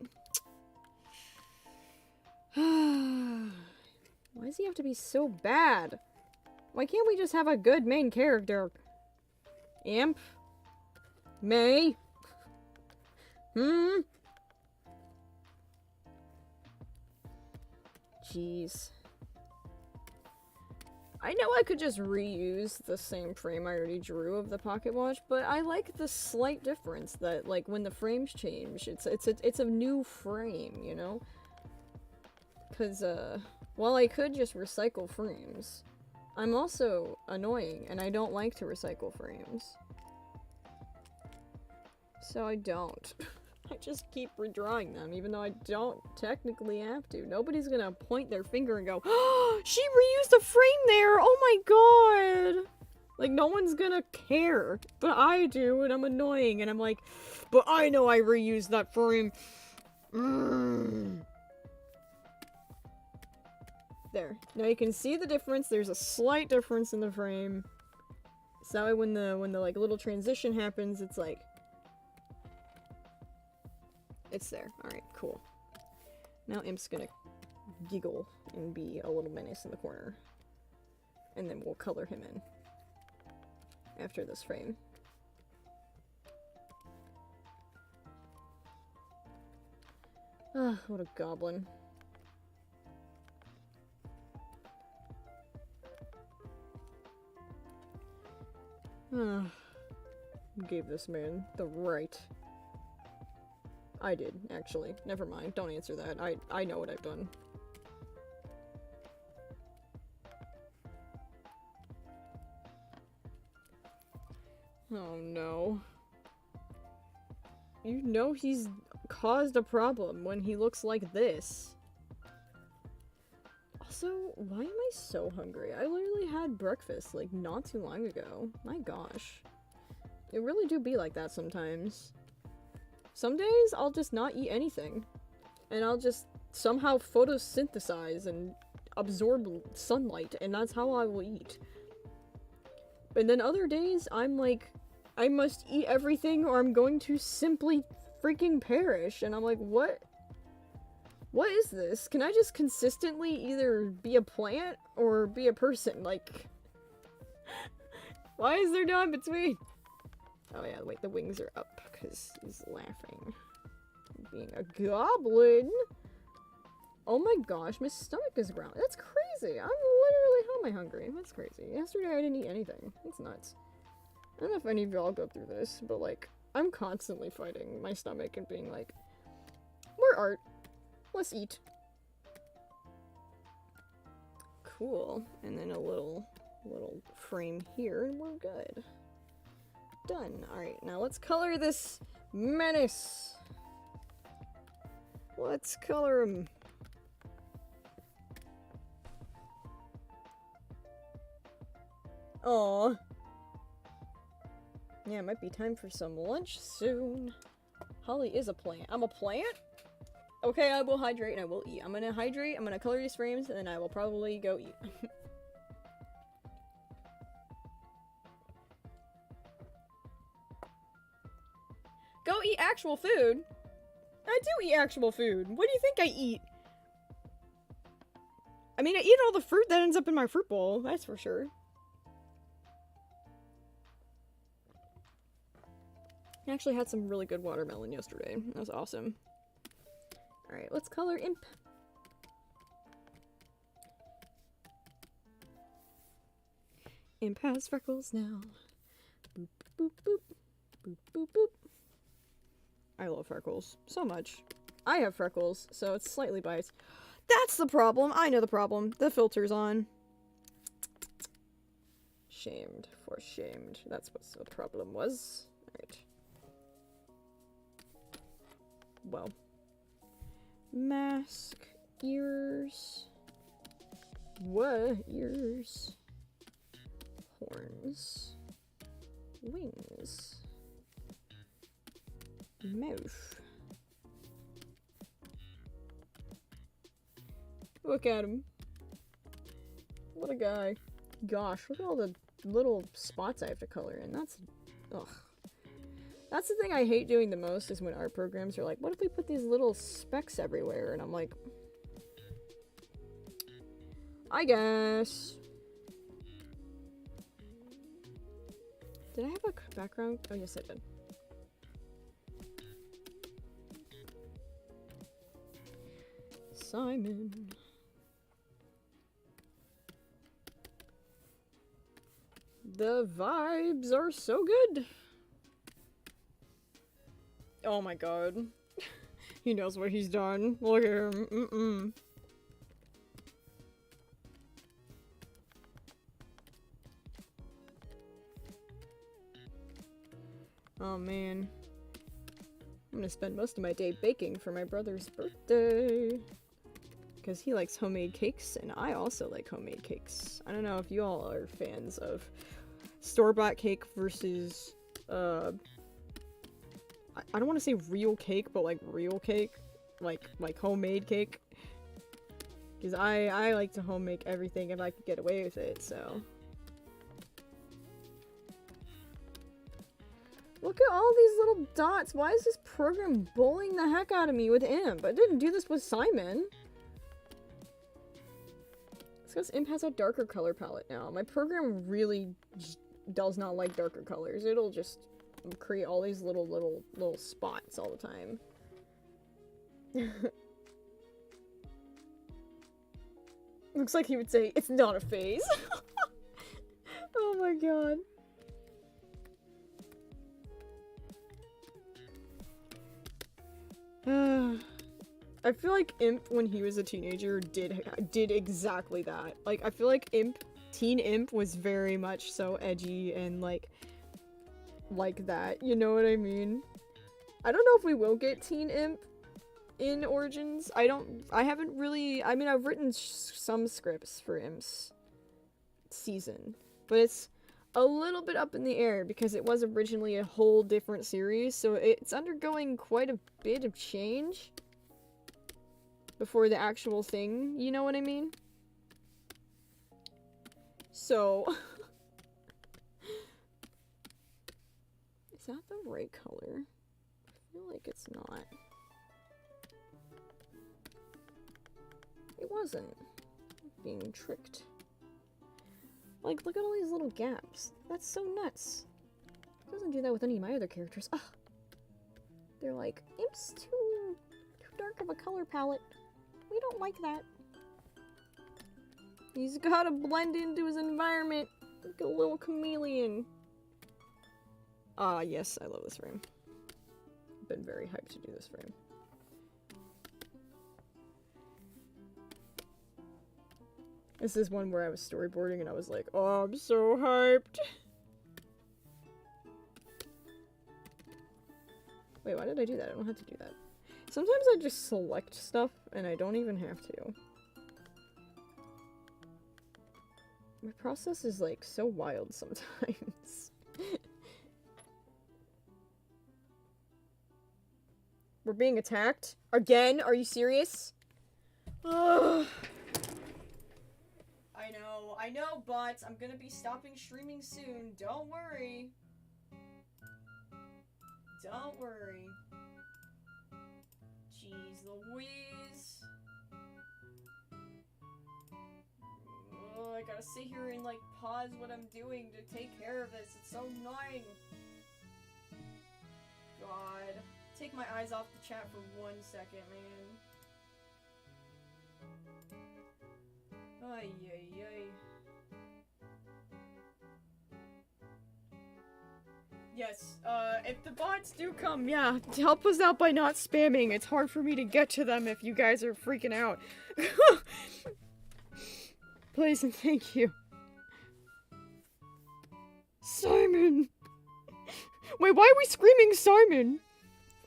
Why does he have to be so bad? Why can't we just have a good main character? Imp? May? Jeez. I know I could just reuse the same frame I already drew of the pocket watch, but I like the slight difference that, like, when the frames change, it's a new frame, you know? Because, while I could just recycle frames, I'm also annoying, and I don't like to recycle frames. So I don't. I just keep redrawing them, even though I don't technically have to. Nobody's gonna point their finger and go, "Oh, she reused a frame there! Oh my god!" Like, no one's gonna care. But I do, and I'm annoying, and I'm like, "But I know I reused that frame." There. Now you can see the difference. There's a slight difference in the frame. So that way when the like little transition happens, it's like it's there. Alright, cool. Now Imp's gonna giggle and be a little menace in the corner. And then we'll color him in after this frame. Ah, what a goblin. Ah, who gave this man the right? I did, actually. Never mind. Don't answer that. I know what I've done. Oh no. You know he's caused a problem when he looks like this. Also, why am I so hungry? I literally had breakfast, like, not too long ago. My gosh. It really do be like that sometimes. Some days, I'll just not eat anything. And I'll just somehow photosynthesize and absorb sunlight, and that's how I will eat. And then other days, I'm like, I must eat everything or I'm going to simply freaking perish. And I'm like, what? What is this? Can I just consistently either be a plant or be a person? Like, why is there no in between? Oh yeah, wait, the wings are up because he's laughing. Being a goblin? Oh my gosh, my stomach is growling. That's crazy. I'm literally, how am I hungry? That's crazy. Yesterday I didn't eat anything. That's nuts. I don't know if any of y'all go through this, but like, I'm constantly fighting my stomach and being like, more art. Let's eat. Cool. And then a little frame here and we're good. Done. Alright, now let's color this menace. Let's color him. Aww. Yeah, it might be time for some lunch soon. Holly is a plant. I'm a plant? Okay, I will hydrate and I will eat. I'm gonna hydrate, I'm gonna color these frames, and then I will probably go eat. Go eat actual food? I do eat actual food. What do you think I eat? I mean, I eat all the fruit that ends up in my fruit bowl, that's for sure. I actually had some really good watermelon yesterday. That was awesome. Alright, let's color Imp. Imp has freckles now. Boop, boop, boop. Boop, boop, boop. I love freckles so much. I have freckles, so it's slightly biased. That's the problem! I know the problem. The filter's on. Shamed for shamed. That's what the problem was. Alright. Well. Mask. Ears. What? Ears. Horns. Wings. Mouth. Look at him. What a guy. Gosh, look at all the little spots I have to color in. That's... ugh. That's the thing I hate doing the most, is when art programs are like, what if we put these little specks everywhere? And I'm like... I guess. Did I have a background? Oh, yes, I did. Simon. The vibes are so good. Oh my god. He knows what he's done. Look at him. Oh man. I'm gonna spend most of my day baking for my brother's birthday. Because he likes homemade cakes, and I also like homemade cakes. I don't know if you all are fans of store-bought cake versus, I don't want to say real cake, but like real cake. Like homemade cake. Because I like to home make everything if I could get away with it, so. Look at all these little dots. Why is this program bullying the heck out of me with Imp? I didn't do this with Simon. It's because Imp has a darker color palette now. My program really does not like darker colors. It'll just create all these little spots all the time. Looks like he would say, it's not a phase. Oh my god. I feel like Imp, when he was a teenager, did exactly that. Like, I feel like Teen Imp was very much so edgy and, like that, you know what I mean? I don't know if we will get Teen Imp in Origins. I haven't really, I mean, I've written some scripts for Imp's season, but it's a little bit up in the air because it was originally a whole different series, so it's undergoing quite a bit of change before the actual thing, you know what I mean? So, is that the right color? I feel like it's not. It wasn't. Being tricked. Like, look at all these little gaps. That's so nuts. It doesn't do that with any of my other characters. Ugh. They're like, Imp's too dark of a color palette. We don't like that. He's gotta blend into his environment like a little chameleon. Ah, yes, I love this frame. I've been very hyped to do this frame. This is one where I was storyboarding and I was like, oh, I'm so hyped. Wait, why did I do that? I don't have to do that. Sometimes I just select stuff and I don't even have to. My process is like so wild sometimes. We're being attacked? Again? Are you serious? Ugh. I know, but I'm gonna be stopping streaming soon. Don't worry. Don't worry. Jeez Louise. Oh, I gotta sit here and like pause what I'm doing to take care of this. It's so annoying. God. Take my eyes off the chat for 1 second, man. Ay, ay, ay. Yes, if the bots do come, yeah, help us out by not spamming. It's hard for me to get to them if you guys are freaking out. Please and thank you. Simon! Wait, why are we screaming Simon?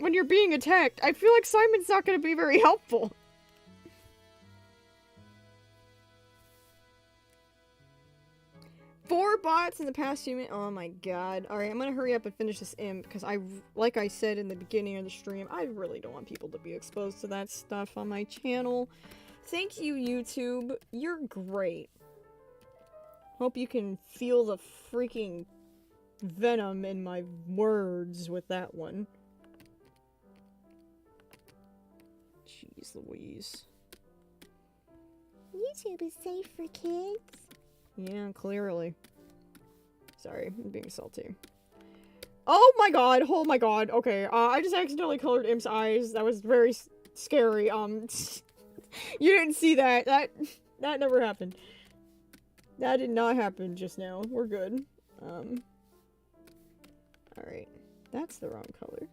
When you're being attacked? I feel like Simon's not gonna be very helpful. 4 bots in the past few minutes. Oh my god. Alright, I'm gonna hurry up and finish this imp, because like I said in the beginning of the stream, I really don't want people to be exposed to that stuff on my channel. Thank you, YouTube. You're great. Hope you can feel the freaking venom in my words with that one. Jeez Louise. YouTube is safe for kids. Yeah, clearly. Sorry, I'm being salty. Oh my god, oh my god, okay, I just accidentally colored Imp's eyes. That was very scary, you didn't see that. That never happened. That did not happen just now. We're good. Alright. That's the wrong color.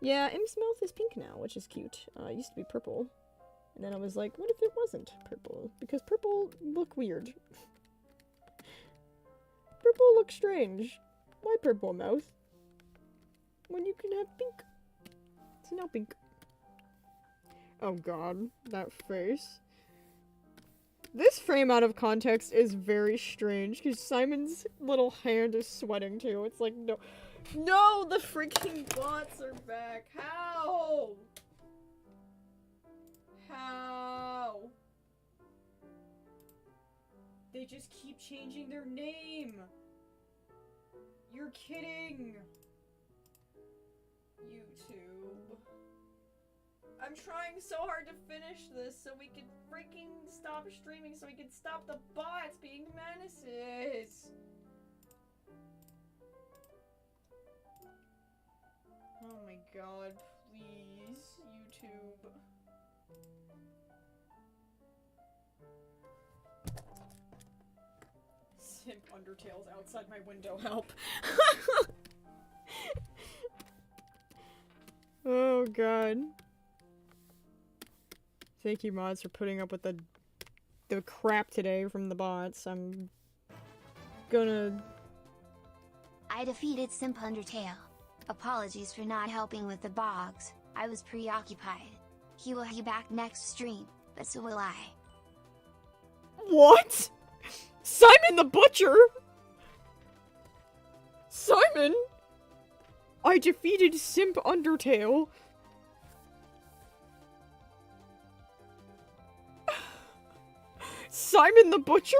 Yeah, Imp's mouth is pink now, which is cute. It used to be purple. And then I was like, what if it wasn't purple? Because purple look weird. Purple looks strange. Why purple mouth? When you can have pink. It's now pink. Oh god, that face. This frame out of context is very strange, because Simon's little hand is sweating too. It's like, no. No, the freaking bots are back. How? How? They just keep changing their name. You're kidding. YouTube. I'm trying so hard to finish this so we can freaking stop streaming so we can stop the bots being menaces. Oh my god, please, YouTube. Simp Undertale's outside my window, help. Oh god. Thank you, mods, for putting up with the crap today from the bots. I'm gonna... I defeated Simp Undertale. Apologies for not helping with the bogs, I was preoccupied. He will be back next stream, but so will I. What? Simon the Butcher? Simon? I defeated Simp Undertale. Simon the Butcher?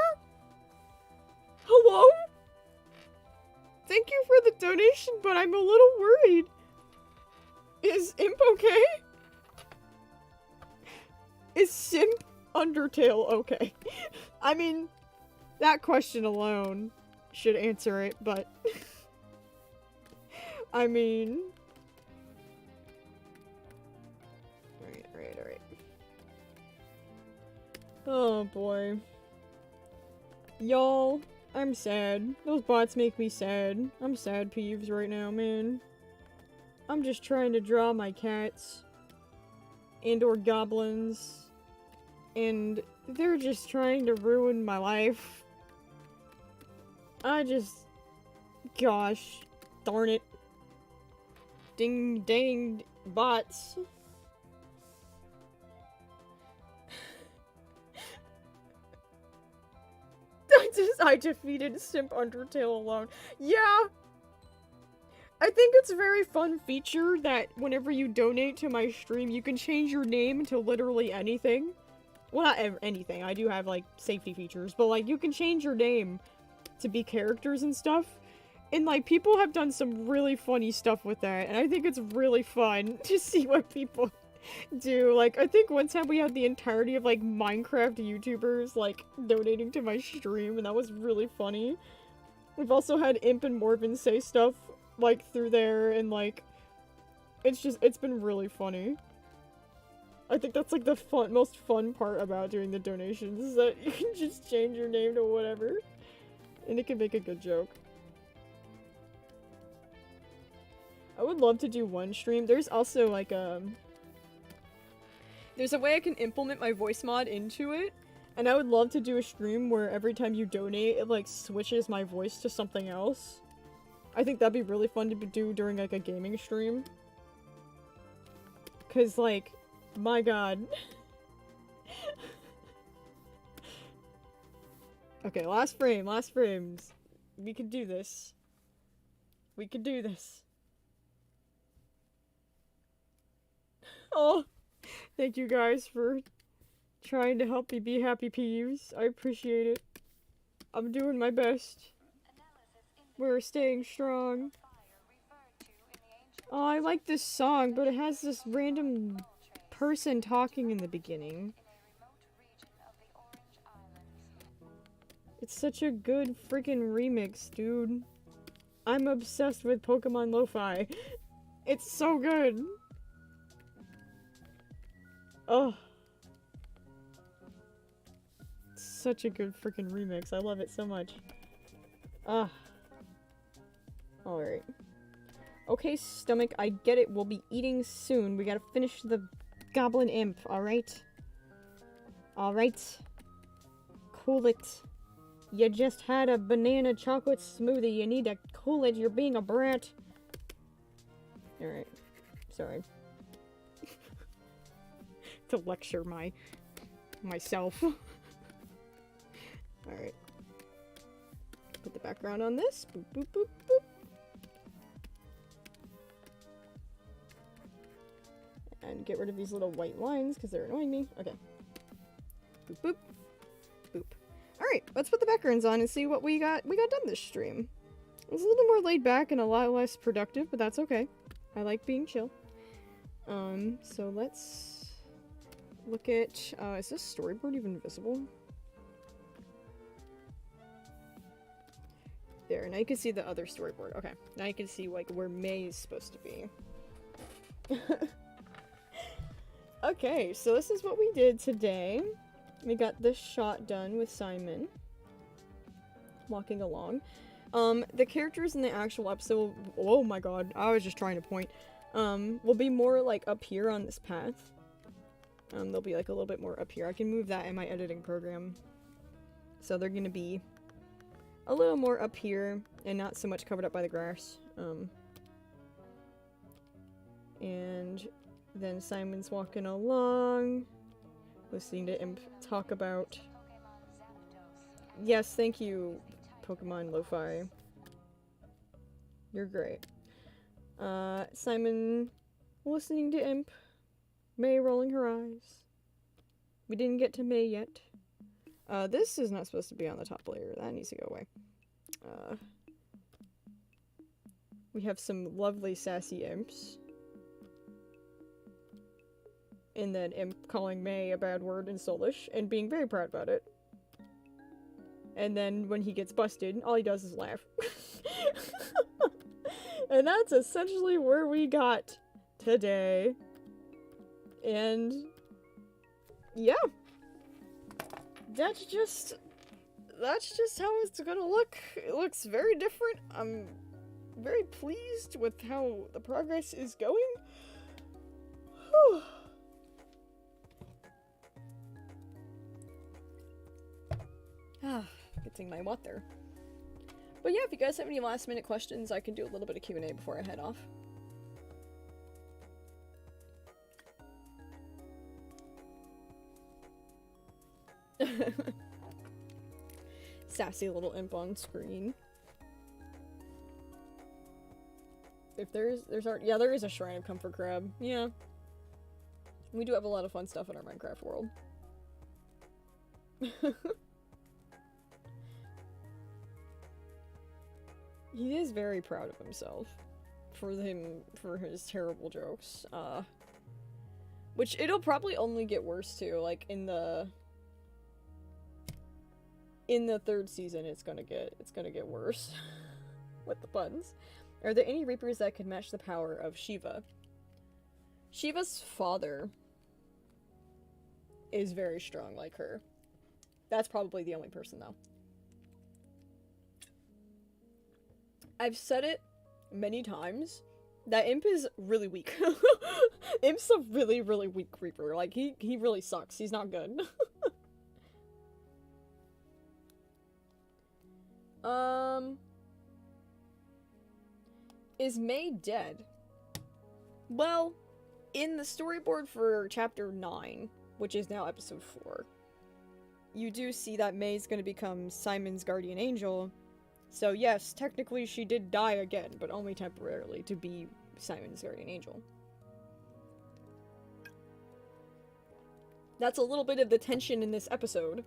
Hello? Thank you for the donation, but I'm a little worried. Is Imp okay? Is Simp Undertale okay? I mean, that question alone should answer it, but... I mean... Alright. Oh boy. Y'all, I'm sad. Those bots make me sad. I'm sad peeves right now, man. I'm just trying to draw my cats. And/or goblins. And they're just trying to ruin my life. Gosh. Darn it. Ding dang bots. I defeated Simp Undertale alone. Yeah! I think it's a very fun feature that whenever you donate to my stream, you can change your name to literally anything. Well, not anything. I do have, like, safety features. But, like, you can change your name to be characters and stuff. And, like, people have done some really funny stuff with that. And I think it's really fun to see what people do. Like, I think one time we had the entirety of, like, Minecraft YouTubers, like, donating to my stream. And that was really funny. We've also had Imp and Morven say stuff, like, through there. And, like, it's been really funny. I think that's, like, the most fun part about doing the donations, is that you can just change your name to whatever. And it can make a good joke. I would love to do one stream. There's also, like, there's a way I can implement my voice mod into it. And I would love to do a stream where every time you donate, it, like, switches my voice to something else. I think that'd be really fun to do during, like, a gaming stream. 'Cause, like... my god. Okay, last frames. We can do this. We can do this. Oh, thank you guys for trying to help me be happy peeves. I appreciate it. I'm doing my best. We're staying strong. Oh, I like this song, but it has this random person talking in the beginning. It's such a good freaking remix, dude. I'm obsessed with Pokemon Lo-Fi. It's so good. Oh. It's such a good freaking remix. I love it so much. Ah. Alright. Okay, stomach, I get it. We'll be eating soon. We gotta finish the Goblin Imp, alright? Alright. Cool it. You just had a banana chocolate smoothie. You need to cool it. You're being a brat. Alright. Sorry. To lecture myself. Alright. Put the background on this. Boop, boop, boop, boop. And get rid of these little white lines because they're annoying me. Okay. Boop, boop. Boop. Alright, let's put the backgrounds on and see what we got done this stream. It was a little more laid back and a lot less productive, but that's okay. I like being chill. So let's look at, is this storyboard even visible? There, now you can see the other storyboard. Okay, now you can see, like, where May is supposed to be. Okay, so this is what we did today. We got this shot done with Simon. Walking along. The characters in the actual episode, oh my god, I was just trying to point, will be more, like, up here on this path. They'll be, like, a little bit more up here. I can move that in my editing program. So they're gonna be a little more up here, and not so much covered up by the grass. And then Simon's walking along, listening to Imp talk about... Yes, thank you, Pokemon Lo-Fi. You're great. Simon listening to Imp. May rolling her eyes. We didn't get to May yet. This is not supposed to be on the top layer. That needs to go away. We have some lovely sassy Imps. And then Imp calling May a bad word in Solish and being very proud about it. And then when he gets busted, all he does is laugh. And that's essentially where we got today. And yeah. That's just how it's gonna look. It looks very different. I'm very pleased with how the progress is going. Whew. Getting my water. But yeah, if you guys have any last minute questions, I can do a little bit of Q&A before I head off. Sassy little Imp on screen. If there is a Shrine of Comfort Crab. Yeah. We do have a lot of fun stuff in our Minecraft world. He is very proud of himself for his terrible jokes. Which it'll probably only get worse too, like in the third season it's gonna get worse with the puns. Are there any Reapers that could match the power of Shiva? Shiva's father is very strong like her. That's probably the only person though. I've said it many times that Imp is really weak. Imp's a really, really weak Reaper. Like, he really sucks. He's not good. Is May dead? Well, in the storyboard for chapter 9, which is now episode 4, you do see that May's gonna become Simon's guardian angel. So yes, technically she did die again, but only temporarily to be Simon's guardian angel. That's a little bit of the tension in this episode.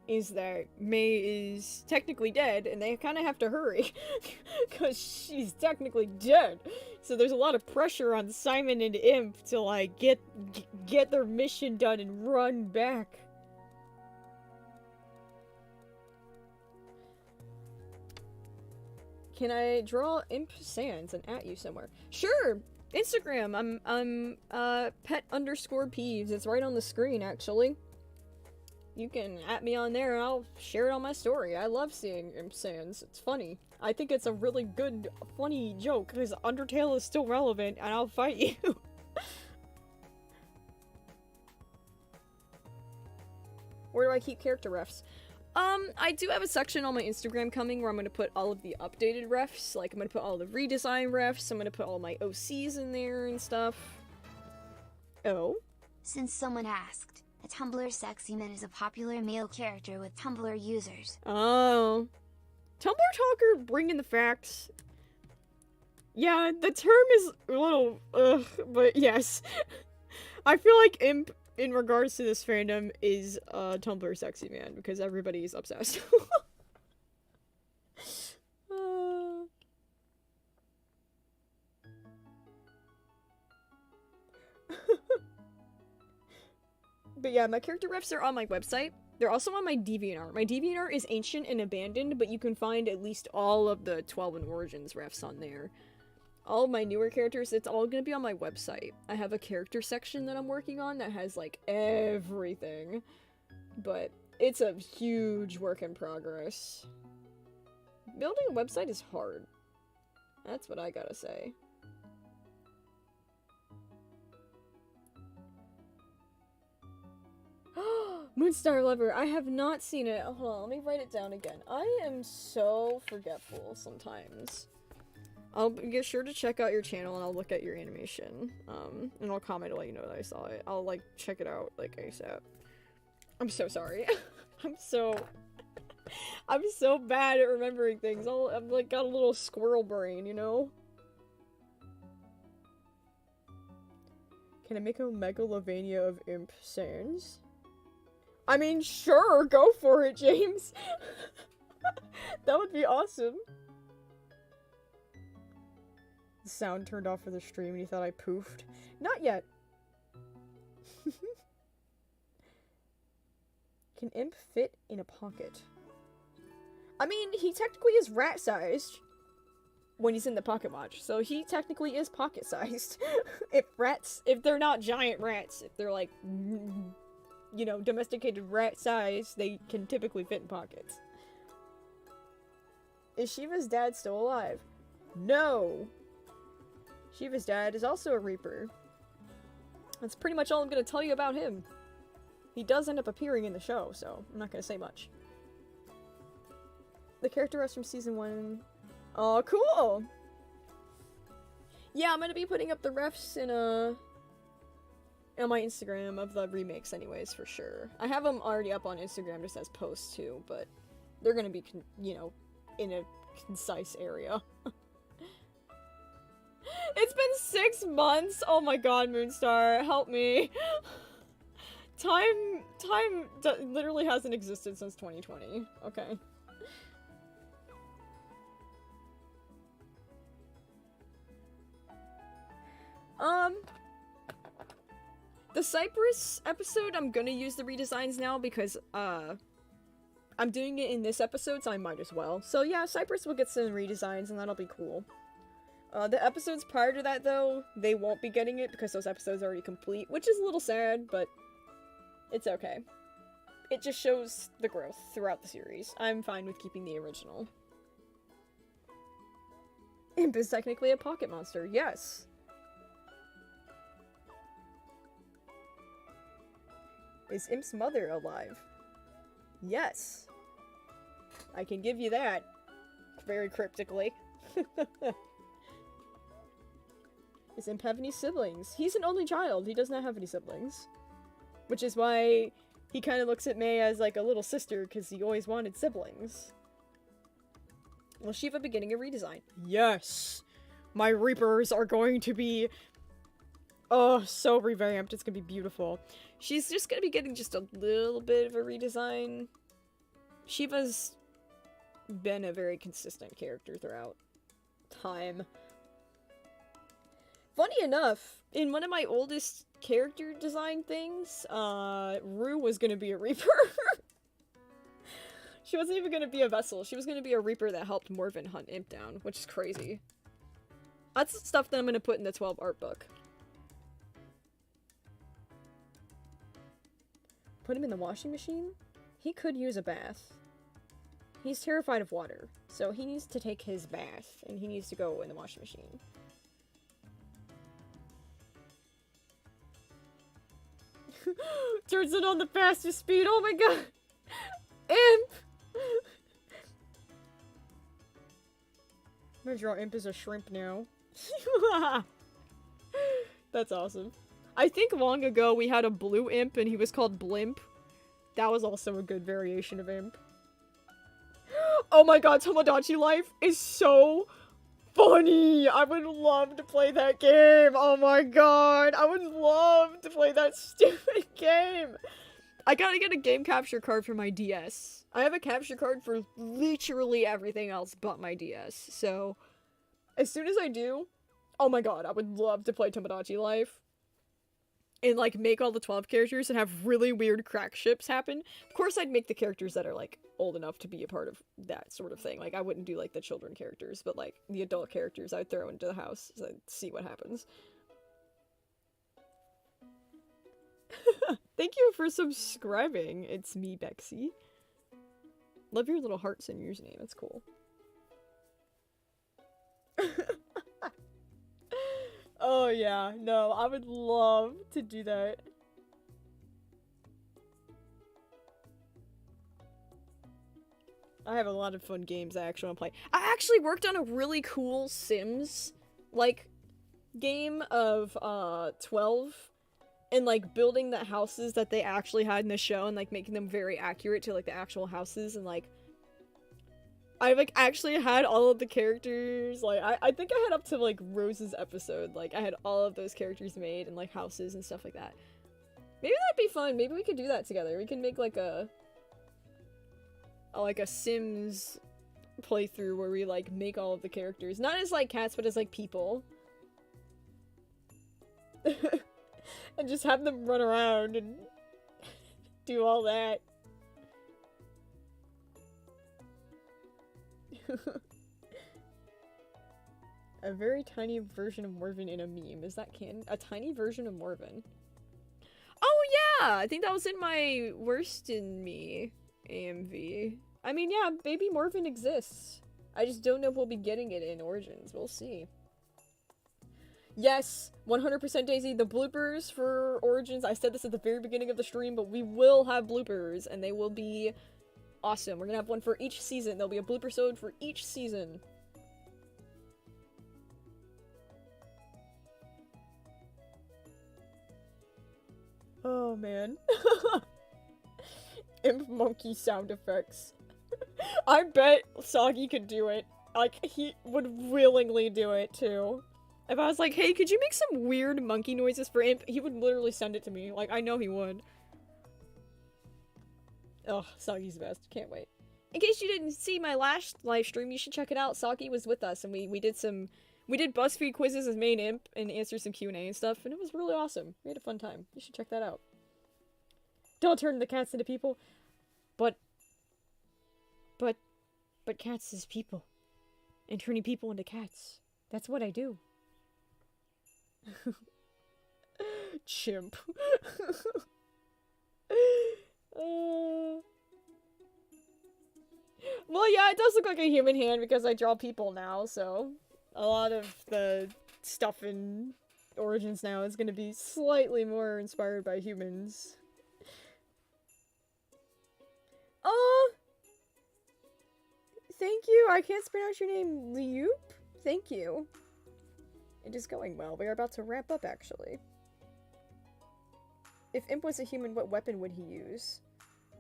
Is that May is technically dead, and they kind of have to hurry. Because she's technically dead. So there's a lot of pressure on Simon and Imp to, like, get their mission done and run back. Can I draw Imp Sans and at you somewhere? Sure! Instagram! I'm pet_peeves. It's right on the screen, actually. You can at me on there and I'll share it on my story. I love seeing Imp Sans. It's funny. I think it's a really good, funny joke, because Undertale is still relevant, and I'll fight you. Where do I keep character refs? I do have a section on my Instagram coming where I'm gonna put all of the updated refs. Like, I'm gonna put all the redesign refs, I'm gonna put all my OCs in there and stuff. Oh? Since someone asked, a Tumblr sexy man is a popular male character with Tumblr users. Oh. Tumblr Talker bringing the facts. Yeah, the term is a little, but yes. I feel like Imp, in regards to this fandom, is a Tumblr sexy man, because everybody's obsessed. But yeah, my character refs are on my website. They're also on my DeviantArt. My DeviantArt is ancient and abandoned, but you can find at least all of the 12 and Origins refs on there. All of my newer characters, it's all gonna be on my website. I have a character section that I'm working on that has, like, everything. But it's a huge work in progress. Building a website is hard. That's what I gotta say. Moonstar Lover, I have not seen it. Hold on, let me write it down again. I am so forgetful sometimes. I'll get sure to check out your channel and I'll look at your animation. And I'll comment to let you know that I saw it. I'll like check it out like ASAP. I'm so sorry. I'm so bad at remembering things. I've like got a little squirrel brain, you know? Can I make a Megalovania of Imp Sans? I mean, sure, go for it, James. That would be awesome. The sound turned off for the stream and he thought I poofed. Not yet. Can Imp fit in a pocket? I mean, he technically is rat-sized when he's in the pocket watch, so he technically is pocket-sized. If they're not giant rats, if they're like, you know, domesticated rat size, they can typically fit in pockets. Is Shiva's dad still alive? No! Shiva's dad is also a Reaper. That's pretty much all I'm gonna tell you about him. He does end up appearing in the show, so I'm not gonna say much. The character rest from season 1. Oh, cool! Yeah, I'm gonna be putting up the refs in on my Instagram of the remakes anyways, for sure. I have them already up on Instagram just as posts too, but they're gonna be, you know, in a concise area. It's been 6 months! Oh my god, Moonstar, help me! Time literally hasn't existed since 2020. Okay. The Cypress episode, I'm gonna use the redesigns now because, I'm doing it in this episode, so I might as well. So yeah, Cypress will get some redesigns, and that'll be cool. The episodes prior to that, though, they won't be getting it because those episodes are already complete, which is a little sad, but it's okay. It just shows the growth throughout the series. I'm fine with keeping the original. Imp is technically a pocket monster, yes! Is Imp's mother alive? Yes. I can give you that. Very cryptically. Does Imp have any siblings? He's an only child. He does not have any siblings. Which is why he kind of looks at May as like a little sister, because he always wanted siblings. Will Shiva be getting a redesign? Yes! My Reapers are going to be... oh, so revamped. It's gonna be beautiful. She's just gonna be getting just a little bit of a redesign. Shiva's been a very consistent character throughout time. Funny enough, in one of my oldest character design things, Rue was gonna be a Reaper. She wasn't even gonna be a vessel. She was gonna be a Reaper that helped Morven hunt Imp down, which is crazy. That's the stuff that I'm gonna put in the 12 art book. Put him in the washing machine? He could use a bath. He's terrified of water, so he needs to take his bath, and he needs to go in the washing machine. Turns it on the fastest speed, oh my god! Imp! I'm gonna draw Imp as a shrimp now. That's awesome. I think long ago we had a blue Imp and he was called Blimp. That was also a good variation of Imp. Oh my god, Tomodachi Life is so funny! I would love to play that game! Oh my god, I would love to play that stupid game! I gotta get a game capture card for my DS. I have a capture card for literally everything else but my DS, so... as soon as I do, oh my god, I would love to play Tomodachi Life. And, like, make all the 12 characters and have really weird crack ships happen. Of course, I'd make the characters that are, like, old enough to be a part of that sort of thing. Like, I wouldn't do, like, the children characters, but, like, the adult characters I'd throw into the house so I'd see what happens. Thank you for subscribing. It's me, Bexy. Love your little hearts in your username. That's cool. Oh yeah, no, I would love to do that. I have a lot of fun games I actually want to play. I actually worked on a really cool Sims, like, game of, 12, and, like, building the houses that they actually had in the show, and, like, making them very accurate to, like, the actual houses, and, like, I, like, actually had all of the characters, like, I think I had up to, like, Rose's episode, like, I had all of those characters made, and, like, houses and stuff like that. Maybe that'd be fun, maybe we could do that together, we can make, like a Sims playthrough where we, like, make all of the characters, not as, like, cats, but as, like, people. And just have them run around and do all that. A very tiny version of Morven in a meme. Is that canon? A tiny version of Morven? Oh yeah! I think that was in my Worst in Me AMV. I mean, yeah, baby Morven exists. I just don't know if we'll be getting it in Origins. We'll see. Yes, 100% Daisy, the bloopers for Origins, I said this at the very beginning of the stream, but we will have bloopers, and they will be awesome. We're gonna have one for each season. There'll be a blooper-sode for each season. Oh, man. Imp monkey sound effects. I bet Soggy could do it. Like, he would willingly do it, too. If I was like, hey, could you make some weird monkey noises for Imp? He would literally send it to me. Like, I know he would. Ugh, Soggy's best. Can't wait. In case you didn't see my last live stream, you should check it out. Soggy was with us, and we did BuzzFeed quizzes as main Imp, and answered some Q&A and stuff, and it was really awesome. We had a fun time. You should check that out. Don't turn the cats into people. But cats is people. And turning people into cats. That's what I do. Chimp. Well, yeah, it does look like a human hand because I draw people now, so a lot of the stuff in Origins now is gonna be slightly more inspired by humans. Oh! Thank you! I can't pronounce your name, Liup? Thank you. It is going well. We are about to wrap up, actually. If Imp was a human, what weapon would he use?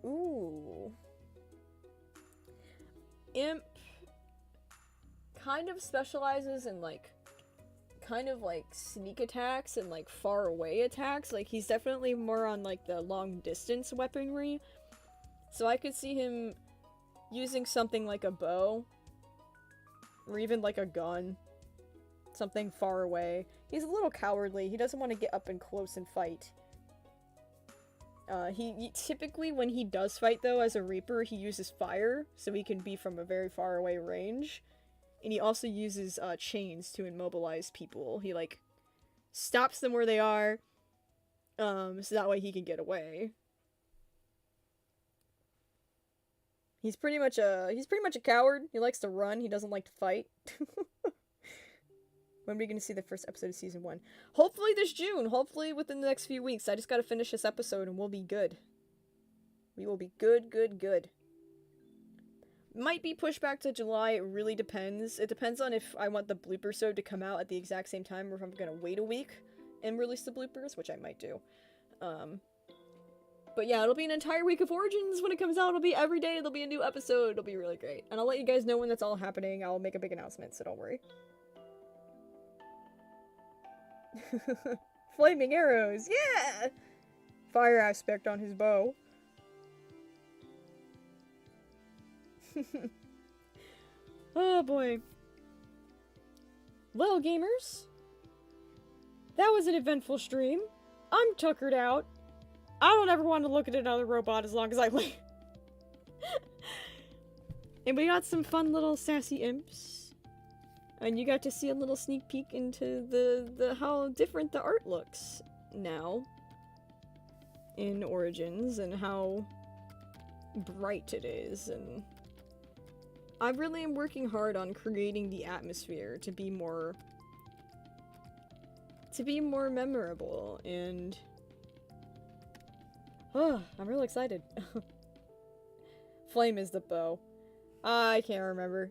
Ooh. Imp kind of specializes in, like, kind of, like, sneak attacks and, like, far away attacks. Like, he's definitely more on, like, the long-distance weaponry. So I could see him using something like a bow. Or even, like, a gun. Something far away. He's a little cowardly. He doesn't want to get up and close and fight. He typically, when he does fight, though, as a Reaper, he uses fire, so he can be from a very far away range. And he also uses, chains to immobilize people. He, like, stops them where they are, so that way he can get away. He's pretty much a coward. He likes to run. He doesn't like to fight. When are we going to see the first episode of Season 1? Hopefully this June. Hopefully within the next few weeks. I just gotta finish this episode and we'll be good. We will be good, good, good. Might be pushed back to July. It really depends. It depends on if I want the blooper-sode to come out at the exact same time or if I'm going to wait a week and release the bloopers, which I might do. But yeah, it'll be an entire week of Origins when it comes out. It'll be every day. There'll be a new episode. It'll be really great. And I'll let you guys know when that's all happening. I'll make a big announcement, so don't worry. Flaming arrows, yeah! Fire aspect on his bow. Oh boy. Well, gamers, that was an eventful stream. I'm tuckered out. I don't ever want to look at another robot as long as I live. And we got some fun little sassy imps. And you got to see a little sneak peek into the how different the art looks now in Origins and how bright it is. And I really am working hard on creating the atmosphere to be more memorable, and oh, I'm really excited. Flame is the bow. I can't remember.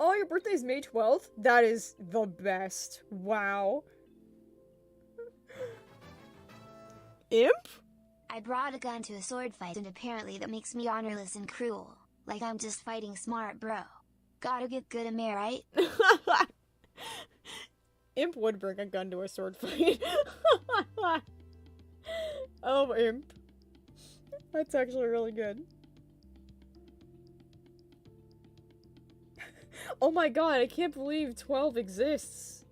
Oh, your birthday's May 12th? That is the best. Wow. Imp? I brought a gun to a sword fight and apparently that makes me honorless and cruel. Like I'm just fighting smart, bro. Gotta get good, am I right? Imp would bring a gun to a sword fight. Oh, Imp. That's actually really good. Oh my god, I can't believe 12 exists.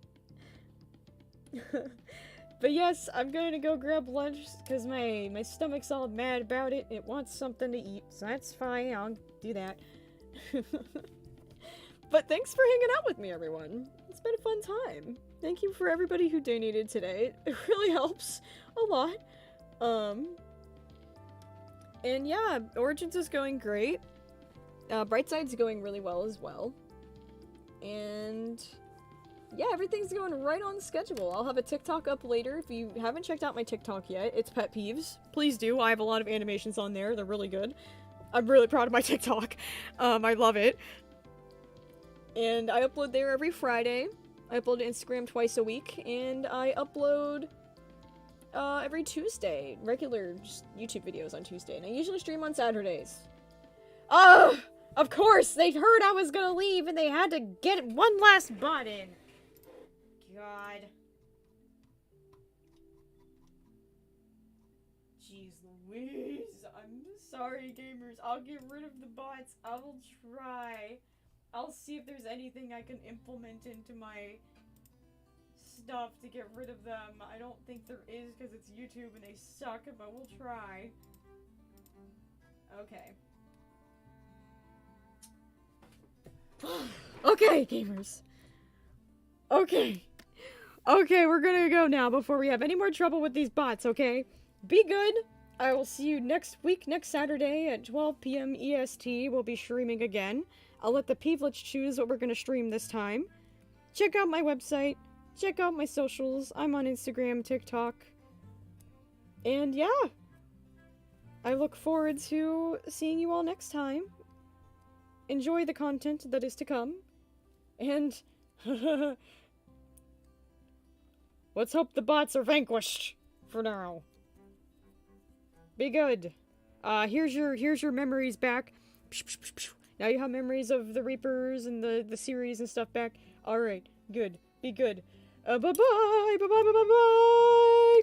But yes, I'm going to go grab lunch because my stomach's all mad about it. It wants something to eat, so that's fine. I'll do that. But thanks for hanging out with me, everyone. It's been a fun time. Thank you for everybody who donated today. It really helps a lot. And yeah, Origins is going great. Brightside's going really well as well. And yeah, everything's going right on schedule. I'll have a TikTok up later. If you haven't checked out my TikTok yet, it's Pet Peeves. Please do. I have a lot of animations on there. They're really good. I'm really proud of my TikTok. I love it. And I upload there every Friday. I upload to Instagram twice a week. And I upload every Tuesday. Regular just YouTube videos on Tuesday. And I usually stream on Saturdays. Oh! Of course! They heard I was gonna leave and they had to get one last bot in. God. Jeez Louise. I'm sorry, gamers. I'll get rid of the bots. I will try. I'll see if there's anything I can implement into my stuff to get rid of them. I don't think there is because it's YouTube and they suck, but we'll try. Okay. Okay, gamers. Okay. Okay, we're gonna go now before we have any more trouble with these bots, okay? Be good. I will see you next week, next Saturday at 12 p.m. EST. We'll be streaming again. I'll let the Peevlets choose what we're gonna stream this time. Check out my website. Check out my socials. I'm on Instagram, TikTok. And yeah. I look forward to seeing you all next time. Enjoy the content that is to come. And let's hope the bots are vanquished for now. Be good. Here's your memories back. Now you have memories of the Reapers and the series and stuff back. Alright, good. Be good. Bye-bye! Bye-bye! Bye-bye!